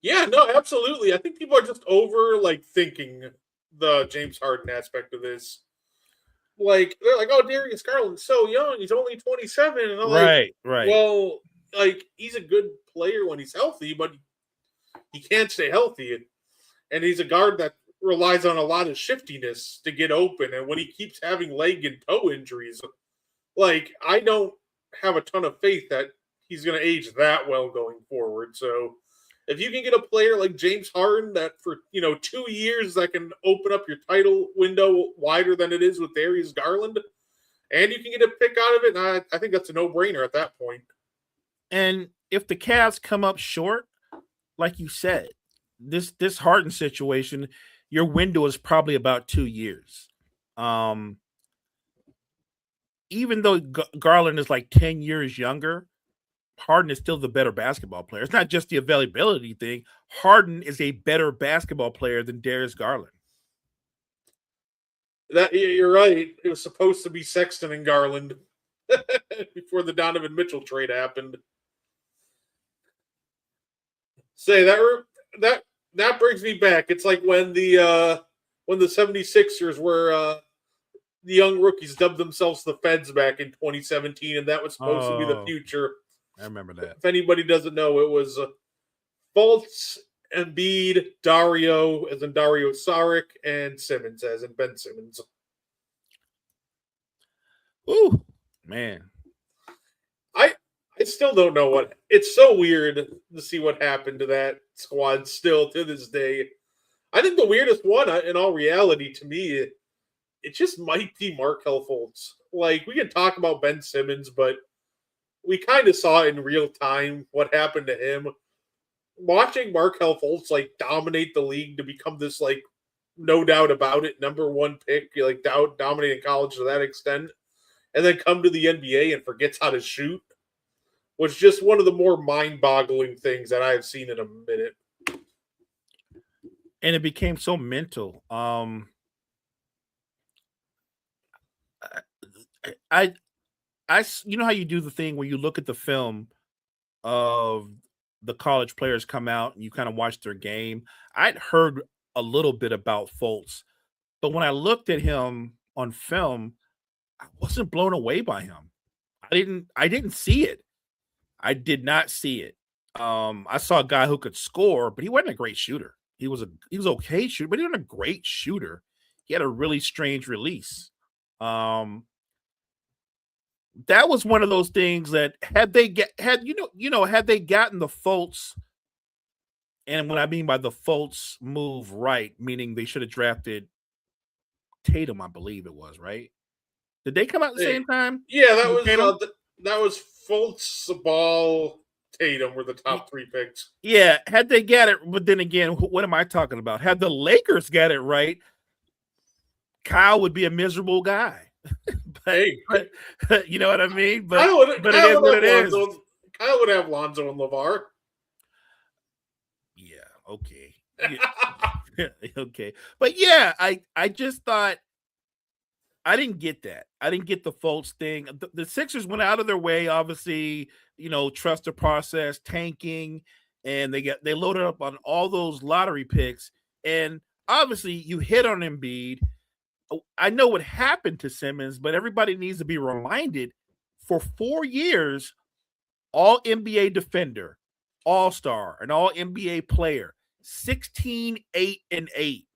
Yeah, no, absolutely. I think people are just over thinking the James Harden aspect of this. Like they're like, oh, Darius Garland's so young, he's only 27, and I'm Right. well, he's a good player when he's healthy, but he can't stay healthy, and he's a guard that relies on a lot of shiftiness to get open, and when he keeps having leg and toe injuries, I don't have a ton of faith that he's going to age that well going forward. So if you can get a player like James Harden that for 2 years that can open up your title window wider than it is with Darius Garland, and you can get a pick out of it, I think that's a no-brainer at that point. And if the Cavs come up short, like you said, this Harden situation, your window is probably about 2 years. Even though Garland is like 10 years younger, Harden is still the better basketball player. It's not just the availability thing. Harden is a better basketball player than Darius Garland. That you're right. It was supposed to be Sexton and Garland before the Donovan Mitchell trade happened. Say that brings me back. It's like when the 76ers were the young rookies dubbed themselves the Feds back in 2017, and that was supposed to be the future. I remember that. If anybody doesn't know, it was Fultz, Embiid, Dario, as in Dario Saric, and Simmons, as in Ben Simmons. Ooh, man. I still don't know what. It's so weird to see what happened to that squad still to this day. I think the weirdest one, in all reality, to me, it just might be Markelle Fultz. We can talk about Ben Simmons, but we kind of saw in real time what happened to him. Watching Markelle Fultz dominate the league to become this no doubt about it #1 pick, dominating college to that extent, and then come to the NBA and forgets how to shoot, was just one of the more mind-boggling things that I've seen in a minute. And it became so mental. You know how you do the thing where you look at the film of the college players come out and you kind of watch their game. I'd heard a little bit about Fultz, but when I looked at him on film, I wasn't blown away by him. I didn't see it. I did not see it. I saw a guy who could score, but he wasn't a great shooter. He was okay shooter, but he wasn't a great shooter. He had a really strange release. That was one of those things that had they gotten the Fultz, and what I mean by the Fultz move right, meaning they should have drafted Tatum, I believe it was, right? Did they come out at the same time? Yeah, that was Fultz, Ball, Tatum were the top 3 picks. Yeah, had they got it, but then again, what am I talking about? Had the Lakers got it right, Kyle would be a miserable guy. But you know what I mean? But it is what it is. Kyle would have Lonzo and LeVar. Yeah, okay. Yeah, okay. But yeah, I just thought I didn't get that. I didn't get the Fultz thing. The Sixers went out of their way, obviously, trust the process, tanking, and they loaded up on all those lottery picks. And obviously, you hit on Embiid. I know what happened to Simmons, but everybody needs to be reminded for 4 years, all NBA defender, all-star, and all NBA player, 16, 8, and 8.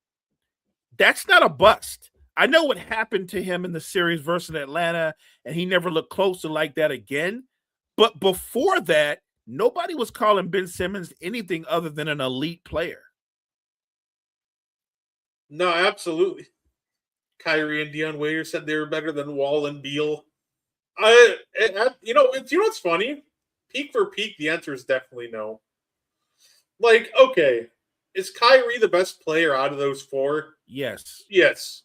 That's not a bust. I know what happened to him in the series versus Atlanta, and he never looked close to like that again. But before that, nobody was calling Ben Simmons anything other than an elite player. No, absolutely. Kyrie and Dion Waiters said they were better than Wall and Beal. You know what's funny? Peak for peak, the answer is definitely no. Like, okay, is Kyrie the best player out of those four? Yes. Yes.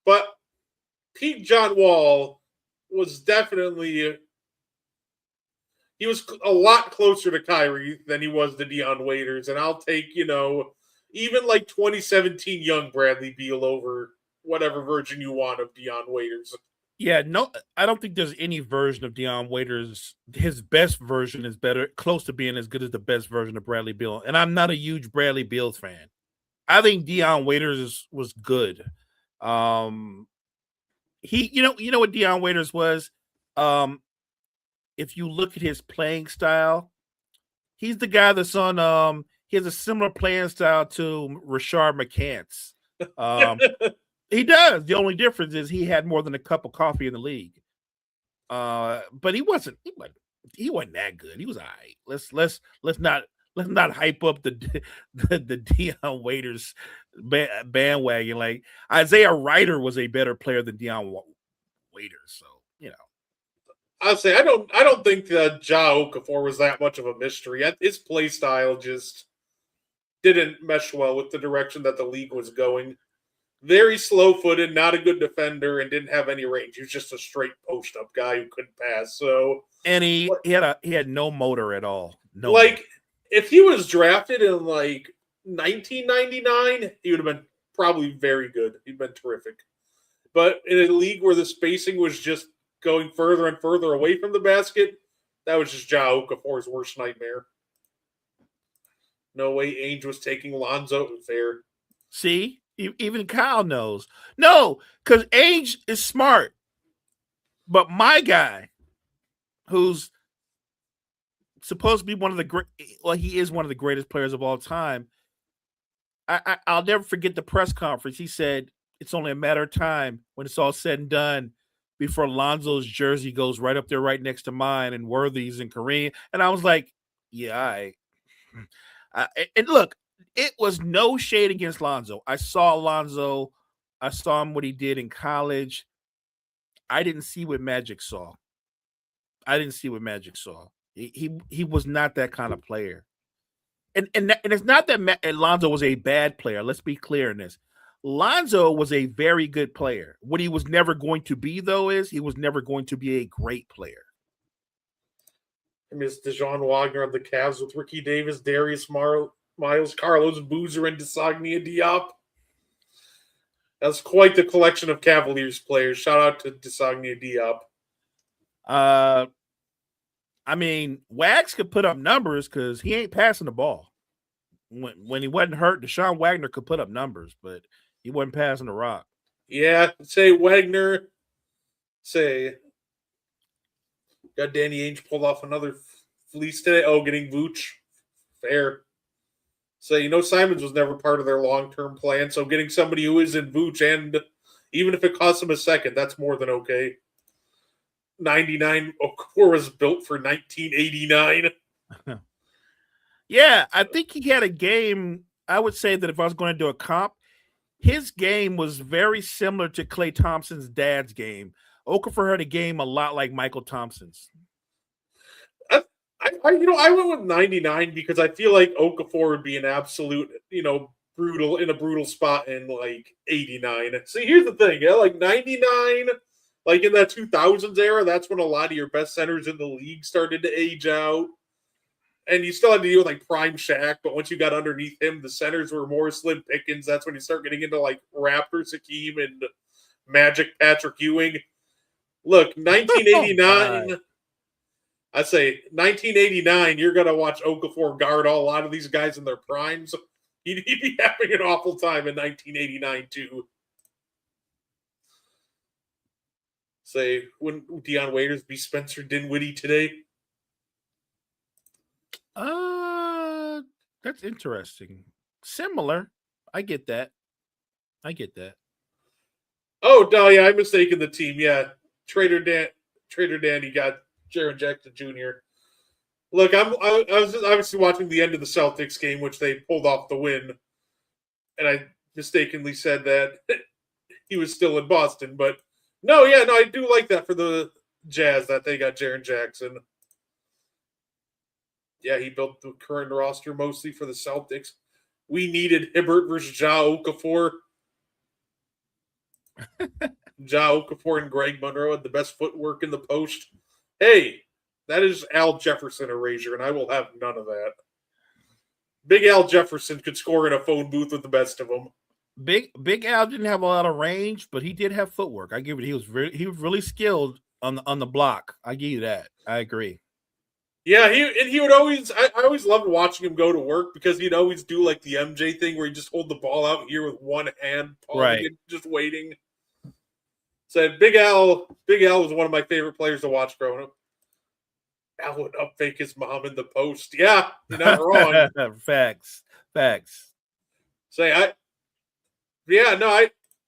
But Pete John Wall was definitely he was a lot closer to Kyrie than he was to Deion Waiters, and I'll take even like 2017 young Bradley Beal over whatever version you want of Deion Waiters. Yeah, no, I don't think there's any version of Deion Waiters. His best version is better, close to being as good as the best version of Bradley Beal. And I'm not a huge Bradley Beal fan. I think Deion Waiters was good. Um, you know what Deion Waiters was. Um, if you look at his playing style, he's the guy that's on. He has a similar playing style to Rashard McCants. He does. The only difference is he had more than a cup of coffee in the league. But he wasn't that good. He was all right. Let's not hype up the Deion Waiters bandwagon. Like Isaiah Ryder was a better player than Deion Waiters. So you know. I'll say I don't think Ja Okafor was that much of a mystery. His play style just didn't mesh well with the direction that the league was going. Very slow footed, not a good defender, and didn't have any range. He was just a straight post up guy who couldn't pass. So And he had no motor at all. No like motor. if he was drafted in like 1999, he would have been probably very good. He'd been terrific. But in a league where the spacing was just going further and further away from the basket, that was just Ja Okafor's worst nightmare. No way Ainge was taking Lonzo fair. See, even Kyle knows. No, because Ainge is smart. But my guy, who's supposed to be one of the great, well, he is one of the greatest players of all time. I'll never forget the press conference. He said it's only a matter of time when it's all said and done before Lonzo's jersey goes right up there, right next to mine, and Worthy's and Kareem. And I was like, yeah, and look, it was no shade against Lonzo. I saw Lonzo. I saw him what he did in college. I didn't see what Magic saw. He was not that kind of player. And it's not that Lonzo was a bad player. Let's be clear in this. Lonzo was a very good player. What he was never going to be, though, is he was never going to be a great player. I miss DeJohn Wagner of the Cavs with Ricky Davis, Darius Miles, Carlos Boozer, and Desagnia Diop. That's quite the collection of Cavaliers players. Shout out to Desagnia Diop. I mean, Wags could put up numbers because he ain't passing the ball. When he wasn't hurt, Deshaun Wagner could put up numbers, but he wasn't passing the rock. Yeah, say Wagner. Say, got Danny Ainge pulled off another fleece today. Oh, getting Vooch. Fair. Say, Simons was never part of their long-term plan, so getting somebody who is in Vooch, and even if it costs him a second, that's more than okay. 99 Okafor was built for 1989. Yeah, I think he had a game. I would say that if I was going to do a comp, his game was very similar to Klay Thompson's dad's game. Okafor had a game a lot like Michael Thompson's. I went with 99 because I feel like Okafor would be an absolute, brutal spot in like 89. See, here's the thing, like 99, like in that 2000s era, that's when a lot of your best centers in the league started to age out. And you still had to deal with like prime Shaq, but once you got underneath him, the centers were more Slim Pickens. That's when you start getting into like Raptor Hakeem and Magic Patrick Ewing. Look, 1989. I say 1989. You're gonna watch Okafor guard a lot of these guys in their primes. He'd be having an awful time in 1989 too. Say, wouldn't Deion Waiters be Spencer Dinwiddie today? That's interesting. Similar. I get that. Oh, no, yeah, I'm mistaken the team. Yeah, Trader Danny got Jaren Jackson Jr. Look, I was just obviously watching the end of the Celtics game, which they pulled off the win, and I mistakenly said that he was still in Boston. But no, I do like that for the Jazz that they got Jaren Jackson. Yeah, he built the current roster mostly for the Celtics. We needed Hibbert versus Ja Okafor. Ja Okafor and Greg Monroe had the best footwork in the post. Hey, that is Al Jefferson erasure, and I will have none of that. Big Al Jefferson could score in a phone booth with the best of them. Big Al didn't have a lot of range, but he did have footwork. I give it. He was really skilled on the block. I give you that. I agree. Yeah, he would always. I always loved watching him go to work because he'd always do like the MJ thing where he just hold the ball out here with one hand, palming Right. it, just waiting. Said Big Al. Big Al was one of my favorite players to watch growing up. Al would up fake his mom in the post. Yeah, you're not wrong. Facts. Say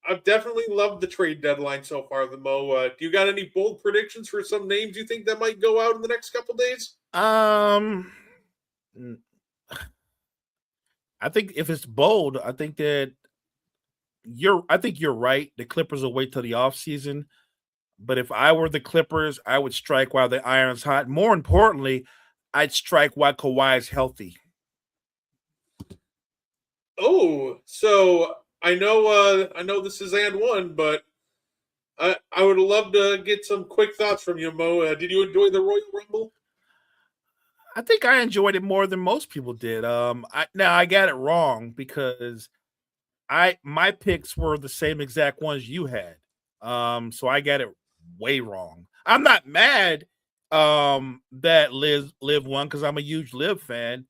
I've definitely loved the trade deadline so far. The Mo, do you got any bold predictions for some names you think that might go out in the next couple days? I think if it's bold, I think you're right. The Clippers will wait till the offseason. But if I were the Clippers, I would strike while the iron's hot. More importantly, I'd strike while Kawhi is healthy. Oh, so I know this is and one, but I would love to get some quick thoughts from you, Mo. Did you enjoy the Royal Rumble? I think I enjoyed it more than most people did. I got it wrong because my picks were the same exact ones you had. So I got it way wrong. I'm not mad that Liv won because I'm a huge Liv fan,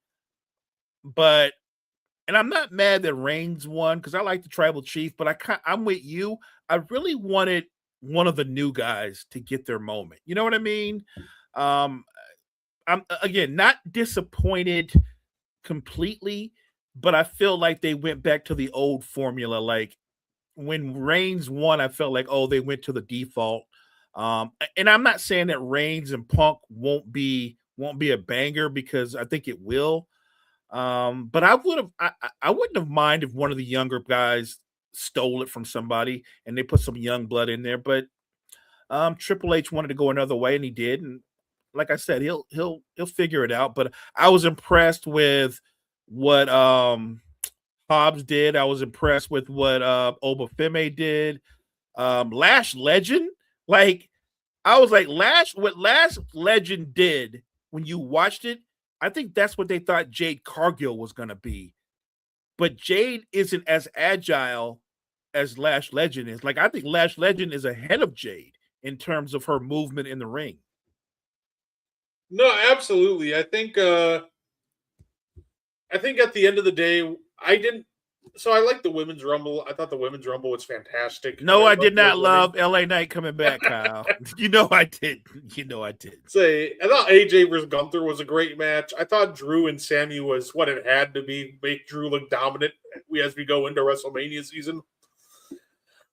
and I'm not mad that Reigns won because I like the Tribal Chief, but I'm with you. I really wanted one of the new guys to get their moment. You know what I mean? I'm again not disappointed completely, but I feel like they went back to the old formula. Like when Reigns won, I felt like, oh, they went to the default. And I'm not saying that Reigns and Punk won't be a banger because I think it will. But I wouldn't have mind if one of the younger guys stole it from somebody and they put some young blood in there. But Triple H wanted to go another way, and he did. And like I said, he'll figure it out. But I was impressed with what Hobbs did. I was impressed with what Obafemi did. Lash Legend, like I was like, what Lash Legend did when you watched it, I think that's what they thought Jade Cargill was gonna be. But Jade isn't as agile as Lash Legend is. Like I think Lash Legend is ahead of Jade in terms of her movement in the ring. No, absolutely. I think at the end of the day, I didn't. So I like the women's rumble. I thought the women's rumble was fantastic. No, I did not winning. love LA Knight coming back, Kyle. You know I did. You know I did. I thought AJ versus Gunther was a great match. I thought Drew and Sammy was what it had to be. Make Drew look dominant as we go into WrestleMania season.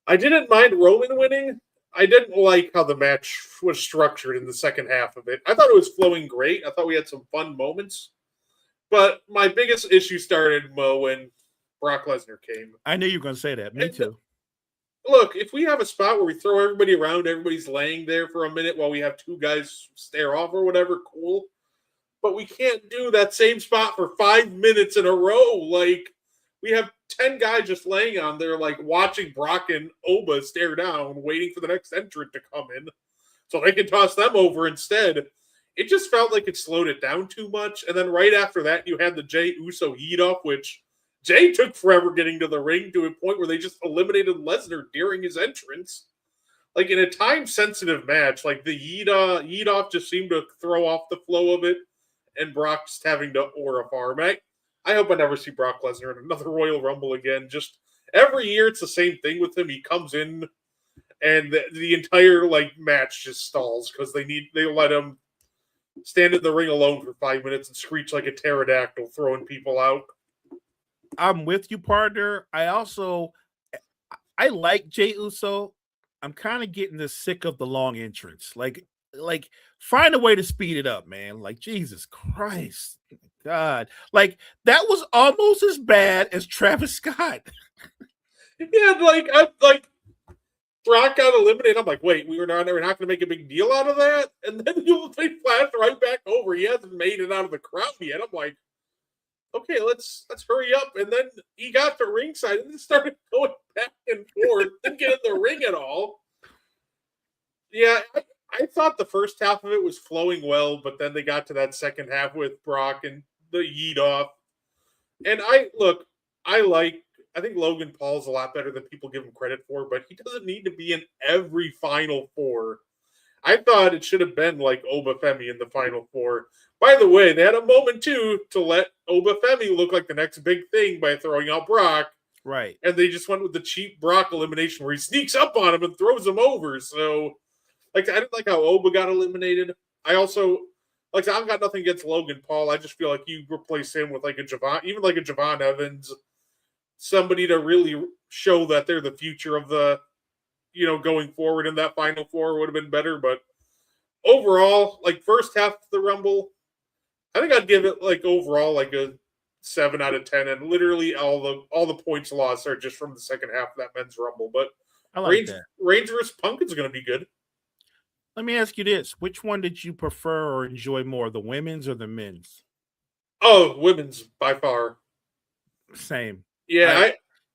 I didn't mind Roman winning. I didn't like how the match was structured in the second half of it. I thought it was flowing great. I thought we had some fun moments. But my biggest issue started, Mo, when Brock Lesnar came. I knew you were going to say that. Me too. Look, if we have a spot where we throw everybody around, everybody's laying there for a minute while we have two guys stare off or whatever, cool. But we can't do that same spot for 5 minutes in a row. Like, we have 10 guys just laying on there, like, watching Brock and Oba stare down, waiting for the next entrant to come in so they can toss them over instead. It just felt like it slowed it down too much. And then right after that, you had the Jey Uso heat up, which Jey took forever getting to the ring to a point where they just eliminated Lesnar during his entrance. Like in a time-sensitive match, like the heat off just seemed to throw off the flow of it, and Brock just having to aura farm. I hope I never see Brock Lesnar in another Royal Rumble again. Just every year, it's the same thing with him. He comes in, and the entire match just stalls because they let him stand in the ring alone for 5 minutes and screech like a pterodactyl, throwing people out. I'm with you, partner. I like Jey Uso. I'm kind of getting this sick of the long entrance. Like find a way to speed it up, man. Like Jesus Christ, God. Like that was almost as bad as Travis Scott. Yeah, Brock got eliminated. I'm like, wait, we're not going to make a big deal out of that? And then they flash right back over. He hasn't made it out of the crowd yet. I'm like, okay, let's hurry up. And then he got to ringside and then started going back and forth. Didn't get in the ring at all. Yeah, I thought the first half of it was flowing well, but then they got to that second half with Brock and the yeet off. And I think Logan Paul's a lot better than people give him credit for, but he doesn't need to be in every Final Four. I thought it should have been like Obafemi in the Final Four. By the way, they had a moment too to let Obafemi look like the next big thing by throwing out Brock. Right. And they just went with the cheap Brock elimination where he sneaks up on him and throws him over. So, I didn't like how Oba got eliminated. I also, I've got nothing against Logan Paul. I just feel like you replace him with like a Javon Evans, somebody to really show that they're the future of the, going forward in that Final Four would have been better. But overall, first half of the Rumble, I think I'd give it overall a 7 out of 10, and literally all the points lost are just from the second half of that men's Rumble. But I like that. Reigns versus Punk is going to be good. Let me ask you this: which one did you prefer or enjoy more, the women's or the men's? Oh, women's by far. Same. Yeah,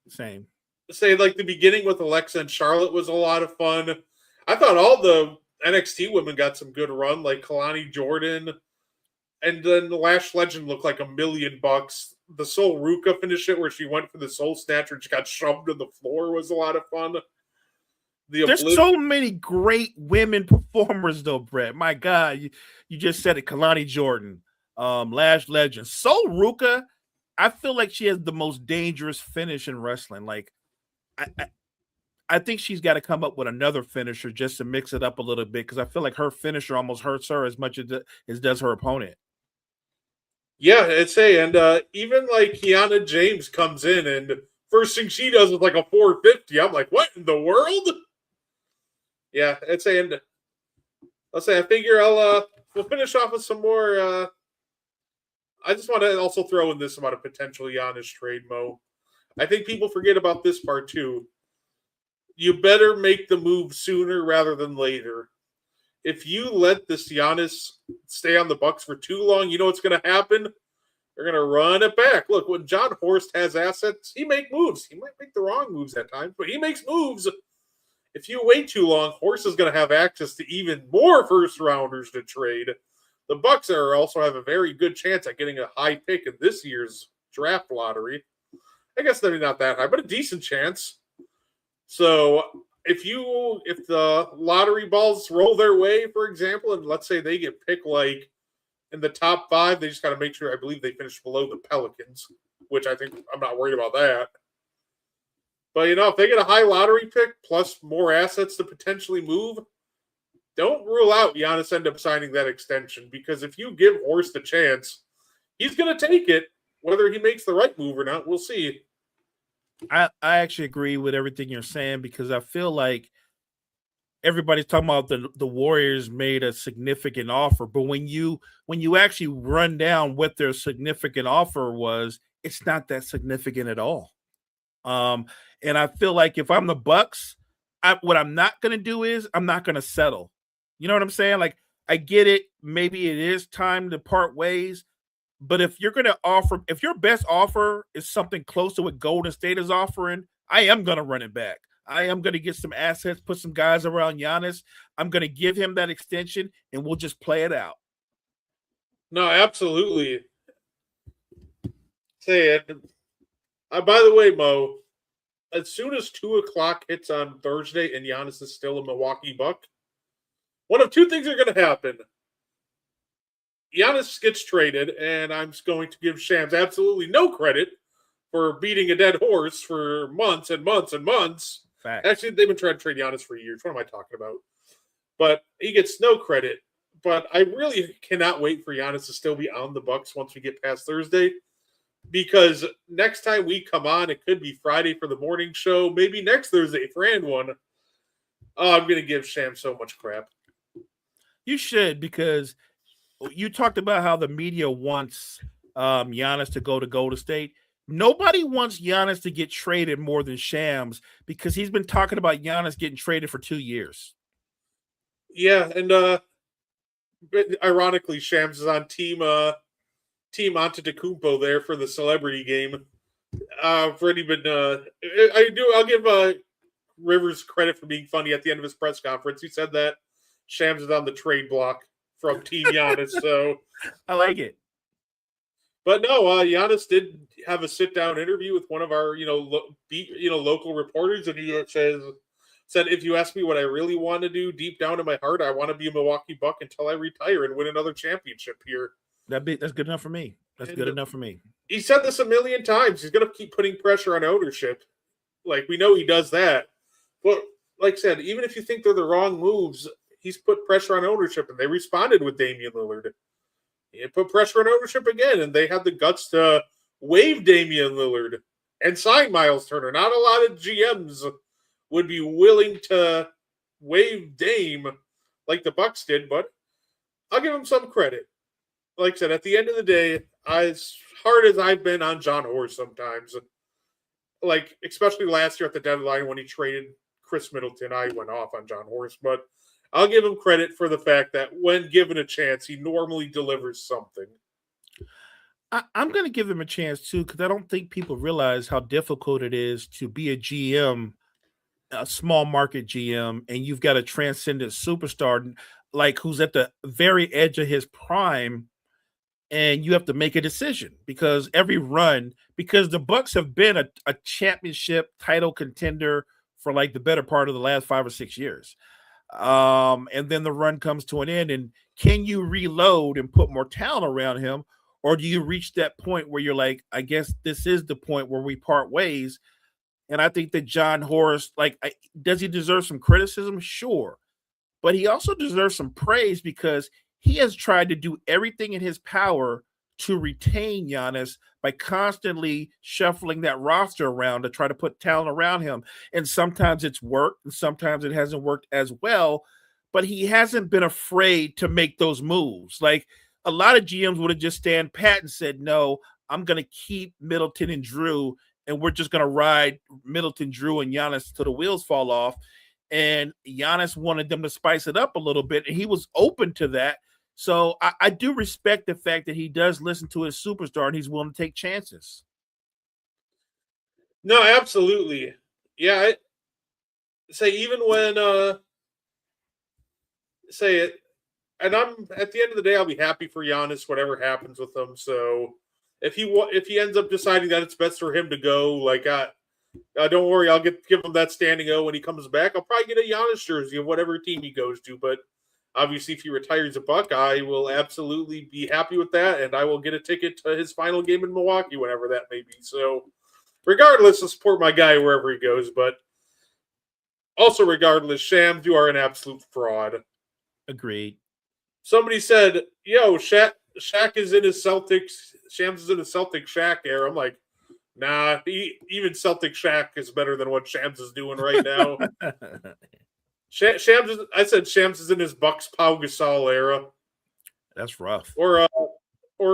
same. Say the beginning with Alexa and Charlotte was a lot of fun. I thought all the NXT women got some good run, like Kalani Jordan, and then the Lash Legend looked like $1,000,000. The Soul Ruka finish it where she went for the Soul Snatcher and she got shoved to the floor was a lot of fun. There's so many great women performers, though, Brett. My God, you just said it. Kalani Jordan, Lash Legend, Soul Ruka. I feel like she has the most dangerous finish in wrestling. I think she's got to come up with another finisher just to mix it up a little bit because I feel like her finisher almost hurts her as much as does her opponent. Yeah, and even Kiana James comes in and first thing she does is a 450. I'm like, what in the world? Yeah, and I figure we'll finish off with some more. I just want to also throw in this about a potential Giannis trade, Mo. I think people forget about this part too. You better make the move sooner rather than later. If you let this Giannis stay on the Bucks for too long, you know what's going to happen? They're going to run it back. Look, when John Horst has assets, he makes moves. He might make the wrong moves at times, but he makes moves. If you wait too long, Horst is going to have access to even more first rounders to trade. The Bucks also have a very good chance at getting a high pick in this year's draft lottery. I guess maybe not that high, but a decent chance. So if the lottery balls roll their way, for example, and let's say they get picked in the top 5, they just got to make sure. I believe they finish below the Pelicans, which I think I'm not worried about that. But if they get a high lottery pick plus more assets to potentially move, don't rule out Giannis end up signing that extension, because if you give Horst a chance, he's going to take it. Whether he makes the right move or not, we'll see. I actually agree with everything you're saying because I feel like everybody's talking about the Warriors made a significant offer, but when you actually run down what their significant offer was, it's not that significant at all. And I feel like if I'm the Bucks, what I'm not going to do is I'm not going to settle. You know what I'm saying? I get it. Maybe it is time to part ways. But if you're going to offer, if your best offer is something close to what Golden State is offering, I am going to run it back. I am going to get some assets, put some guys around Giannis. I'm going to give him that extension, and we'll just play it out. No, absolutely. Say it. By the way, Mo, as soon as 2:00 hits on Thursday and Giannis is still a Milwaukee Buck, one of two things are going to happen. Giannis gets traded, and I'm going to give Shams absolutely no credit for beating a dead horse for months and months and months. Facts. Actually, they've been trying to trade Giannis for years. What am I talking about? But he gets no credit. But I really cannot wait for Giannis to still be on the Bucks once we get past Thursday, because next time we come on, it could be Friday for the morning show, maybe next Thursday for and one. Oh, I'm going to give Shams so much crap. You should, because you talked about how the media wants Giannis to go to Golden State. Nobody wants Giannis to get traded more than Shams because he's been talking about Giannis getting traded for 2 years. Yeah, and ironically, Shams is on team Antetokounmpo there for the celebrity game. I've already been. I'll give Rivers credit for being funny at the end of his press conference. He said that Shams is on the trade block from Team Giannis. So I like it. But no, Giannis did have a sit-down interview with one of our, local reporters, and he said, if you ask me what I really want to do deep down in my heart, I want to be a Milwaukee Buck until I retire and win another championship here. That's good enough for me. Good enough for me. He said this a million times. He's going to keep putting pressure on ownership. Like, we know he does that. But like I said, even if you think they're the wrong moves, he's put pressure on ownership, and they responded with Damian Lillard. He put pressure on ownership again, and they had the guts to waive Damian Lillard and sign Miles Turner. Not a lot of GMs would be willing to waive Dame like the Bucks did, but I'll give him some credit. Like I said, at the end of the day, as hard as I've been on John Horst sometimes, like especially last year at the deadline when he traded Chris Middleton, I went off on John Horst, but I'll give him credit for the fact that when given a chance, he normally delivers something. I'm going to give him a chance too, because I don't think people realize how difficult it is to be a GM, a small market GM, and you've got a transcendent superstar like who's at the very edge of his prime, and you have to make a decision because because the Bucks have been a championship title contender for like the better part of the last 5 or 6 years. And then the run comes to an end, and can you reload and put more talent around him, or do you reach that point where you're like, I guess this is the point where we part ways? And I think that John Horst, does he deserve some criticism? Sure, but he also deserves some praise because he has tried to do everything in his power to retain Giannis by constantly shuffling that roster around to try to put talent around him. And sometimes it's worked and sometimes it hasn't worked as well, but he hasn't been afraid to make those moves. Like a lot of GMs would have just stand pat and said, no, I'm going to keep Middleton and Drew, and we're just going to ride Middleton, Drew, and Giannis till the wheels fall off. And Giannis wanted them to spice it up a little bit, and he was open to that. So I do respect the fact that he does listen to his superstar and he's willing to take chances. No, absolutely. Yeah. Even when and I'm at the end of the day, I'll be happy for Giannis, whatever happens with him. So if he ends up deciding that it's best for him to go, don't worry, I'll give him that standing O when he comes back. I'll probably get a Giannis jersey of whatever team he goes to, but obviously, if he retires a Buck, I will absolutely be happy with that, and I will get a ticket to his final game in Milwaukee, whenever that may be. So, regardless, I'll support my guy wherever he goes. But also, regardless, Shams, you are an absolute fraud. Agreed. Somebody said, "Yo, Shaq is in his Celtics. Shams is in his Celtic Shaq era." I'm like, nah. Even Celtic Shaq is better than what Shams is doing right now. I said Shams is in his Bucks Pau Gasol era. That's rough. Or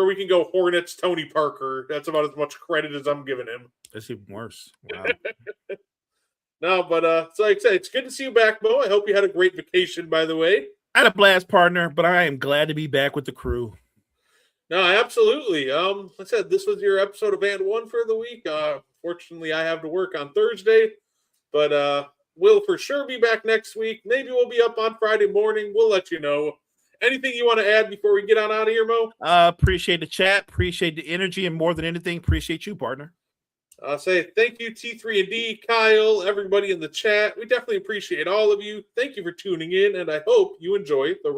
we can go Hornets Tony Parker. That's about as much credit as I'm giving him. That's even worse. Wow. No, but so like I said, it's good to see you back, Mo. I hope you had a great vacation, by the way. I had a blast, partner, but I am glad to be back with the crew. No, absolutely. Like I said, this was your episode of And One for the week. Fortunately, I have to work on Thursday, but we'll for sure be back next week. Maybe we'll be up on Friday morning. We'll let you know. Anything you want to add before we get on out of here, Mo? Appreciate the chat. Appreciate the energy. And more than anything, appreciate you, partner. Say thank you, T3&D, Kyle, everybody in the chat. We definitely appreciate all of you. Thank you for tuning in, and I hope you enjoy the